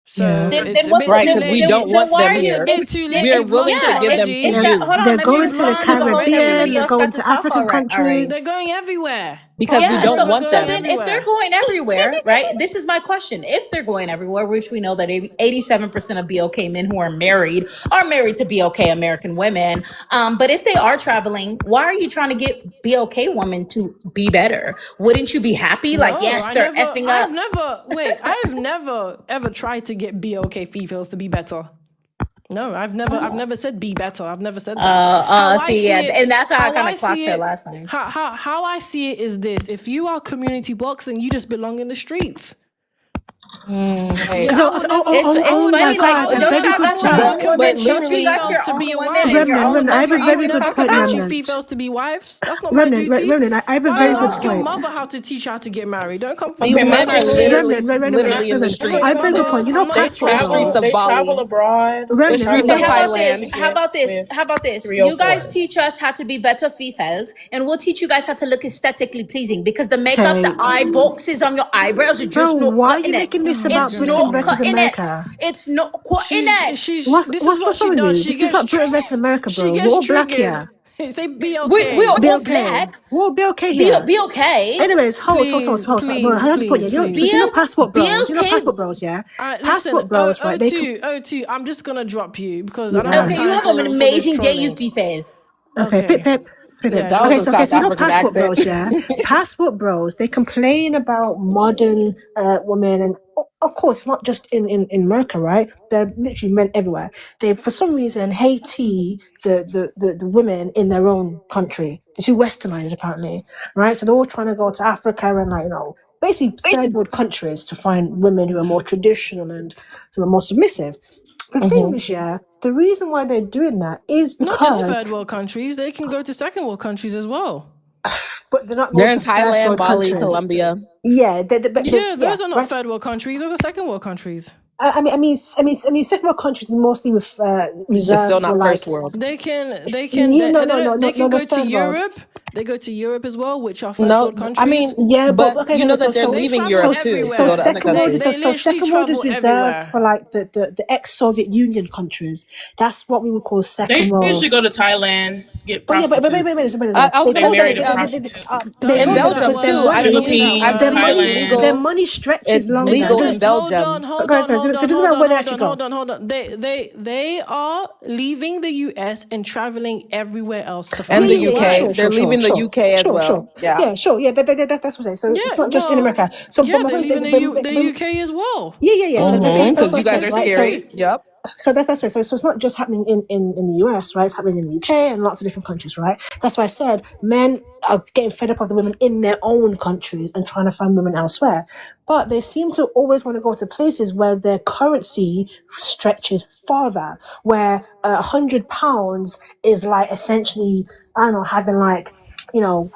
So Yeah. it's a bit Right, too because we late. don't want why them are you? here. It's a bit too late. We are You've willing lost to it give them already. to you. Hold on, They're let me going to the respond because already. Caribbean. everybody They're else going got to to talk African already. countries. They're going everywhere. Because we Yeah, don't so want so them. then if they're everywhere. going everywhere, right? This is my question. If they're going everywhere, which we know that 87% of BOK men who are married to BOK American women. But if they are traveling, why are you trying to get BOK women to be better? Wouldn't you be happy? Like, No, yes, they're effing up. I've never ever tried to get BOK females to be better. No, I've never said be better. I've never said that. And that's how I kind I of clocked see her it, last time. how I see it is this: if you are community boxing, you just belong in the streets. Right. Yeah, I would never. It's my funny, God, like, a don't very y'all good got your point. own women? But Don't you literally, got your to own be a women wife. in your own Remnant, I have a country you very can good talk point, about? Teaching Remnant. females to be wives. That's not my Remnant, duty. Remnant, I have a Go very and good ask your point. mother how to teach her how to get married. Don't come from you Okay, my men are thing is, literally in the Remnant. streets. I have a very good point. You know, I'm not they passport your travel. Streets bros. of They travel Bali. abroad. They Remnant, travel Streets Okay, of abroad Thailand. how about this? You guys teach 304s. us how to be better females, and we'll teach you guys how to look aesthetically pleasing, because the makeup, okay. the eye boxes on your eyebrows are Bro, just not why are cutting you it. making this Oh my about It's Britain not goodness. versus cutting it. America? It's not cutting it. This is what What's she wrong with does. you? She This is gets not Britain versus America, she bro. We're gets all black triggered. here. Say be We okay. are Be all okay. black. We'll be okay here. Be okay. Anyways, host. No, I had to put you. You know, so Please. you know passport Be bros. You know okay. passport bros, yeah. Listen, Passport bros, right? They can. O2, I'm just gonna drop you because I don't have Yeah. Okay, you time have an for this amazing day, you trolling. Fefail. Okay, Okay. Yeah, That go was on. a Okay. South So you know African passport accent. bros, yeah. Passport bros. They complain about modern women, and of course, not just in America, right? They're literally men everywhere. They, for some reason, hate the women in their own country. They're too westernized, apparently, right? So they're all trying to go to Africa and basically third world countries to find women who are more traditional and who are more submissive. The thing is, yeah, the reason why they're doing that is Not just because, third world countries, they can go to second world countries as well. but they're not They're going in to first Thailand, world Bali, countries. Colombia. Yeah, Yeah, yeah, those are not right. third world countries, those are second world countries. I mean, second world countries is mostly They're reserved still for not like. first world. They can Yeah, they can the go to third world. Europe. They go to Europe as well, which are first No, world I countries. mean, Yeah, but but okay, you no, know so that they're so They leaving travel Europe so too so to go to everywhere. other second world countries. is They so literally second world is travel reserved everywhere. for like the ex-Soviet Union countries. That's what we would call second They world. usually go to Thailand, get But yeah, prostitutes. wait. I was They gonna marry say the prostitute. They Don't in go use there that Belgium because their too. word. I Don't money, use that Philippines, their word. money, their Thailand. money stretches It's longer. legal in Hold Belgium. on. Guys, so it doesn't matter where they actually go. Hold on. They are leaving the US and traveling everywhere else to Yeah, And find the a UK. wife. They're leaving the UK as well. Yeah. Yeah. That's what I'm saying. So it's Yeah, not just in America. So, yeah, but my they're point is, leaving the UK as well. yeah. All That's Because what I'm you saying, guys because are right? So scary. Yep. So that's right. So it's not just happening in the US, right? It's happening in the UK and lots of different countries, right? That's why I said men are getting fed up of the women in their own countries and trying to find women elsewhere. But they seem to always want to go to places where their currency stretches farther, where £100 is like essentially, I don't know, having like, you know,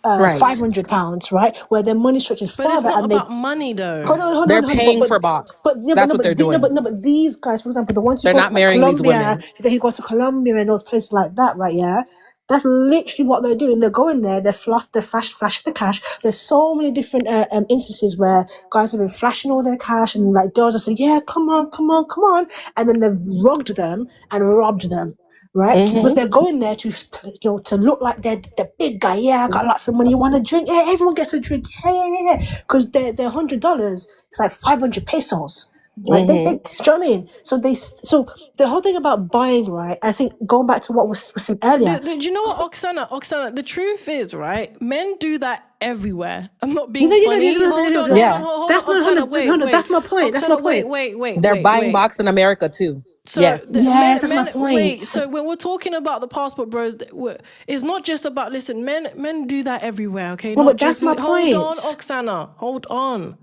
Right. £500, right? Where their money stretches But it's farther, not and they about money though. They're hold on. paying for box. That's what they're doing. But these guys, for example, the ones who They're go not to like marrying these Colombia, women. who go to Colombia and those places like that, right? Yeah, that's literally what they're doing. They're going there, they're flashing the cash. There's so many different instances where guys have been flashing all their cash, and like girls are saying, "Yeah, come on," and then they've rugged them and robbed them. Right, because they're going there to, to look like they're the big guy. Yeah, I got lots of money. You want a drink? Yeah, everyone gets a drink. Yeah. Because they're $100. It's like 500 pesos. Right? Do you know what I mean? So the whole thing about buying, right? I think going back to what was said earlier. Do you know what, Oksana? The truth is, right? Men do that everywhere. I'm not You being know, funny. Hold on. Yeah. That's not Oksana, wait. that's my point. That's my Oksana, point. wait. They're buying box in America too. So Yes. Yes, that's my point. Wait. So when we're talking about the passport bros, it's not just about men do that everywhere. Okay, No, not but that's just my hold on, point. Oksana, hold on.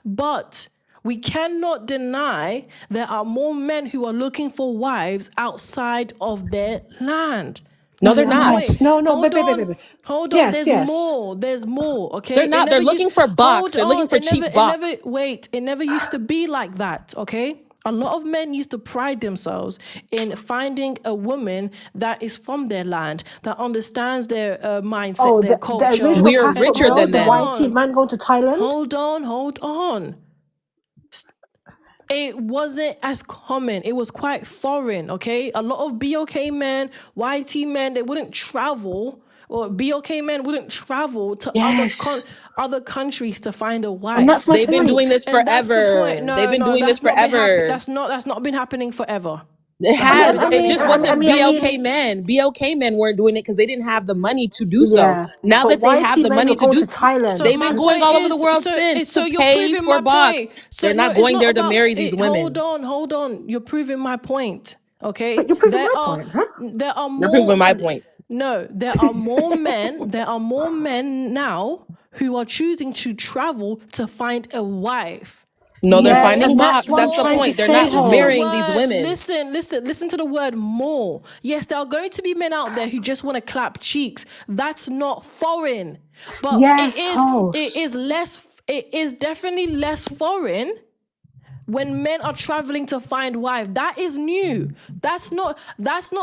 But we cannot deny there are more men who are looking for wives outside of their land. No, they're not. Yes. No, Hold on. baby. Hold on. Yes, There's more. There's more. Okay. They're not. They're looking for box. They're looking for cheap box. It never used to be like that. Okay. A lot of men used to pride themselves in finding a woman that is from their land, that understands their mindset, their culture. The original We're passport richer girl, than the them. YT man going to Thailand. Hold on. It wasn't as common. It was quite foreign, okay? A lot of BOK men, YT men, they wouldn't travel, or BOK men wouldn't travel to other countries to find a wife. And that's my They've been doing this And that's the forever. point. No, They've been doing that's this not been forever. that's not been happening forever. It has. I mean, It just wasn't BOK men. BOK men weren't doing it because they didn't have the money to do so. Yeah. Now But that they YT have the men money were to going do, to Thailand. they've been going all over the world since to you're pay proving for my box. point. They're not going there to marry these women. Hold on. You're proving my point. Okay. But you're proving my point, huh? There are more. You're proving my point. No, there are more men. There are more men now who are choosing to travel to find a wife. No, they're Yes, finding and box. that's what That's I'm the trying point. to They're say, not Hope. marrying these women. Listen to the word more. Yes, there are going to be men out there who just want to clap cheeks. That's not foreign. But Yes, it is definitely less foreign when men are traveling to find wives. That is new. That's not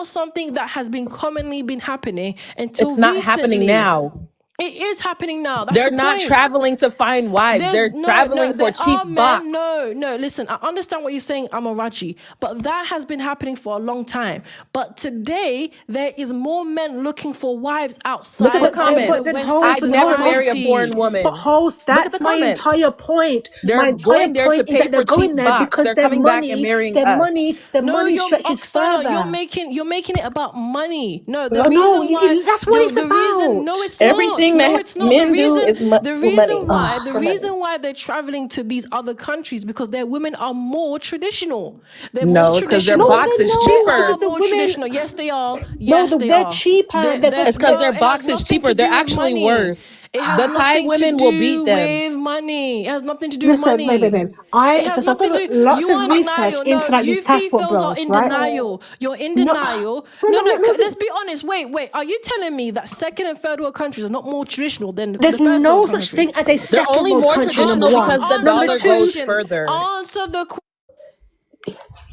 something that has been commonly been happening until It's not recently. happening now. It is happening now. That's They're the not point. traveling to find wives. They're traveling for cheap box. No, listen, I understand what you're saying, Amarachi, but that has been happening for a long time. But today, there is more men looking for wives outside. Look at the comments. I'd never marry a foreign woman. But host, that's my entire point. They're going there to pay for cheap box. Because they're their coming money, back and marrying their us. money stretches further. You're making it about money. No, that's what it's about. No, it's Everything not. that No, it's not. men do is The reason why they're traveling to these other countries because their women are more traditional. They're more it's because their traditional. box is cheaper. They're more traditional. Yes, they are. Yes, they're cheaper. It's because their box is cheaper. They're actually worse. The Thai women will beat them. With money. It has nothing to do with money. Babe. I've done lots of research into like these passport bros, right? Denial. You're in denial. No, let's be honest. Wait. Are you telling me that second and third world countries are not more traditional than there's the first no world such countries? thing as a second They're only world more country, traditional number one. because the Number dollar two, goes further. Answer the question.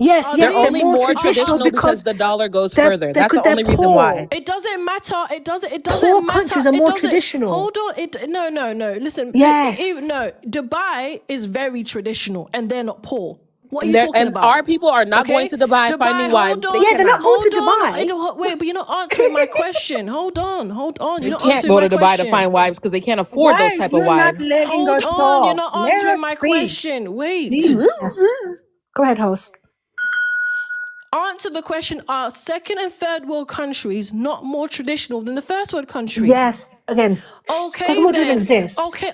Yes, They're they're only more traditional because the dollar goes further. That's the only reason why. It doesn't matter. It doesn't Poor matter. countries are more traditional. Hold on. No. Listen. Yes. No. Dubai is very traditional, and they're not poor. What are you talking and about? our people are not going to Dubai finding wives. They're not going to Dubai. Wait, but you're not answering my question. Hold on. You can't go to Dubai to find wives because they can't afford those type of wives. Hold on, you're not answering my question. Wait. Yes. Go ahead, host. Answer the question, are second and third world countries not more traditional than the first world countries? Yes. Again, second world doesn't exist. Okay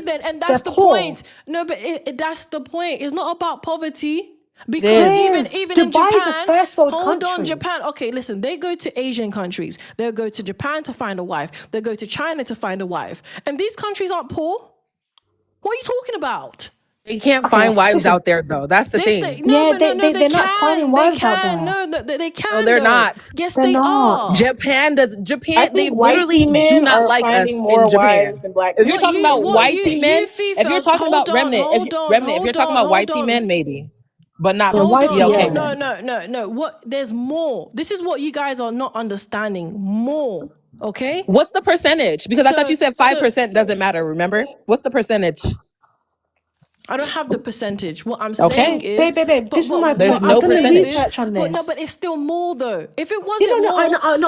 then. And that's the point. No, but that's the point. It's not about poverty. Because even is. Liz, in Dubai is a Japan, first world hold on, country. Japan. Okay, listen, they go to Asian countries. They'll go to Japan to find a wife. They go to China to find a wife. And these countries aren't poor. What are you talking about? They can't Okay, find wives listen. out there though. That's the thing. No, Yeah, but no, they they're not finding can. They wives out can. there. No, they No, can they're though. not. Yes, They're they not. are. Japan does. I Japan. They think whitey literally do men not are like us finding in more wives Japan. than black If you're men. talking about whitey men, You if you're females, talking about hold on, remnant, if hold on, remnant, if you're hold talking on, about hold whitey men, on. maybe, but not. Yeah, Hold whitey, on. Yeah, yeah. okay. No. What? There's more. This is what you guys are not understanding. More. Okay. What's the percentage? Because I thought you said So 5% doesn't matter. Remember, what's the percentage? I don't have the percentage. What I'm saying Okay, is, Babe, but this is my there's what point. I'm I've no done the saying is, percentage. research on but no, but this. it's still more though. If it You wasn't know, no, more,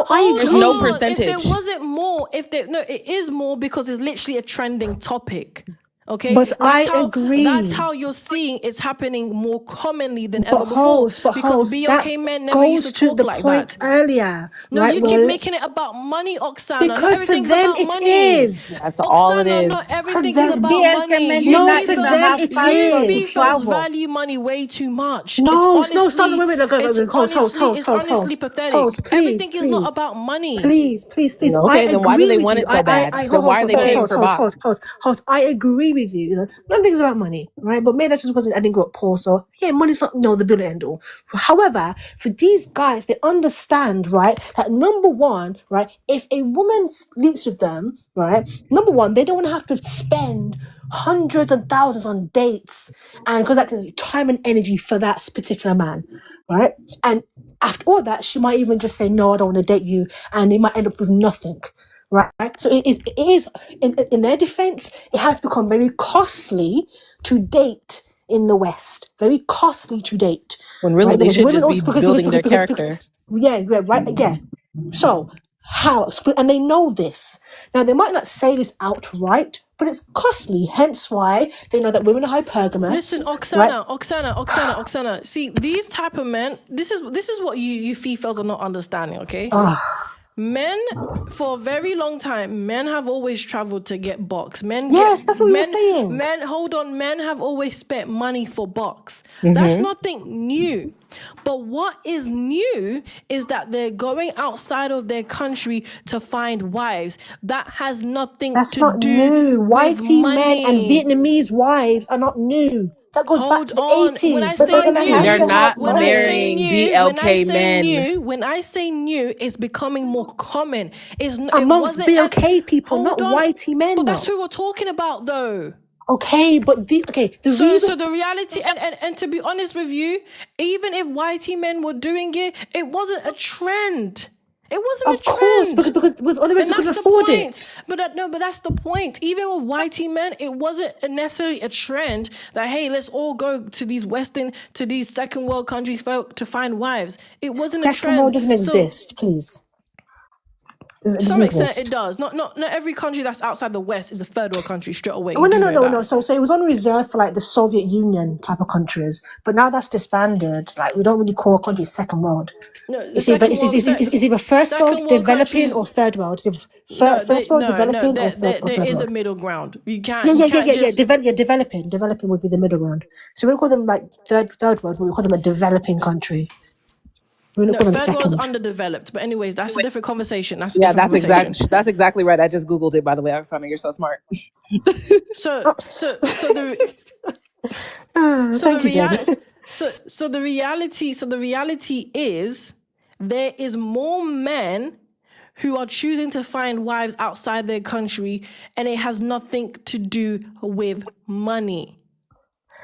I hold There's no agree. on. If there percentage. wasn't more, no, it is more because it's literally a trending topic. Okay, But I that's agree. how you're seeing it's happening more commonly than But ever before. Because that BOK men never used goes to to talk the like point that. earlier, No, right? you keep Well, making it about money, Oksana. Not because for everything's them about it money. is. That's all it Oksana, not is. For everything is them, about BSK money. men You did no, not for even females, them have it flights you to is. females travel. value money way too much. No, no, stop. Wait, wait, no, go, It's host, honestly pathetic. please, Everything is not please. about money. Please. I Okay, then why do agree they with want you. it so bad? I Then why are they paying for bots? host. I agree with you. You know, nothing's about money, right? But maybe that's just because I didn't grow up poor. So yeah, money's not the be all and end all. However, for these guys, they understand, right, that number one, right, if a woman sleeps with them, right, number one, they don't want to have to spend hundreds and thousands on dates, and because that takes time and energy for that particular man, right? And after all that, she might even just say, no, I don't want to date you, and they might end up with nothing, right? So it is in their defense, it has become very costly to date in the West, very costly to date, When really right? they Because should women just be also building their character. yeah, right, yeah. So how, and they know this. Now they might not say this outright, but it's costly. Hence why they know that women are hypergamous. Listen, right? Oksana. See, these type of men, this is what you females are not understanding, okay? Men, for a very long time, men have always traveled to get box. Yes, that's what we were saying. Men have always spent money for box. That's nothing new. But what is new is that they're going outside of their country to find wives. That has nothing That's to not do new. with Whitey men and money. Vietnamese wives are not new. That goes back Hold to the on. 80s. When I They're say gonna new, have They're to have not when I say marrying money. new, BLK men. when I say new, it's becoming more common. It Amongst wasn't as BLK people, not hold on, whitey men but that's though. who we're talking about, though. Okay, but the reason. So the reality, and to be honest with you, even if whitey men were doing it, it wasn't a trend. It wasn't Of a course, trend. because was other ways And they couldn't that's the afford point. it. But that's the point. Even with whitey men, it wasn't necessarily a trend that, hey, let's all go to these second world countries to find wives. It wasn't a Second world trend. doesn't exist, please. It To some doesn't extent, it exist. does. Not every country that's outside the West is a third world country straight away. Oh, You do know no. that. So it was on reserve for like the Soviet Union type of countries, but now that's disbanded. Like we don't really call countries second world. No, the It's either second world, it's either first world, second world developing, countries. or third world. It's No, first world, developing, or there third is a world. middle ground. You Yeah. can't just Developing would be the middle ground. So we don't call them like third world, but we call them a developing country. We don't no call them third world's second. underdeveloped. But anyways, that's a different conversation. Yeah, that's exactly right. I just Googled it, by the way, Oksana. You're so smart. So Thank you, baby. so the reality is there is more men who are choosing to find wives outside their country, and it has nothing to do with money.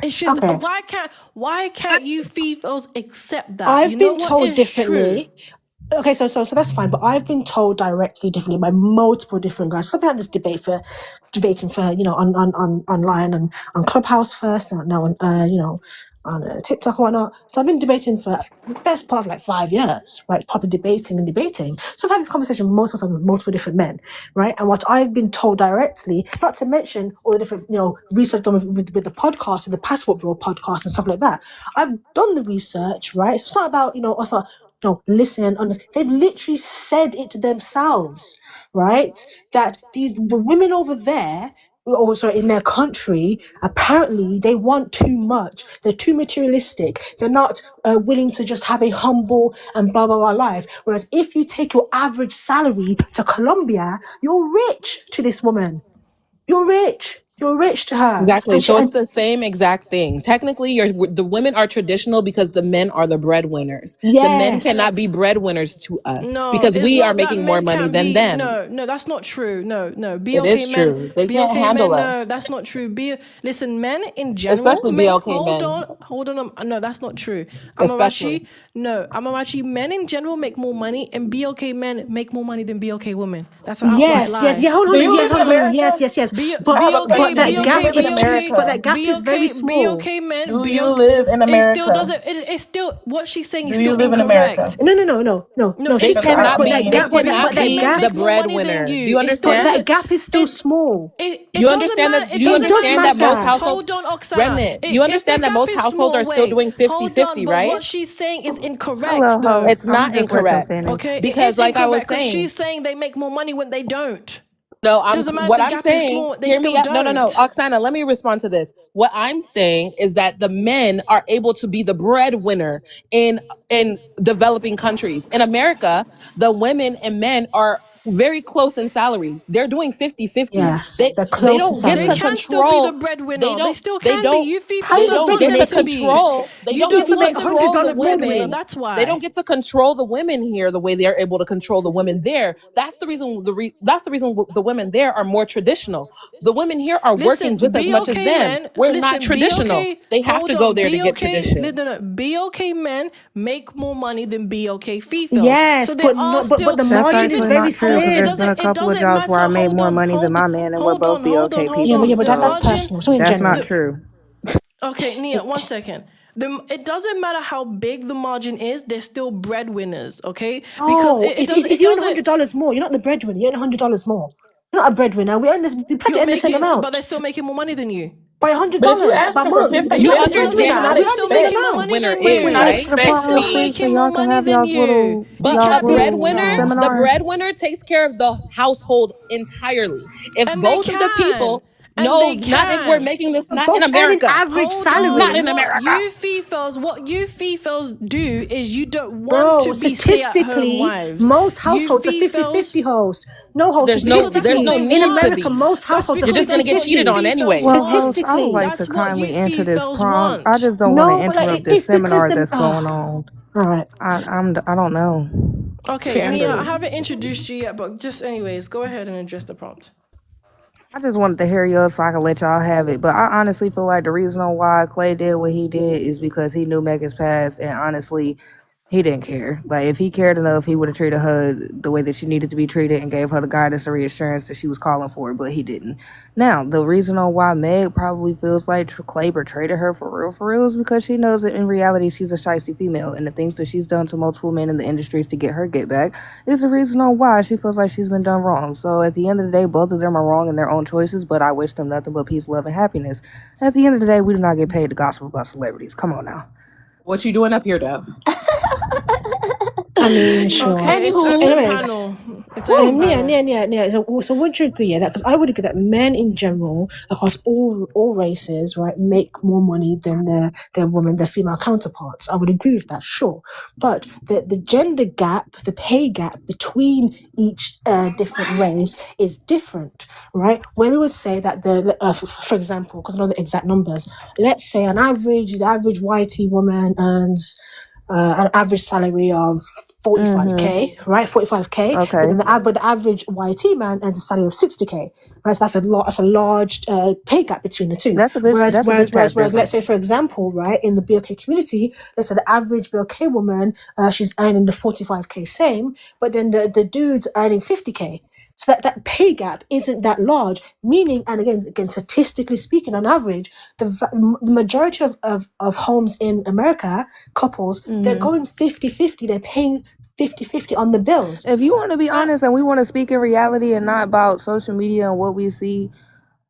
It's just Okay. why can't you females accept that? I've You know been what told is differently. true? Okay, so that's fine, but I've been told directly differently by multiple different guys. Something had this debating for on online and on Clubhouse first, and now on on TikTok and whatnot. So I've been debating for the best part of like 5 years, right? Probably debating. So I've had this conversation multiple times with multiple different men, right? And what I've been told directly, not to mention all the different research done with the podcast and the Passport Bro podcast and stuff like that. I've done the research, right? So it's not about us not. No, listen and understand. They've literally said it to themselves, right? That the women over there also in their country, apparently they want too much. They're too materialistic. They're not willing to just have a humble and blah blah blah life. Whereas if you take your average salary to Colombia, you're rich to this woman. You're rich. You're rich to her. Exactly. And she, So it's and the same exact thing. Technically, the women are traditional because the men are the breadwinners. The men cannot yes, be breadwinners to us No, because it's we are not that making more men money can't than be. them. No, that's not true. No. It BLK is men, true. They can't BLK men. handle No, us, that's not true. Listen, men in general. especially Men, BLK men. hold on. No, that's not true. Especially. Amamachi. Men in general make more money, and BLK men make more money than BLK women. That's an outright yes, lie. yeah. Hold Do on, you yes, live in hold on, America? yes. I have a But question. that Do you gap live in is too. But America? that gap is very small. BLK men. Do you live in It still America? doesn't. It's still what she's saying is Do you still live in America? incorrect. No. They She's That's what correct, I cannot but be. that mean. They gap, but cannot that be gap, the make more money than breadwinner. you. Do you It's still but understand? that gap is still small. You doesn't understand matter. that? It Do you doesn't does understand that matter. most matter. households, Hold on, Oksana. Remnant, you If the understand that gap most is households small, are still wait, doing hold on. 50-50, But right? what she's saying is incorrect, Hello, though. host. It's I'm not just let them incorrect finish. Okay, it because, is like I incorrect was because saying, she's saying they make more money when they don't. no, Doesn't matter if what the I'm gap is saying. small; they Hear me still out. No, don't. Oksana, let me respond to this. What I'm saying is that the men are able to be the breadwinner in developing countries. In America, the women and men are very close in salary. They're doing 50-50. Yes, they're They close to don't get They to salary. can still be the control. They breadwinner. They don't. still They can be. don't. You How are They you females the don't want get breadwinner them to to if be. control. They You don't get if don't you to want make them to be control the $100 the more than breadwinner. women. me? That's They don't why. get to control the women here the way they're able to control the women there. That's the reason. That's the reason the women there are more traditional. The women here are working Listen, just as much as BOK them. men, We're not listen, traditional. BOK, They have hold to go on, there to get BOK, tradition. no, BOK men make more money than BOK females. Yes, So they but are not. But still, the That's margin is actually even, very not true hold, because it there's slim. been doesn't, a it couple of doesn't jobs where matter, I made more money than my man, and we're both BOK Yeah, people. but that's So personal. So in that's not general, true. okay, Nia, 1 second. It doesn't matter how big the margin is, they're still breadwinners, okay? Because no. If it you earn doesn't, $100 more, you're not the breadwinner. You earn $100 more. You're not a breadwinner. We earn this. We practically you're earn the same making, but they're amount still making more money than you. by $100 But if you by asking for month. 50, You You're the 50, we understand breadwinner. what cannot a We earn the same Making more expect. traditional money winner amount. than We is, you. cannot Get to right? the They're point real expect. still quick so making more y'all can money have than y'all's you. little You But a can't be, breadwinner, seminar. the breadwinner takes care of the household entirely. If and they both of the can. people, And no, they not if we're can. making this, not in Both earning America. average Hold Not salary. on. in America. What you females do is you don't want Bro, to be stay-at-home statistically, wives. most You households are females, 50-50 host. No host, because that's There's what no they statistically, in need to America, want. be. most That's households are You're because just gonna that's get what you cheated 50-50. on females anyway. Well, host, want. I would like Statistically. to That's what kindly you enter this females prompt. I want. just don't want to No, but interrupt this it's because seminar the... that's going on. all right. I don't know. Okay, Nia, I Pandering. haven't introduced you yet, but just anyways, go ahead and address the prompt. I just wanted to hear yours so I can let y'all have it. But I honestly feel like the reason why Clay did what he did is because he knew Megan's past, and honestly, he didn't care. Like, if he cared enough, he would have treated her the way that she needed to be treated and gave her the guidance and reassurance that she was calling for, but he didn't. Now, the reason on why Meg probably feels like Clay betrayed her for real, is because she knows that in reality she's a shiesty female, and the things that she's done to multiple men in the industries to get her get back is the reason on why she feels like she's been done wrong. So at the end of the day, both of them are wrong in their own choices, but I wish them nothing but peace, love, and happiness. At the end of the day, we do not get paid to gossip about celebrities. Come on now. What you doing up here, though? I mean, sure. Okay, it's Anywho, open Anyways, panel. It's open panel. Nia. So would you agree, yeah, that because I would agree that men in general, across all races, right, make more money than their female counterparts. I would agree with that, sure. But the gender gap, the pay gap between each different race is different, right? Where we would say that for example, because I know the exact numbers, let's say the average YT woman earns an average salary of 45k, right? 45k, but Okay. then the average YT man earns a salary of 60k, right? So that's a lot. That's a large pay gap between the two. That's a big gap Whereas, let's say difference. for example, right, in the BLK community, let's say the average BLK woman, she's earning the 45k same, but then the dude's earning 50k. So that pay gap isn't that large, meaning, and again, statistically speaking, on average, the majority of homes in America, couples, they're going 50-50. They're paying 50-50 on the bills. If you want to be honest and we want to speak in reality and not about social media and what we see,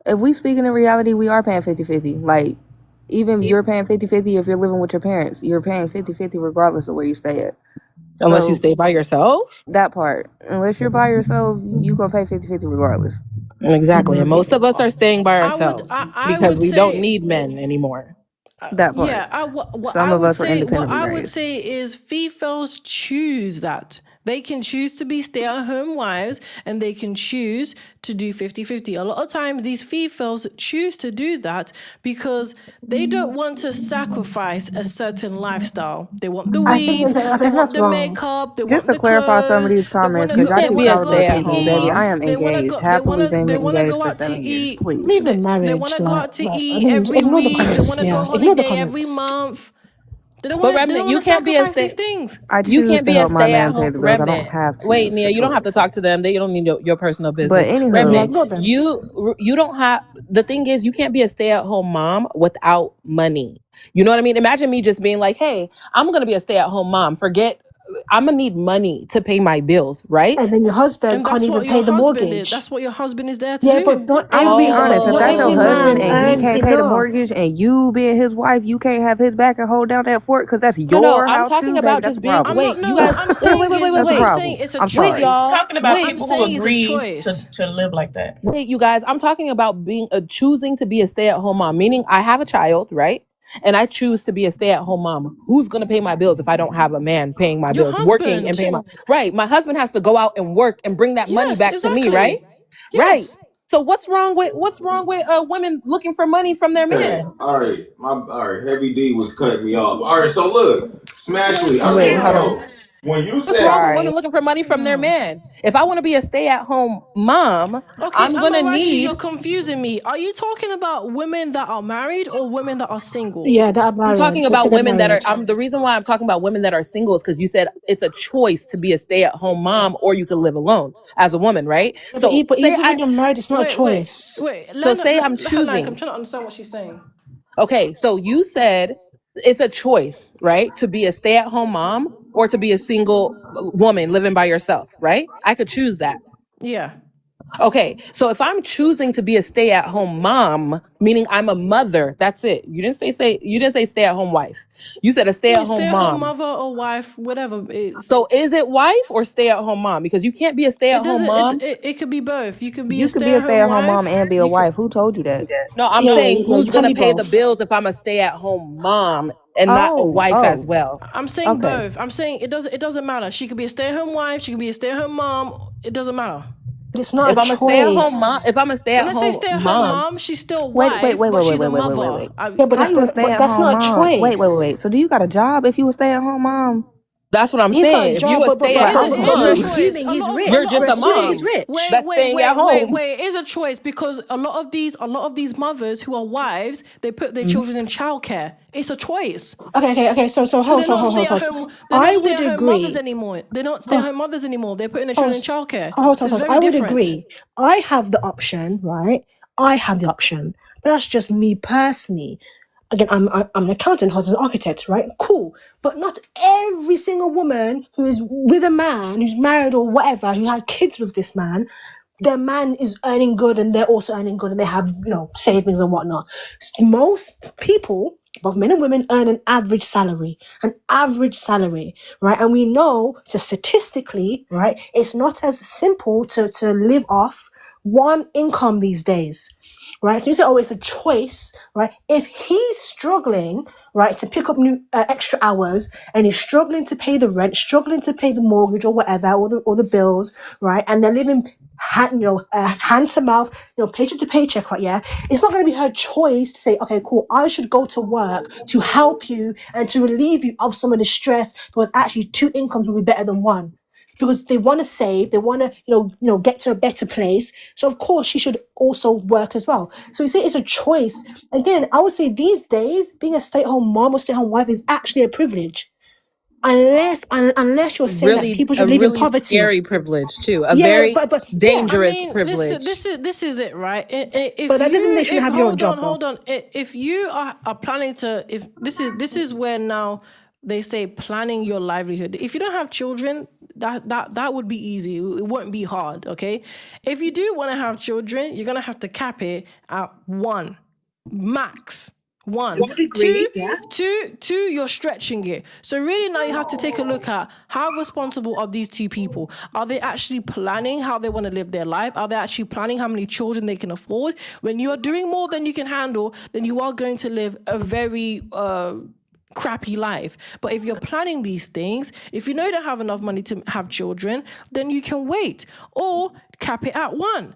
if we speaking in reality, we are paying 50-50. Like, even you're paying 50-50 if you're living with your parents. You're paying 50-50 regardless of where you stay at. Unless you So stay by yourself. that part, unless you're by yourself, you gonna pay 50-50 regardless. Exactly. And most of us are staying by I would ourselves I because would we don't say need men anymore. That part. yeah, what Some I of would us were say, what independently I would raised. say is females choose that. They can choose to be stay-at-home wives and they can choose to do 50-50. A lot of times these females choose to do that because they don't want to sacrifice a certain lifestyle. They want the I think weave, I they think want that's the wrong. makeup, they Just want to the clarify some of clothes, these they want comments, to because You go, y'all they can't keep be want a to calling go me a stay out at to home teen, baby. eat. mom. I am They want to engaged. go they want Happily to been they want to engaged go for out to 7 years. eat. Please. Even They marriage, want to go like, out to like I eat think every ignore the week. They comments. want to go Yeah, ignore the holiday every comments. month. They don't But want to. They Remnant, don't want you to can't be a sacrifice these stay. things. I You choose can't to be a help my stay at man pay home. the bills. I don't Remnant. have to. Wait, It's Nia, a you don't have to choice. talk to them. They don't need your personal But business. Yeah, anywho, Remnant, ignore them. you don't have. The thing is, you can't be a stay at home mom without money. You know what I mean? Imagine me just being like, "Hey, I'm gonna be a stay at home mom. Forget. I'm gonna need money to pay my bills, And right?" then your husband And can't that's even what pay your the husband is. mortgage. That's what your husband is there to Yeah, but do. not I'm gonna be every honest. If not that's your every husband man and he earns can't pay the enough. mortgage, and you being his wife, you can't have his back and hold down that fort because that's No. your I'm house talking too, baby. about That's just a being. I'm problem. not. Wait, you No, what guys. I'm Wait, wait, saying wait, wait, is, wait, That's a what I'm wait. saying, problem. it's a I'm Wait, sorry. He's choice. y'all. talking about What Wait, I'm people who saying is a agree choice. to live like that. wait, you guys. I'm talking about being choosing to be a stay at home mom. Meaning, I have a child, right? And I choose to be a stay at home mom. Who's gonna pay my bills if I don't have a man paying my Your bills, working and husband. paying my right? My husband has to go out and work and bring that money Yes, back to me, right? exactly. Right. Yes. So what's wrong with women looking for money from their Yeah. men? All right, all right. Heavy D was cutting me off. All right, so look, No, he's Smashly, I still Wait, said hold here. on. no. When you What's said wrong with women Sorry. looking for money from their man? If I want to be a stay at home mom, Okay, I'm gonna Amarachi, you're need. confusing me. Are you talking about women that are married or women that are single? Yeah, that are I'm talking married. Just say about they're women that are. married. The reason why I'm talking about women that are single is because you said it's a choice to be a stay-at-home mom or you can live alone as a woman, right? Yeah, but, So but say even when I. you're married, it's not a Wait, wait, choice. wait. So Let, say let, I'm let her like. I'm choosing. trying to understand what she's saying. Okay, so you said it's a choice, right, to be a stay-at-home mom or to be a single woman living by yourself, right? I could choose that. Yeah. Okay, so if I'm choosing to be a stay-at-home mom, meaning I'm a mother, that's it. You didn't say stay-at-home wife. You said a Yeah, stay stay-at-home at home mom. mother or wife, whatever it is. So is it wife or stay-at-home mom? Because you can't be a It stay-at-home doesn't. It, mom. it it could be both. You can be a You could be a stay-at-home stay-at-home mom wife. and be a You could. wife. Who told you that? No, I'm Yeah, saying yeah, who's you can gonna be pay the both. bills if I'm a stay-at-home mom and not a Oh, wife as oh, well. I'm saying okay. both. I'm saying it doesn't. It doesn't matter. She could be a stay-at-home wife. She could be a stay-at-home mom. It doesn't matter. But it's not a If I'm a stay-at-home mom, choice. if I'm a When I say stay-at-home stay-at-home mom, mom, she's still Wait, wait, wife, wait, but wait, wait, she's wait, a wait, wait, wait, mother. wait. Yeah, but How you a that's stay-at-home not a mom? Wait, choice. wait. So do you got a job if you a stay-at-home mom? that's what I'm He's got a saying. If you job, a It is. stay-at-home It but is we're a mom, choice. assuming A he's lot of. rich. A you're lot We're just of. a assuming Wait. he's mom rich. Wait. that's Wait. staying at Wait. Wait. home. Wait. It is a choice because a lot of these mothers who are wives, they put their children in childcare. It's a choice. Okay. So So hold, they're hold, not hold, stay hold, at hold. home. They're not I stay would at home mothers agree. anymore. They're not stay at Hold, home mothers anymore. They're putting their children in hold, childcare. hold, So it's hold. very I would different. agree. I have the option, right? I have the option, but that's just me personally. Again, I'm an accountant, husband, architect, right? Cool. But not every single woman who is with a man who's married or whatever, who had kids with this man, their man is earning good and they're also earning good and they have, savings and whatnot. Most people, both men and women, earn an average salary, right? And we know, so statistically, right, it's not as simple to live off one income these days. Right, so you say, oh, it's a choice, right? If he's struggling, right, to pick up new extra hours, and he's struggling to pay the rent, struggling to pay the mortgage or whatever, or the bills, right, and they're living hand to mouth, paycheck to paycheck, right? Yeah, it's not going to be her choice to say, okay, cool, I should go to work to help you and to relieve you of some of the stress, because actually two incomes will be better than one. Because they want to save, they want to, get to a better place. So of course she should also work as well. So you say it's a choice. Again, I would say these days being a stay-at-home mom or stay-at-home wife is actually a privilege, unless you're saying that Really, people a should live in really poverty. scary privilege too. A Yeah, very but yeah, I dangerous mean, privilege. this is it, right? but If that doesn't mean they you shouldn't if have your own hold on, job though. hold on. If you are planning to, if this is where now they say planning your livelihood. If you don't have children, that would be easy. It won't be hard. Okay. If you do want to have children, you're gonna have to cap it at one max. One. I would agree, Two, you're stretching it. So really now you have to take a look at how responsible are these two people? Are they actually planning how they want to live their life? Are they actually planning how many children they can afford? When you are doing more than you can handle, then you are going to live a very crappy life. But if you're planning these things, if you know you don't have enough money to have children, then you can wait or cap it at one.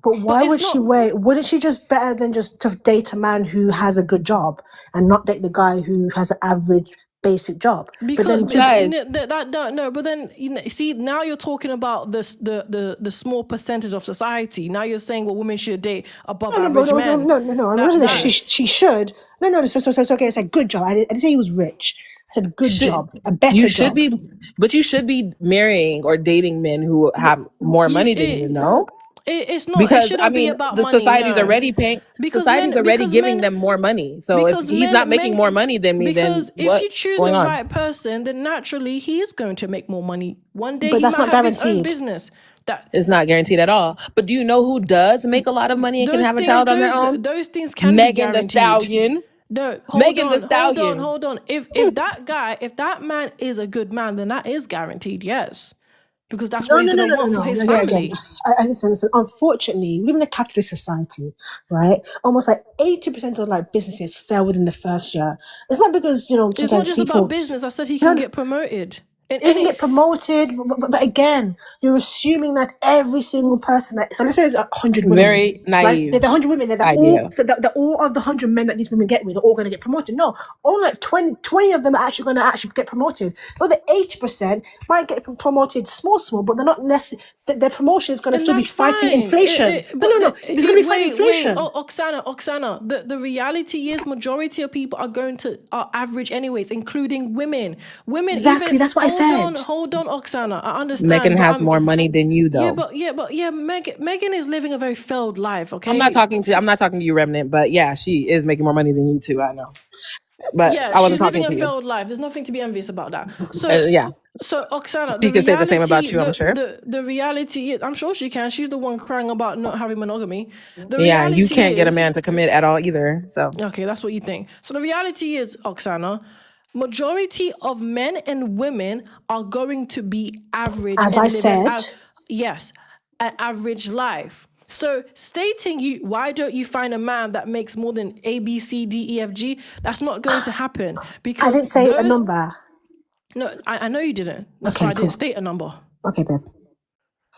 But why it's would she not- wait? Wouldn't she just better than just to date a man who has a good job and not date the guy who has an average basic job? Because but then Guys. but then see, now you're talking about this the small percentage of society. Now you're saying what women should date above average men. No. I'm not saying that she should. No. So okay. I said good job. I didn't say he was rich. I said good job, a better You job. but you should be marrying or dating men who have more money than you know. It's not Because it shouldn't be about the money. society's No. already paying. Because Society's men- already because giving men- them more money. So if Because he's not making more money than me, then because if what's you choose going the on? right person, then naturally he is going to make more money. One day But he that's might not have his own guaranteed. business. That It's not guaranteed at all. But do you know who does make a lot of money and can those have a things, child on their own? those things can Megan be the guaranteed. Stallion. No, Megan the Stallion. hold on. If that man is a good man, then that is guaranteed, yes. Because that's what he's going to want for his family. Listen, unfortunately, we live in a capitalist society, right? Almost like 80% of like businesses fail within the first year. It's not because, It's not just about business. I said he can get promoted. He can get promoted, but again, you're assuming that every single person so let's say there's 100 women. Very naive. Right? There's 100 women that idea. all of the 100 men that these women get with are all going to get promoted. No, only like 20 of them are actually going to get promoted. So the 80% might get promoted small, but they're not necessarily, their promotion is going to still be fighting inflation. No, it's going to be fighting inflation. Oksana, the reality is majority of people are average anyways, including women. Exactly, that's what I said. Hold on, Oksana. I understand. Megan has more money than you, though. Megan is living a very failed life. Okay, I'm not talking to you, Remnant, but yeah, she is making more money than you too. I know, but yeah, I wasn't she's talking living to a you. failed life. There's nothing to be envious about that. So Yeah, So Oksana, she could say the same about you. I'm sure. The reality is, I'm sure she can. She's the one crying about not having monogamy. Yeah, you can't get a man to commit at all either. So okay, that's what you think. So the reality is, Oksana, majority of men and women are going to be average. As I said, yes, an average life. So stating why don't you find a man that makes more than A, B, C, D, E, F, G? That's not going to happen because I didn't say a number. No, I know you didn't. That's why I didn't state a number. Okay, babe.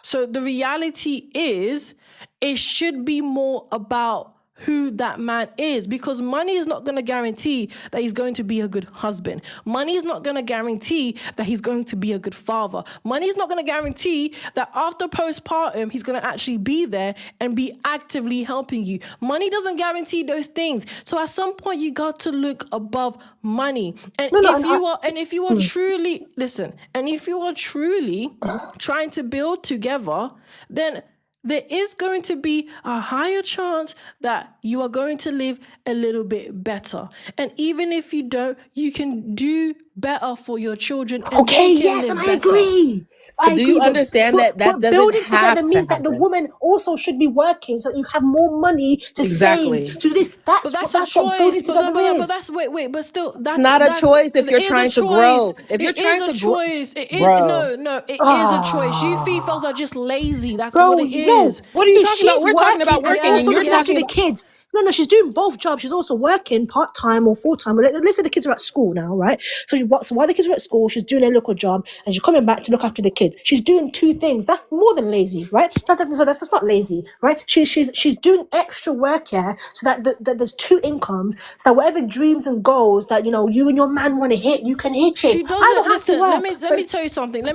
So the reality is, it should be more about who that man is, because money is not going to guarantee that he's going to be a good husband. Money is not going to guarantee that he's going to be a good father. Money is not going to guarantee that after postpartum, he's going to actually be there and be actively helping you. Money doesn't guarantee those things. So at some point, you got to look above money. And if you are truly, listen, and if you are truly trying to build together, then there is going to be a higher chance that you are going to live a little bit better. And even if you don't, you can do better for your children. And okay, yes, and I agree. Do you understand that doesn't building have together means that the woman also should be working so that you have more money to save, to do this. That's what building together is. But that's but still, that's not a choice if you're trying to grow. If you're trying to grow, it is a choice. You Fefails are just lazy. That's what it is. What are you talking about? We're talking about working, and you're talking about the kids. No, she's doing both jobs. She's also working part-time or full-time. Let's say the kids are at school now, right? So while the kids are at school, she's doing a local job and she's coming back to look after the kids. She's doing two things. That's more than lazy, right? That's not lazy, right? She's doing extra work here so that there's two incomes, so that whatever dreams and goals that, you and your man want to hit, you can hit it. She doesn't, listen, let me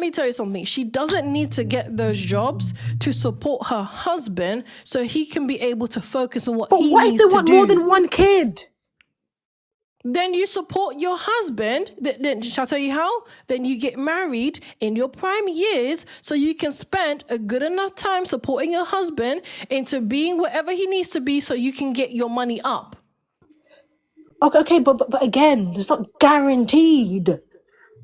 tell you something. She doesn't need to get those jobs to support her husband so he can be able to focus on what he needs to do. What if they want more than one kid? Then you support your husband. Then shall I tell you how? Then you get married in your prime years so you can spend a good enough time supporting your husband into being whatever he needs to be so you can get your money up. Okay, but again, it's not guaranteed.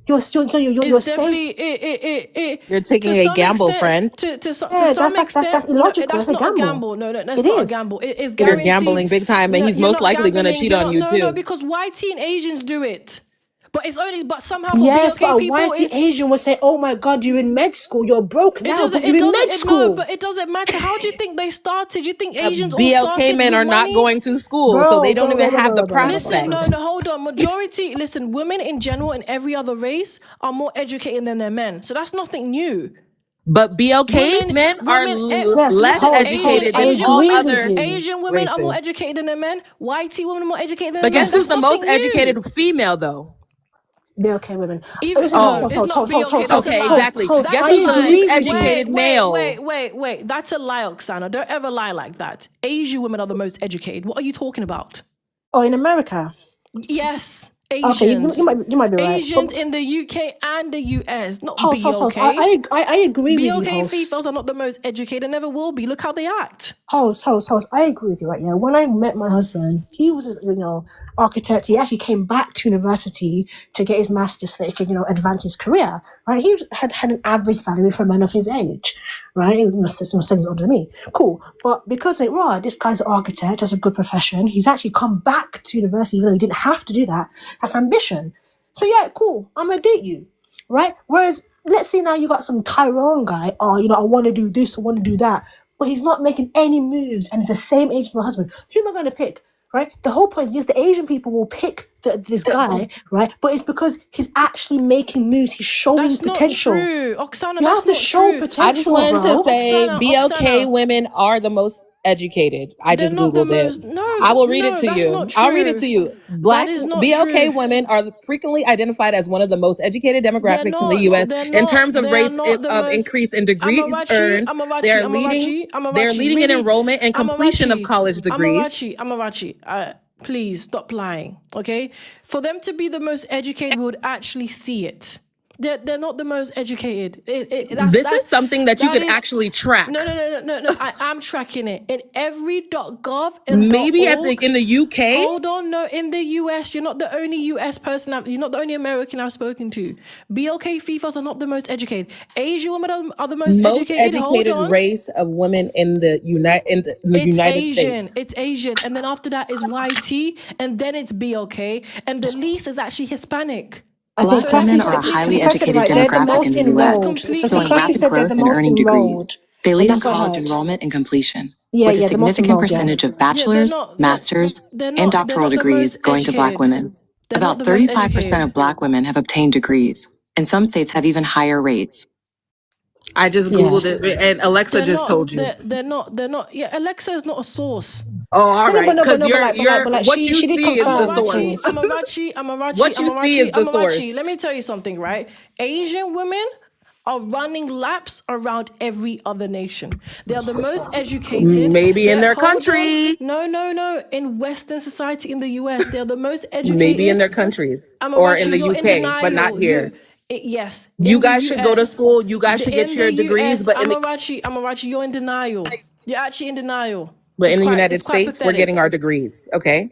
You're It's saying, definitely You're to taking a some gamble, extent. friend. To yeah, some extent, that's illogical. that's That's a not a gamble. gamble. No, that's It not a is. gamble. It's You're It is. guaranteed. gambling big time, and No, he's you're most not likely going to gambling. cheat You're on not. you No, too. because white teen Asians do it. But somehow for Yes, but BOK a people, whitey Asian would say, "Oh my God, you're in med school. You're broke now, but you're in med no, school, but it doesn't matter. How do you think they started? You think Asians all BLK started men with are not money? going to school, so they bro, don't bro, even bro, bro, have the bro, bro, bro, bro, Listen, bro, prospect. bro. no, hold on. Listen, women in general in every other race are more educated than their men. So that's nothing new. But BLK men are Yes, less listen, Hoes, educated I than all agree with other you. Asian women are more races. educated than their men. Whitey women are more educated than But their guess men. who's That's the most nothing new. educated female, though? BLK women. Even Listen, no, Oh, it's not BLK. That's a okay, lie. exactly. That's Guess I a who's the lie. least agree with you. educated male? Wait. That's a lie, Oksana. Don't ever lie like that. Asian women are the most educated. What are you talking about? Oh, in America. Yes, Okay, Asians. you might be right. Asians But in the UK and the US, not hoes. BOK. I agree with you, BOK hoes. females are not the most educated, never will be. Look how they act. Hoes. I agree with you, right? Yeah. When I met my husband, he was, architect. He actually came back to university to get his master's so that he could, advance his career. Right? He had an average salary for a man of his age. Right? He was 7 years older than me. Cool. But because this guy's an architect, has a good profession. He's actually come back to university, even though he didn't have to do that. That's ambition. So yeah, cool. I'm gonna date you. Right? Whereas, let's say now you got some Tyrone guy, I want to do this, I want to do that, but he's not making any moves and he's the same age as my husband. Who am I going to pick? Right? The whole point is the Asian people will pick this guy, right? But it's because he's actually making moves. He's showing That's potential. not true. Oksana, You that's have to not show true. I just potential, wanted to bro. say BLK Oksana. women are the most educated. I They're just not the Googled it. most. No, I will read it to that's you. not I'll read it true. to you. That Black is not BLK true. women are frequently identified as one of the most educated They're demographics in the not. U.S. They're in not. terms of They are rates not the of most. increase in degrees earned. They're leading in Really, enrollment and completion of college degrees. Amarachi. Please stop lying, okay? For them to be the most educated, we would actually see it. They're not the most educated. This is something that you could actually track. No. I'm tracking it in every .gov and Maybe .org. in the UK. Hold on, no. In the US, you're not the only US person. You're not the only American I've spoken to. BLK females are not the most educated. Asian women are the most educated. Hold on. Race of women in the United States. It's Asian, and then after that is YT, and then it's BLK, and the least is actually Hispanic. I think Black women are a highly educated demographic in the U.S., showing rapid growth and earning degrees. They lead in college enrollment and completion, with a significant percentage of bachelor's, master's, and doctoral degrees going to Black women. About 35% of Black women have obtained degrees, and some states have even higher rates. I just Googled it, and Alexa just told you. They're not. Yeah, Alexa is not a source. Oh, all right. Because what she you did see is the confirm source. Amarachi. What you see is the source. Let me tell you something, right? Asian women are running laps around every other nation. They are the most educated. Maybe in their country. No. In Western society in the US, they're the most educated. Maybe in their countries. Or in the UK, but not here. Yes. You guys should go to school. You guys should get your degrees. But Amarachi, you're in denial. You're actually in denial. But in the United States, we're getting our degrees. Okay.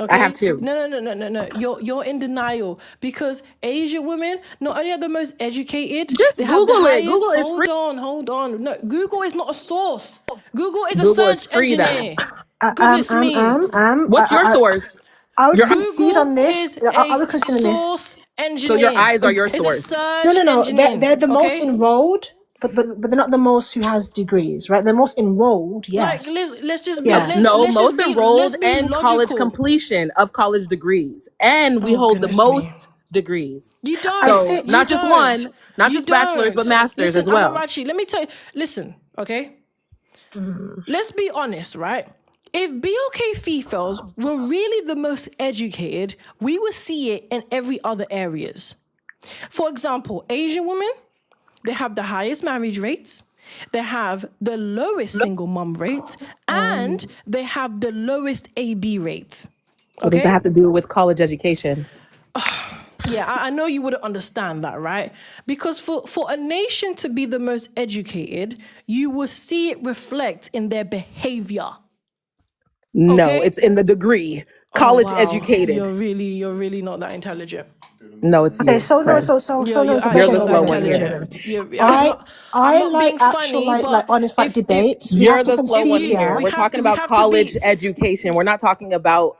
I have two. No. You're in denial because Asian women not only are the most educated. Just Google it. Google is free. Hold on. No, Google is not a source. Google is a search engineer. Goodness me. What's your source? I would concede on this. I would concede on this. Source engineer. So your eyes are your source. No. They're the most enrolled, but they're not the most who has degrees, right? They're most enrolled, yes. Like, let's just be most enrolled and college completion of college degrees, and we hold the most degrees. You don't. So not just one, not just bachelor's, but master's as well. Amarachi, let me tell you. Listen, okay. Let's be honest, right? If BLK females were really the most educated, we would see it in every other areas. For example, Asian women, they have the highest marriage rates, they have the lowest single mom rates, and they have the lowest AB rates. What does that have to do with college education? Yeah, I know you wouldn't understand that, right? Because for a nation to be the most educated, you will see it reflect in their behavior. No, it's in the degree. College educated. You're really not that intelligent. No, it's Okay, you, so no, friend. so no, You're so You're actually the not slow no, one here. intelligent. I I'm I not like being actual funny, like but honest like if debates. We have You're to the slow if one concede you here. here. we We're have talking to we about have to college be education. We're not talking about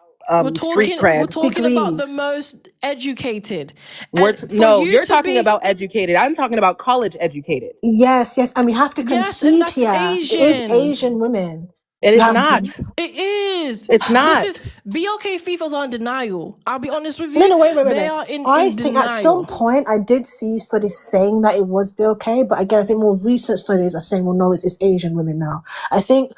street we're cred. talking about the Degrees. most educated, and for No, you you're to talking be about educated. I'm talking about college educated. Yes, yes, and we have to yes, and concede that's here. It is Asians. Asian women. It We is have not. It is. It's This is not. BLK FIFAs are in denial. I'll be honest with no, you. no, wait, They wait. are I in think at some denial. point I did see studies saying that it was Bill K, but again, I think more recent studies are saying, well, no, it's Asian women now. I think,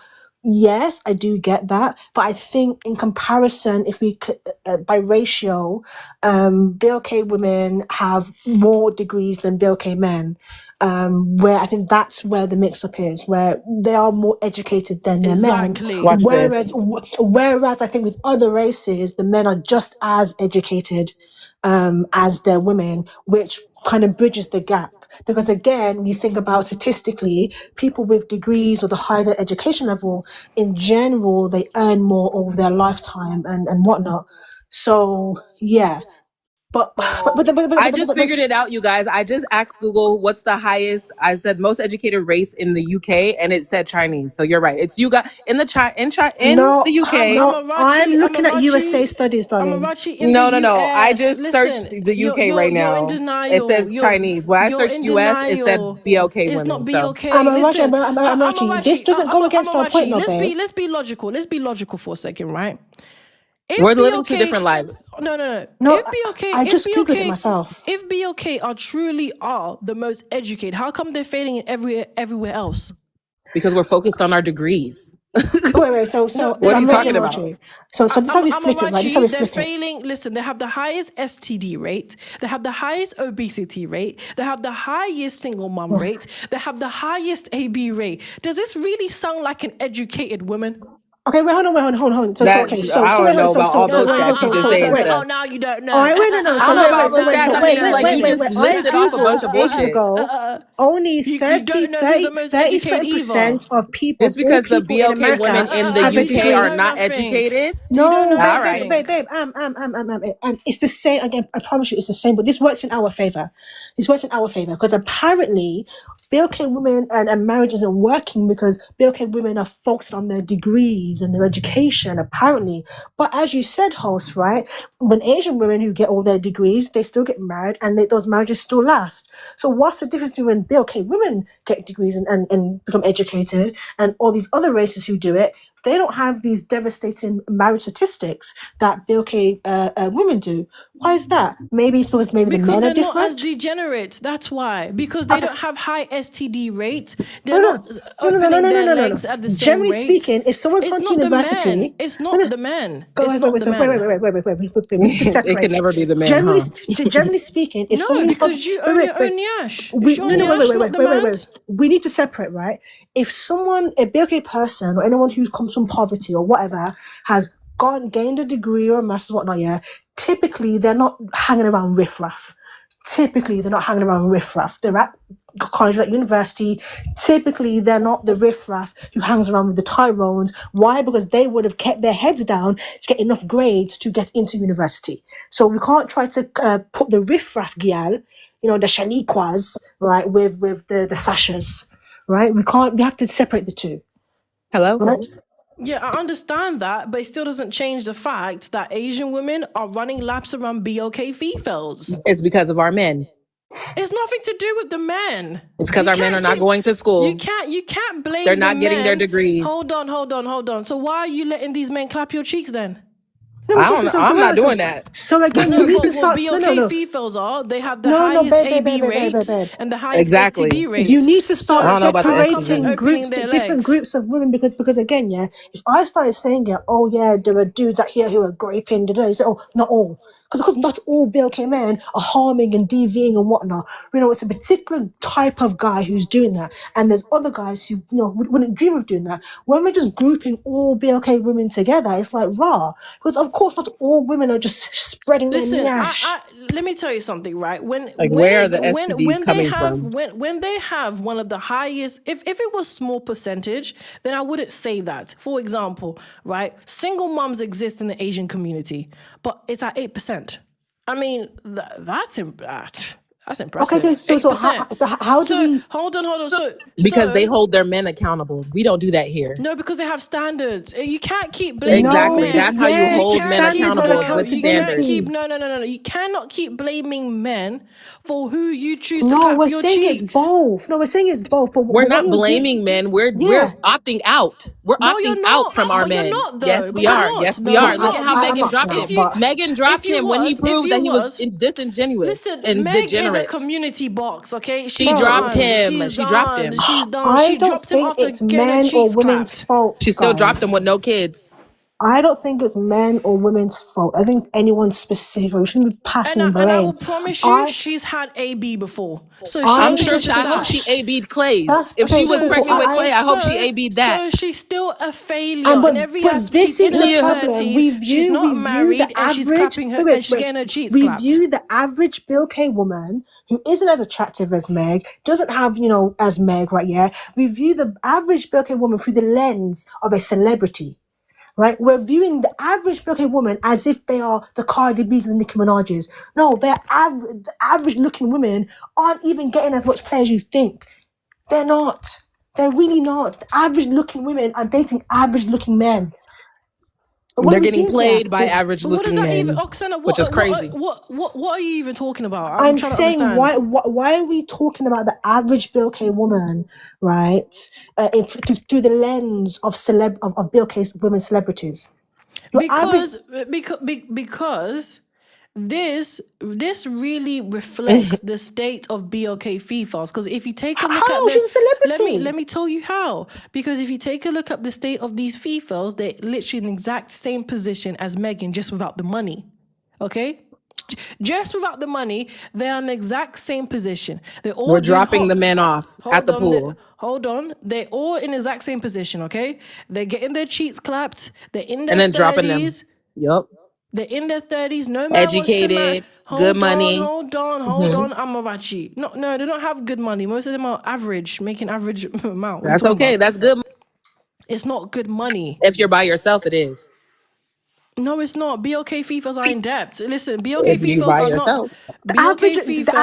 yes, I do get that, but I think in comparison, if we could, by ratio, Bill K women have more degrees than Bill K men. Where I think that's where the mix-up is, where they are more educated than their men. Exactly. Watch this. Whereas I think with other races, the men are just as educated as their women, which kind of bridges the gap. Because again, when you think about statistically, people with degrees or the higher their education level, in general, they earn more over their lifetime and whatnot. So yeah, but I just figured it out, you guys. I just asked Google what's the highest. I said most educated race in the UK, and it said Chinese. So you're right. It's you got in in the no, UK. no, I'm looking at USA Amarachi, studies, darling. Amarachi in the No. I US. just searched Listen, the UK right you're in now. It denial. says Chinese. When I You're searched in US, it said denial. BLK It's not women. So BLK. Listen, I'm Rachi. This Amarachi, doesn't go against our point, Amarachi. though, babe. Let's be logical. Let's be logical for a second, right? we're If living two BLK, different lives no. No, I just googled it myself. If BLK are truly are the most educated, how come they're failing in everywhere else? because we're focused on our degrees. Wait. So What are I'm you Rachi, talking I'm about? Rachi. So this is how we flip it, right? This is how we They're flip it. failing. Listen, they have the highest STD rate. They have the highest obesity rate. They have the highest single mom rate. They have the highest AB rate. Does this really sound like an educated woman? Okay, wait, hold on. I don't know about all those stats you just saying wait. stuff. Oh, now you don't know. All right, wait, no. I don't know about all those stats. I mean, like you Wait. just I listed off a bunch of googled ages bullshit. ago. Only You 30, don't know who's the most 30 educated percent of people, Just all because the people in BLK America women in the have a You UK don't degree. are know not nothing. educated. You don't know No, All nothing. right. babe. And it's the same again. I promise you, it's the same. But this works in our favor. Because apparently, BLK women and marriage isn't working because BLK women are focused on their degrees and their education. Apparently, but as you said, host, right? When Asian women who get all their degrees, they still get married, and those marriages still last. So what's the difference when BLK women get degrees and become educated, and all these other races who do it? They don't have these devastating marriage statistics that BLK women do. Why is that? Maybe it's because the men Because are they're not as different. degenerate. That's why. Because they don't have high STD rates. They're No. not opening their legs at the same Generally rate. speaking, if someone's It's gone to not the men. university, It's not the men. It's not the men. wait. We need to It separate. can never be the men, huh? Generally speaking, if No, somebody's gone because to, you own your own yash. It's we your no own no yash, not the man's. wait. We need to separate, right? If someone, a BLK person or anyone who comes from poverty or whatever, has gained a degree or a master's, whatnot, yeah, typically they're not hanging around riffraff. They're at college, at university. Typically, they're not the riffraff who hangs around with the Tyrones. Why? Because they would have kept their heads down to get enough grades to get into university. So we can't try to put the riffraff gyal, the Shaniquas, right, with the Sashas, right? We have to separate the two. Hello? Right? Yeah, I understand that, but it still doesn't change the fact that Asian women are running laps around BLK Fefails. It's because of our men. It's nothing to do with the men. It's because our men are not going to school. You can't blame They're the not getting their men. degrees. Hold on. So why are you letting these men clap your cheeks then? I'm not doing that. So again, you need to start. BLK Fefails are. They have the highest AB rates and the highest STD rates. You need to start separating groups, different groups of women because again, yeah, if I started saying there were dudes out here who are graping, you say, not all. Because not all BLK men are harming and DVing and whatnot. It's a particular type of guy who's doing that. And there's other guys who, wouldn't dream of doing that. When we're just grouping all BLK women together, it's like, rah. Because of course not all women are just spreading their nash. Let me tell you something, right? When they have one of the highest, if it was small percentage, then I wouldn't say that. For example, right? Single moms exist in the Asian community, but it's at 8%. I mean, that's impressive. Okay, so 8%. how do we? Hold on. Because they hold their men accountable. We don't do that here. No, because they have standards. You can't keep blaming Exactly. men. That's how you Yes, hold the men standards of accountable with You can't standards. keep accountability. no. You cannot keep blaming men for who you choose to No, clap we're your saying it's cheeks. both. No, we're saying it's both. But We're what not you're doing, blaming men. We're yeah. opting out. We're No, opting you're out not. from our But you're men. not Yes, though. we But you're are. not. Yes, we No, are. you're Look at not. how I'm Megan Because opting dropped out, him. but Megan dropped him when he proved that he was disingenuous listen, and Meg is a degenerate. community box. Okay, She she's dropped done. him. She's She dropped done. him. She's done. I She don't dropped him think after it's getting her men or cheeks women's clapped. She faults, still dropped him guys. with no kids. I don't think it's men or women's fault. I think it's anyone's specific. We shouldn't be passing And I blame. will promise you, she's had AB before, so she I I'm think sure. it's thinks just I hope she that. AB'd Clay's. that's If okay. she was Cool. pregnant with Clay, I hope she AB'd So that. she's still a failure in every But aspect. She's this is in the her Yeah. problem. 30s. She's not Review the married, and she's average. clapping her and she's getting her cheeks clapped. Review the average Bill K woman who isn't as attractive as Meg, doesn't have as Meg, right? Yeah. Review the average Bill K woman through the lens of a celebrity. Right, we're viewing the average looking woman as if they are the Cardi B's and the Nicki Minaj's. No, the average looking women aren't even getting as much play as you think. They're not. They're really not. The average looking women are dating average looking men. They're getting played by average But what does looking that even, men, Oksana? which is crazy. What are you even talking about? I'm I'm trying to saying understand. why are we talking about the average Bill K woman, right? Through the lens of Bill K's women celebrities. Because this really reflects the state of BOK Fefails. Because if you take a look at She's a celebrity. let me tell you how. Because if you take a look at the state of these Fefails, they're literally in the exact same position as Megan, just without the money. Okay. Just without the money, they're in the exact same position. We're dropping the men off at the pool. Hold on. They're all in the exact same position, okay? They're getting their cheeks clapped. They're in their And then 30s. dropping them. Yep. They're in their 30s. No man Educated, wants to marry. good money. Hold on. Amarachi. No, they don't have good money. Most of them are average, making average amount. That's okay. That's good. It's not good money. If you're by yourself, it is. No, it's not. BOK Fefails are in debt. Listen, BOK If you Fefails by are yourself. not. The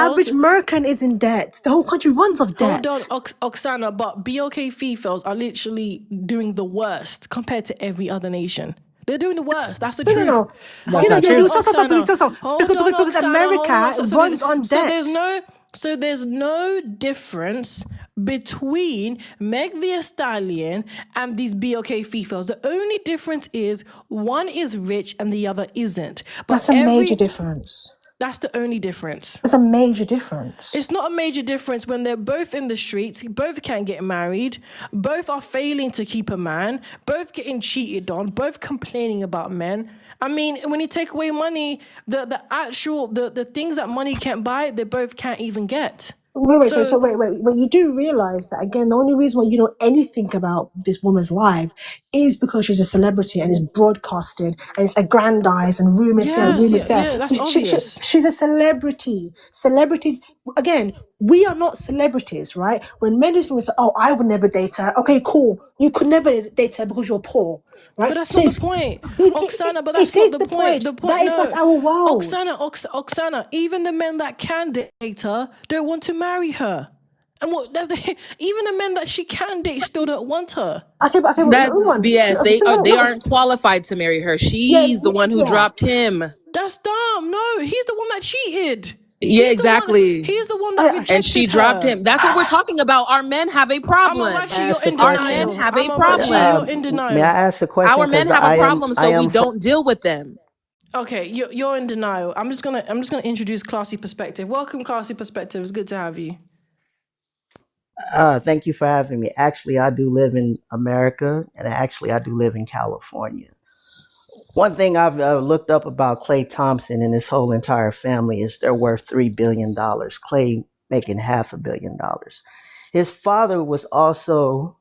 average American is in debt. The whole country runs off debt. Hold on, Oksana, but BOK Fefails are literally doing the worst compared to every other nation. They're doing the worst. That's the truth. No. That's not true. Because America runs on debt. So there's no difference between Meg Thee Stallion and these BOK Fefails. The only difference is one is rich and the other isn't. But that's a major difference. That's the only difference. It's a major difference. It's not a major difference when they're both in the streets, both can't get married, both are failing to keep a man, both getting cheated on, both complaining about men. I mean, when you take away money, the things that money can't buy, they both can't even get. Wait. You do realize that, again, the only reason why you know anything about this woman's life is because she's a celebrity and it's broadcasted and it's aggrandized and rumors here, rumors there. Yeah, that's obvious. She's a celebrity. Celebrities, again, we are not celebrities, right? When men do things, oh, I would never date her. Okay, cool. You could never date her because you're poor, right? But that's not the point, Oksana. But that's not the point. That is not our world. Oksana. Even the men that can date her don't want to marry her, and even the men that she can date still don't want her. Okay, that's BS. They aren't qualified to marry her. She's the one who dropped him. That's dumb. No, he's the one that cheated. Yeah, exactly. He's the one that rejected and she dropped him. That's what we're talking about. Our men have a problem. Our men have a problem. You're in denial. May I ask a question? Our men have a problem, so we don't deal with them. Okay, you're in denial. I'm just gonna introduce Classy Perspective. Welcome, Classy Perspective. It's good to have you. Thank you for having me. Actually, I do live in America, and actually, I do live in California. One thing I've looked up about Klay Thompson and his whole entire family is they're worth $3 billion. Klay making $500 million. His father was also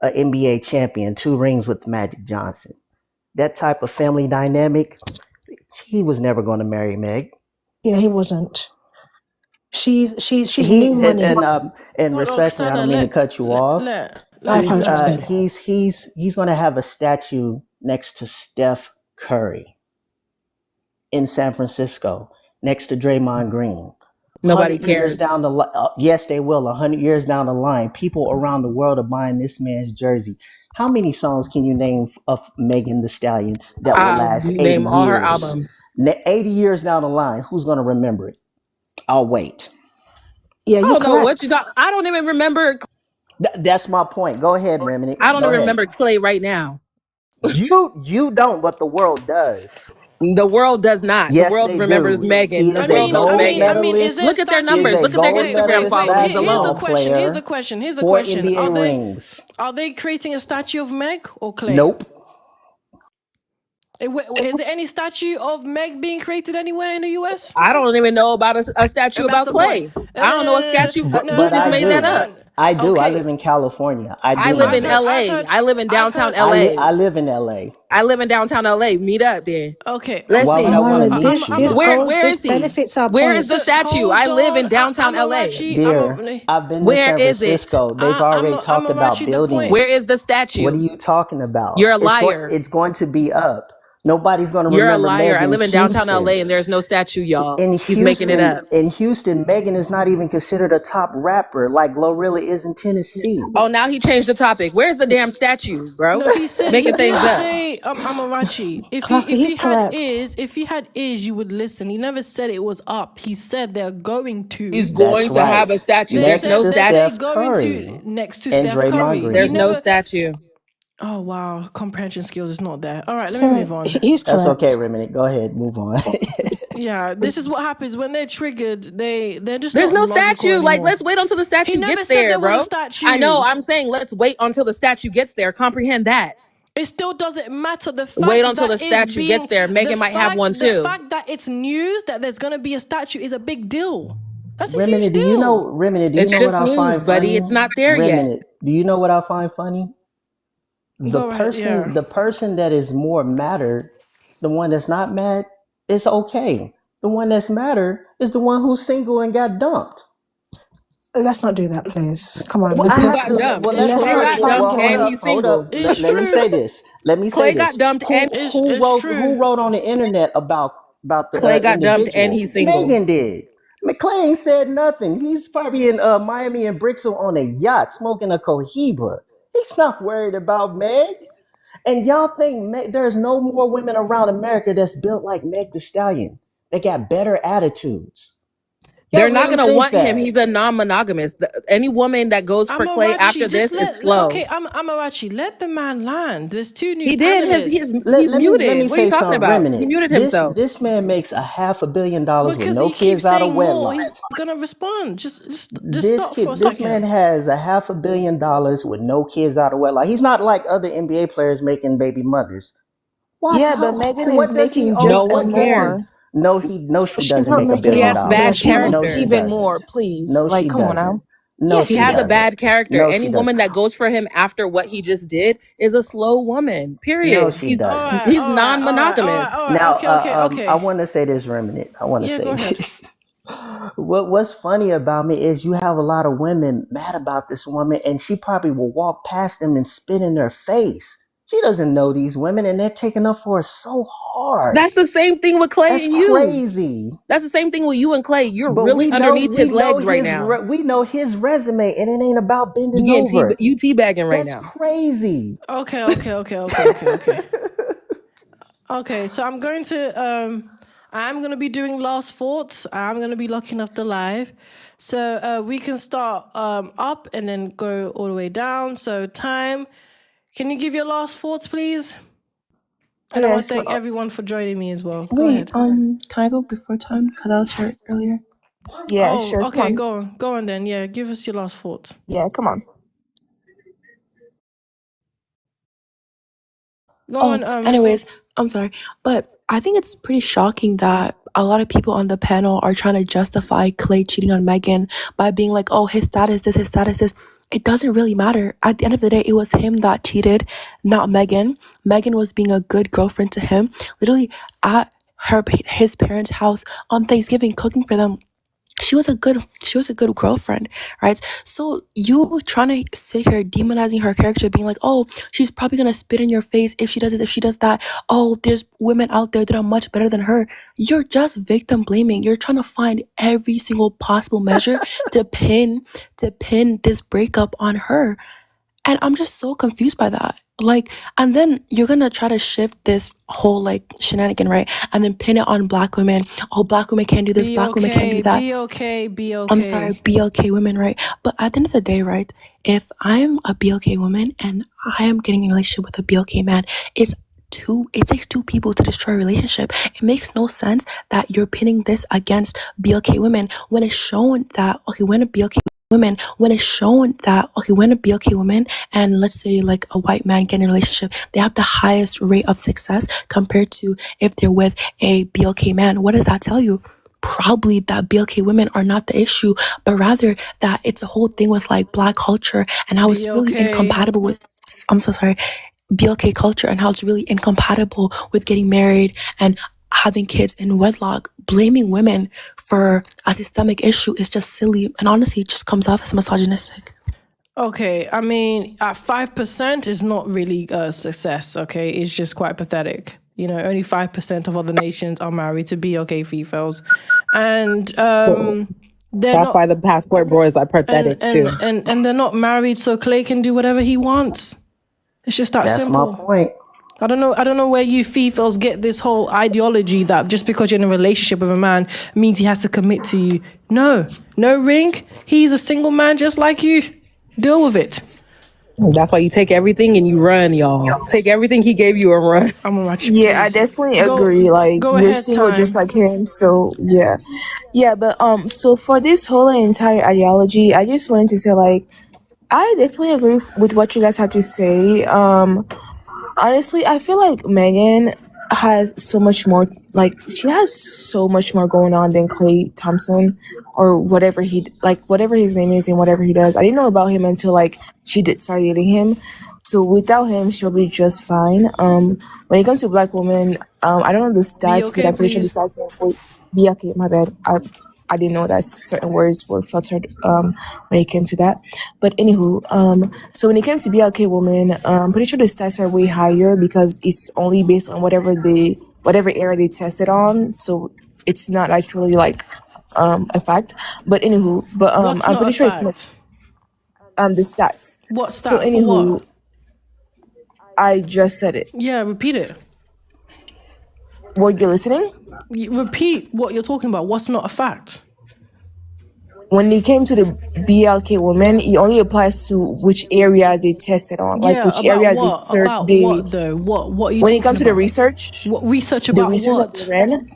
an NBA champion, 2 rings with Magic Johnson. That type of family dynamic, he was never going to marry Meg. Yeah, he wasn't. She's new money. And respectfully, I don't mean to cut you off. He's going to have a statue next to Steph Curry in San Francisco. next to Draymond Green. Nobody 100 years cares. down the line, yes, they will. 100 years down the line, people around the world are buying this man's jersey. How many songs can you name of Megan Thee Stallion that will I'll last 80 name all her years? albums. 80 years down the line, who's going to remember it? I'll wait. Yeah, I you're don't know what correct. you thought. I don't even remember. That's my point. Go ahead, Remini. I don't Go even ahead. remember Clay right now. You don't, but the world does. The world does not. The Yes, world they remembers do. Megan. He The is a world knows gold Megan. Is there a medalist. Look at their statue? He's numbers. a Look at their gold Instagram medalist followers Here's the basketball alone. question. Here's the player, question. Here's the 4 question. NBA rings. Are they creating a statue of Meg or Clay? Nope. Is there any statue of Meg being created anywhere in the US? I don't even know about a statue And that's about the Clay. point. I don't know a statue. You But just I made that do. up. I do. I Okay. live in California. I do. I live have in this. LA. I live in downtown I LA. live in LA. I live in downtown LA. Meet up then. Okay. Let's Why would see. I want to Amara, meet you? Where this is he? benefits our Where point. is the statue? I live in downtown LA. Dear, I've been to Where San is it? Francisco. They've already talked about building it. Where is the statue? What are you talking about? You're a liar. It's going to be up. Nobody's going to You're a remember liar. Megan. I live in downtown LA and there's no statue, y'all. He's making it up. In Houston, Megan is not even considered a top rapper like Glorilla is in Tennessee. Oh, now he changed the topic. Where's the damn statue, bro? No, he said making he things did up. say Amarachi. If he had ears, you would listen. He never said it was up. He said they're going to. He's going to have a statue. There's no statue. Next to and Steph Draymond Curry. Green. There's no statue. Oh wow, comprehension skills is not there. All right, let me move on. He's correct. That's okay, Remini. Go ahead, move on. Yeah, this is what happens when they're triggered. They're just. There's not no logical statue. anymore. Like, let's wait until the statue He never gets said there, there bro. was a statue. I know. I'm saying let's wait until the statue gets there. Comprehend that. It still doesn't matter. The fact Wait until that the statue gets there. Megan might have one too. The fact that it's news that there's gonna be a statue is a big deal. That's a Remini, huge do deal. you know? Remini, do you It's know just what I news, find buddy. funny? It's not there yet. Remini, do you know what I find funny? The person that is more madder, the one that's not mad, it's okay. The one that's madder is the one who's single and got dumped. Let's not do that, please. Come on. Well, Let's Clay not. got dumped. Well, Clay got dumped and he's single. Let me say this. Let me say Clay this. got dumped and Who wrote on the internet about the Clay got individual? dumped and he's single. Megan did. McClay ain't said nothing. He's probably in Miami and Brixel on a yacht smoking a Cohiba. He's not worried about Meg. And y'all think there's no more women around America that's built like Meg Thee Stallion. They got better attitudes. They're not going to want him. He's a non-monogamous. Any woman that goes for Clay after this is slow. Okay, Amarachi, let the man land. There's two new. He did. He's muted. What are you talking about? He muted himself. This man makes $500 million with no kids out of wedlock. He's gonna respond. Just stop for a second. This man has $500 million with no kids out of wedlock. He's not like other NBA players making baby mothers. But Megan is making just as more. No, she doesn't make $1 billion. He has bad character. Even more, please. No, like, she come on doesn't. now. No, he has a bad character. No, Any woman that goes for him after what he just did is a slow woman. Period. No, she doesn't. He's non-monogamous. Now, okay. I want to say this, Remnant. I want to say go ahead. this. What's funny about me is you have a lot of women mad about this woman, and she probably will walk past them and spit in their face. She doesn't know these women, and they're taking up for her so hard. That's the same thing with Clay and you. Crazy. That's the same thing with you and Clay. You're really underneath his legs right now. We know his resume, and it ain't about bending over. You teabagging right now. That's crazy. Okay. Okay, so I'm going to be doing last thoughts. I'm going to be locking up the live. So we can start up and then go all the way down. So time, can you give your last thoughts, please? And I want to thank everyone for joining me as well. Go ahead. Can I go before time? Because I was here earlier. Yeah, sure. Okay, go on then. Yeah, give us your last thoughts. Yeah, come on. Go on. Anyways, I'm sorry, but I think it's pretty shocking that a lot of people on the panel are trying to justify Clay cheating on Megan by being like, oh, his status is his status is. It doesn't really matter. At the end of the day, it was him that cheated, not Megan. Megan was being a good girlfriend to him, literally at his parents' house on Thanksgiving, cooking for them. she was a good girlfriend, right? So you trying to sit here demonizing her character, being like, oh, she's probably gonna spit in your face if she does this, if she does that. Oh, there's women out there that are much better than her. You're just victim blaming. You're trying to find every single possible measure to pin this breakup on her. And I'm just so confused by that. Like, and then you're gonna try to shift this whole like shenanigan, right? And then pin it on black women. Oh, black women can't do this, black women can't do that. Be okay. I'm sorry, BLK women, right? But at the end of the day, right, if I'm a BLK woman and I am getting in a relationship with a BLK man, it takes two people to destroy a relationship. It makes no sense that you're pinning this against BLK women when it's shown that, okay, when a BLK woman and let's say like a white man get in a relationship, they have the highest rate of success compared to if they're with a BLK man. What does that tell you? Probably that BLK women are not the issue, but rather that it's a whole thing with like black culture and how it's really incompatible with, I'm so sorry, BLK culture and how it's really incompatible with getting married and having kids in wedlock. Blaming women for a systemic issue is just silly, and honestly, it just comes off as misogynistic. Okay, I mean, at 5% is not really a success, okay? It's just quite pathetic. You know, only 5% of other nations are married to BLK Fefails. And that's why the passport boys are pathetic too. And they're not married, so Clay can do whatever he wants. It's just that simple. That's my point. I don't know where you Fefails get this whole ideology that just because you're in a relationship with a man means he has to commit to you. No ring. He's a single man just like you. Deal with it. That's why you take everything and you run, y'all. Take everything he gave you and run. I'm gonna watch you. Yeah, I definitely agree. Like you're single just like him, so yeah. But so for this whole entire ideology, I just wanted to say like I definitely agree with what you guys have to say. Honestly, I feel like Megan has so much more, like, she has so much more going on than Klay Thompson or whatever his name is and whatever he does. I didn't know about him until, like, she start dating him. So without him, she'll be just fine. When it comes to black women, I don't know the stats, but I'm pretty sure the stats will be okay. My bad. I didn't know that certain words were filtered when it came to that. But anywho, so when it came to BLK women, I'm pretty sure the stats are way higher because it's only based on whatever area they tested on. So it's not actually like a fact. But anywho, I'm pretty sure it's not the stats. What stats? So anywho, I just said it. Yeah, repeat it. Were you listening? Repeat what you're talking about. What's not a fact? When it came to the BLK women, it only applies to which area they tested on, like which areas they searched. What though? What? When it comes to the research, what research about the research what? That they ran,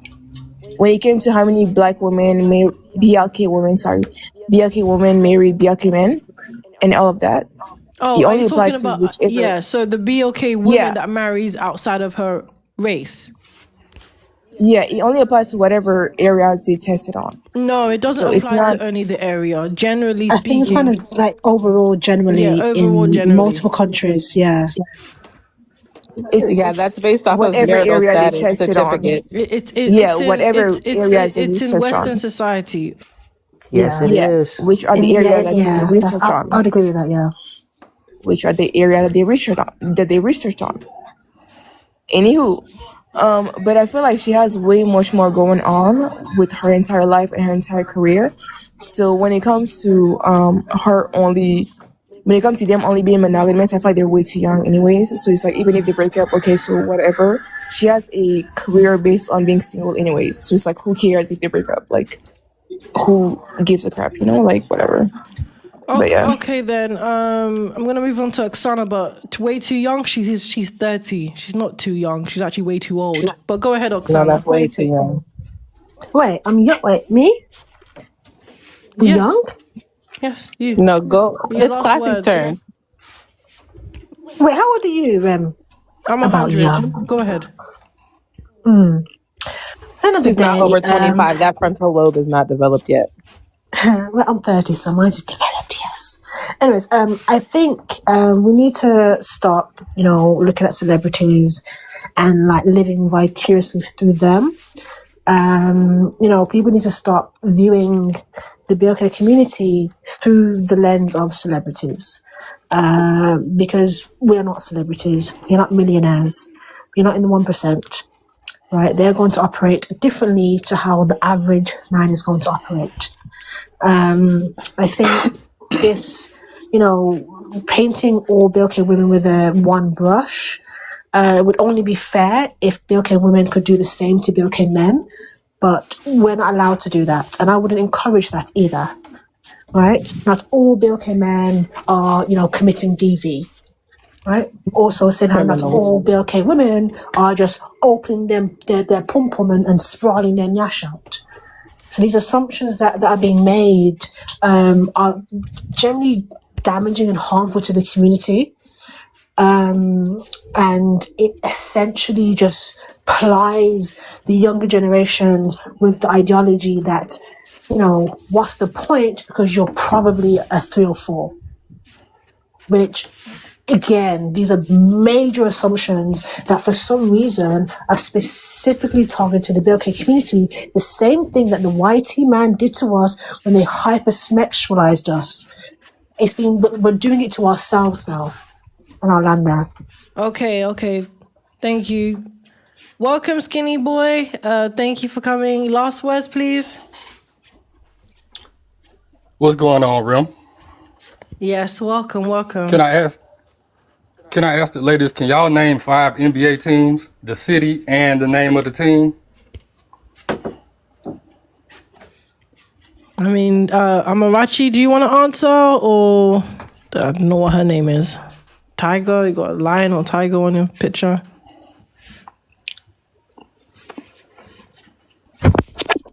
when it came to how many black women BLK women married BLK men, and all of that. Oh, it only applies to whichever. Yeah, so the BLK woman that marries outside of her race. Yeah, it only applies to whatever areas they tested on. No, it doesn't apply to only the area. Generally speaking, I think it's kind of like overall, generally, in multiple countries. Yeah. That's based off of whatever area they tested on. Whatever areas they it's in Western society. Yes, it is. Which are the areas that they research on? I'd agree with that. Yeah. Which are the areas that they researched on? Anywho. But I feel like she has way much more going on with her entire life and her entire career. So when it comes to them only being monogamous, I feel like they're way too young anyways. So it's like even if they break up, okay, so whatever. She has a career based on being single anyways. So it's like who cares if they break up? Like who gives a crap, like whatever. But yeah. Okay, then I'm gonna move on to Oksana, but way too young. She's 30. She's not too young. She's actually way too old. But go ahead, Oksana. No, that's way too young. Wait, I'm young. Wait, me? Yes. Young? Yes, you. No, go. It's Classy's turn. Wait, how old are you? I'm 100. Go ahead. She's not over 25. That frontal lobe is not developed yet. Well, I'm 30, so mine's developed, yes. Anyways, I think we need to stop, looking at celebrities and like living vicariously through them. People need to stop viewing the BLK community through the lens of celebrities, because we're not celebrities. We're not millionaires. We're not in the 1%, right? They're going to operate differently to how the average man is going to operate. I think this, painting all BLK women with one brush would only be fair if BLK women could do the same to BLK men. But we're not allowed to do that. And I wouldn't encourage that either, right? Not all BLK men are, committing DV, right? Also saying how not all BLK women are just opening their pum-pum and sprawling their nyash out. So these assumptions that are being made are generally damaging and harmful to the community. And it essentially just plies the younger generations with the ideology that, what's the point, because you're probably a 3 or 4. Which, again, these are major assumptions that for some reason are specifically targeted to the BLK community. The same thing that the YT man did to us when they hypersexualized us. We're doing it to ourselves now. And I'll land there. Okay. Thank you. Welcome, Skinny Boy. Thank you for coming. Last words, please. What's going on, Rim? Yes, welcome. Can I ask the ladies, can y'all name 5 NBA teams, the city, and the name of the team? I mean, Amarachi, do you want to answer? Or I don't know what her name is. Tiger? You got a lion or tiger on your picture?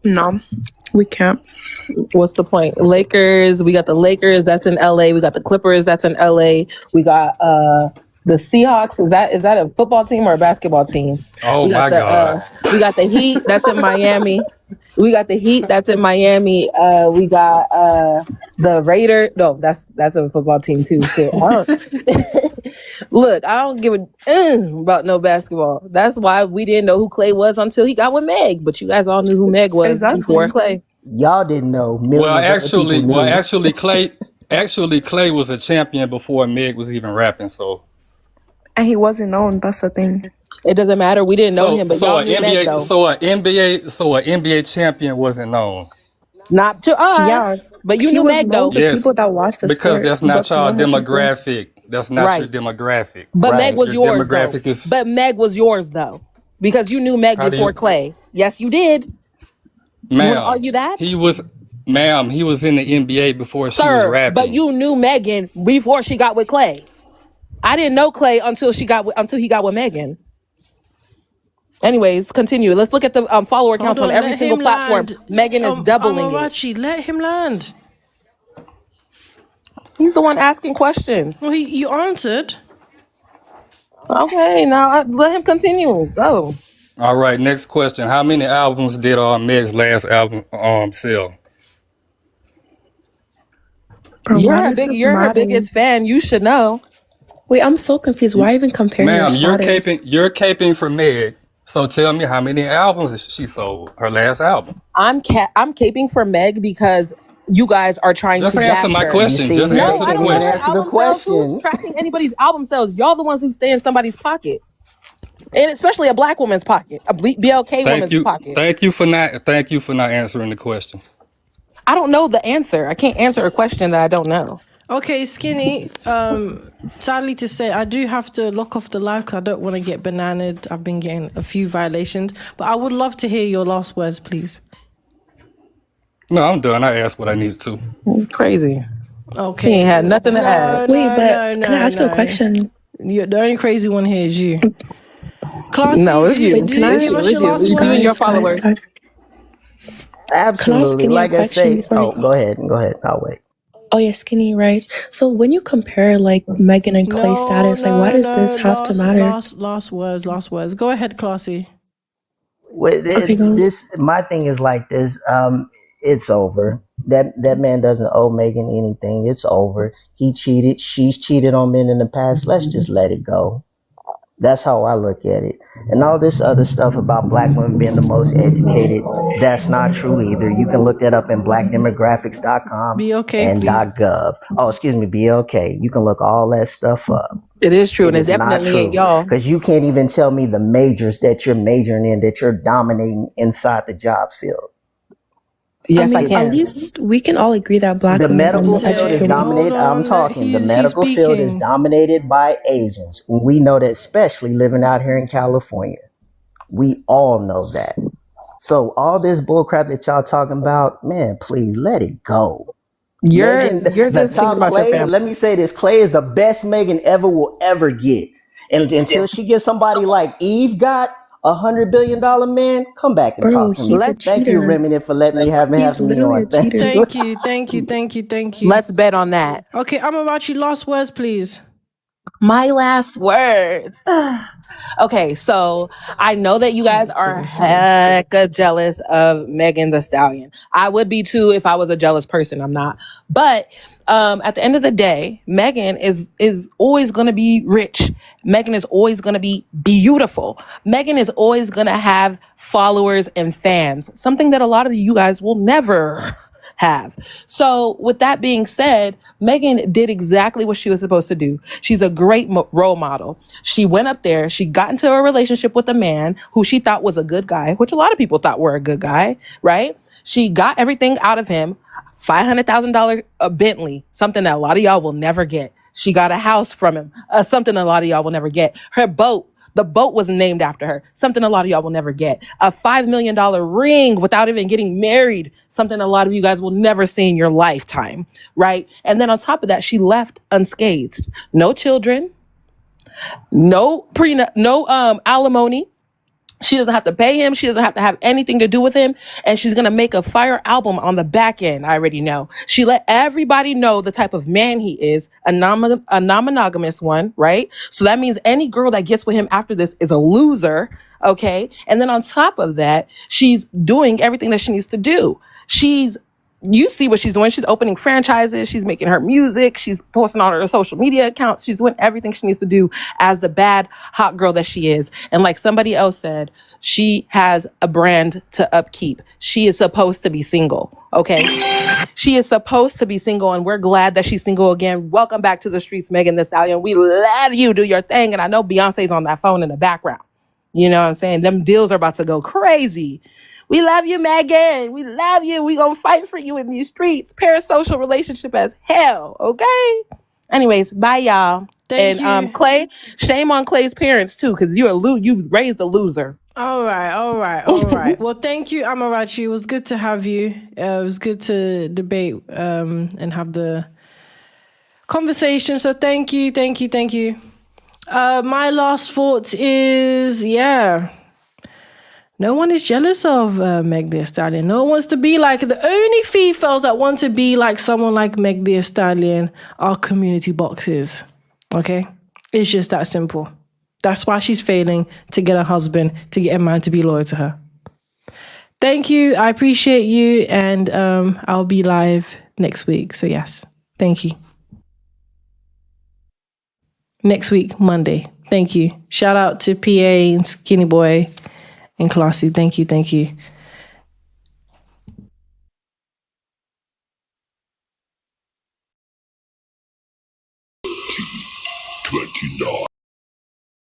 No, we can't. What's the point? Lakers. We got the Lakers. That's in LA. We got the Clippers. That's in LA. We got the Seahawks. Is that a football team or a basketball team? Oh my God. We got the Heat. That's in Miami. We got the Heat. That's in Miami. We got the Raider. No, that's a football team too. Shit. Look, I don't give a about no basketball. That's why we didn't know who Clay was until he got with Meg. But you guys all knew who Meg was before Clay. Y'all didn't know. Actually, Clay was a champion before Meg was even rapping. So, and he wasn't known. That's the thing. It doesn't matter. We didn't know him, but y'all knew Meg, though. So an NBA champion wasn't known. Not to us. Yeah, but you knew Meg, though. Yes, people that watch the because sport, that's not y'all demographic. That's not your demographic. But Meg was yours, though. But Meg was yours, though, because you knew Meg before Clay. Yes, you did. Ma'am, you want to argue that? He was in the NBA before she was rapping. But you knew Megan before she got with Clay. I didn't know Clay until he got with Megan. Anyways, continue. Let's look at the follower count on every single platform. Megan is doubling Amarachi, let him land. He's the one asking questions. Well, you answered. Okay, now let him continue. Go. All right, next question. How many albums did Meg's last album sell? You're her biggest fan. You should know. Wait, I'm so confused. Why even comparing Ma'am, your status? you're caping for Meg. So tell me how many albums she sold, her last album. I'm caping for Meg because you guys are trying to answer my question. Just answer the question. Answer the question. Who's tracking anybody's album sales? Y'all the ones who stay in somebody's pocket. And especially a black woman's pocket, a BLK woman's pocket. Thank you for not answering the question. I don't know the answer. I can't answer a question that I don't know. Okay, Skinny. Sadly to say, I do have to lock off the live because I don't want to get bananaed. I've been getting a few violations, but I would love to hear your last words, please. No, I'm done. I asked what I needed to. Crazy. Okay. He ain't had nothing to add. Wait, but can I ask you a question? The only crazy one here is you. Classy, no, it's you. Can I give us your last words? You and your followers. Absolutely. Like I say. Oh, go ahead. I'll wait. Oh yeah, Skinny, right? So when you compare like Megan and Clay's status, like why does this have to matter? Last words. Go ahead, Classy. My thing is like this. It's over. That man doesn't owe Megan anything. It's over. He cheated. She's cheated on men in the past. Let's just let it go. That's how I look at it. And all this other stuff about black women being the most educated, that's not true either. You can look that up in blackdemographics.com Be okay, and please. .gov. Oh, excuse me, BLK. You can look all that stuff up. It is true, It and it is not definitely ain't true. y'all. Because you can't even tell me the majors that you're majoring in, that you're dominating inside the job field. Yes, I At can. least we can all agree that black The women are medical more field is educated. dominated. I'm talking. The He's medical field is speaking. dominated by Asians. We know that, especially living out here in California. We all know that. So all this bullcrap that y'all talking about, man, please let it go. You're Megan, just thinking about your Clay, family. let me say this. Clay is the best Megan will ever get. And until she gets somebody like Eve got, $100 billion man, come back and Bro, talk to me. he's a Thank you, cheater. Remini, for letting me have He's me literally a on. Thank cheater. you. Thank you. Let's bet on that. Okay, Amarachi, last words, please. My last words. Okay, so I know that you guys are hecka jealous of Megan Thee Stallion. I would be too if I was a jealous person. I'm not. But at the end of the day, Megan is always gonna be rich. Megan is always gonna be beautiful. Megan is always gonna have followers and fans. Something that a lot of you guys will never have. So with that being said, Megan did exactly what she was supposed to do. She's a great role model. She went up there, she got into a relationship with a man who she thought was a good guy, which a lot of people thought were a good guy, right? She got everything out of him. $500,000 Bentley, something that a lot of y'all will never get. She got a house from him, something a lot of y'all will never get. Her boat, the boat was named after her, something a lot of y'all will never get. A $5 million ring without even getting married, something a lot of you guys will never see in your lifetime, right? And then on top of that, she left unscathed. No children, no alimony. She doesn't have to pay him. She doesn't have to have anything to do with him. And she's going to make a fire album on the back end. I already know. She let everybody know the type of man he is, a non-monogamous one, right? So that means any girl that gets with him after this is a loser, okay? And then on top of that, she's doing everything that she needs to do. You see what she's doing. She's opening franchises. She's making her music. She's posting on her social media accounts. She's doing everything she needs to do as the bad, hot girl that she is. And like somebody else said, she has a brand to upkeep. She is supposed to be single. Okay. She is supposed to be single, and we're glad that she's single again. Welcome back to the streets, Megan Thee Stallion. We love you. Do your thing. And I know Beyonce's on that phone in the background. You know what I'm saying? Them deals are about to go crazy. We love you, Megan. We love you. We gonna fight for you in these streets. Parasocial relationship as hell, okay? Anyways, bye, y'all. Thank you. Clay, shame on Clay's parents, too, because you raised a loser. All right. Well, thank you, Amarachi. It was good to have you. It was good to debate and have the conversation. So thank you. My last thought is, no one is jealous of Meg Thee Stallion. No one wants to be like, the only Fefails that want to be like someone like Meg Thee Stallion are community boxes. Okay? It's just that simple. That's why she's failing to get a husband, to get a man to be loyal to her. Thank you. I appreciate you. And I'll be live next week. So yes, thank you. Next week, Monday. Thank you. Shout out to PA and Skinny Boy and Classy. Thank you.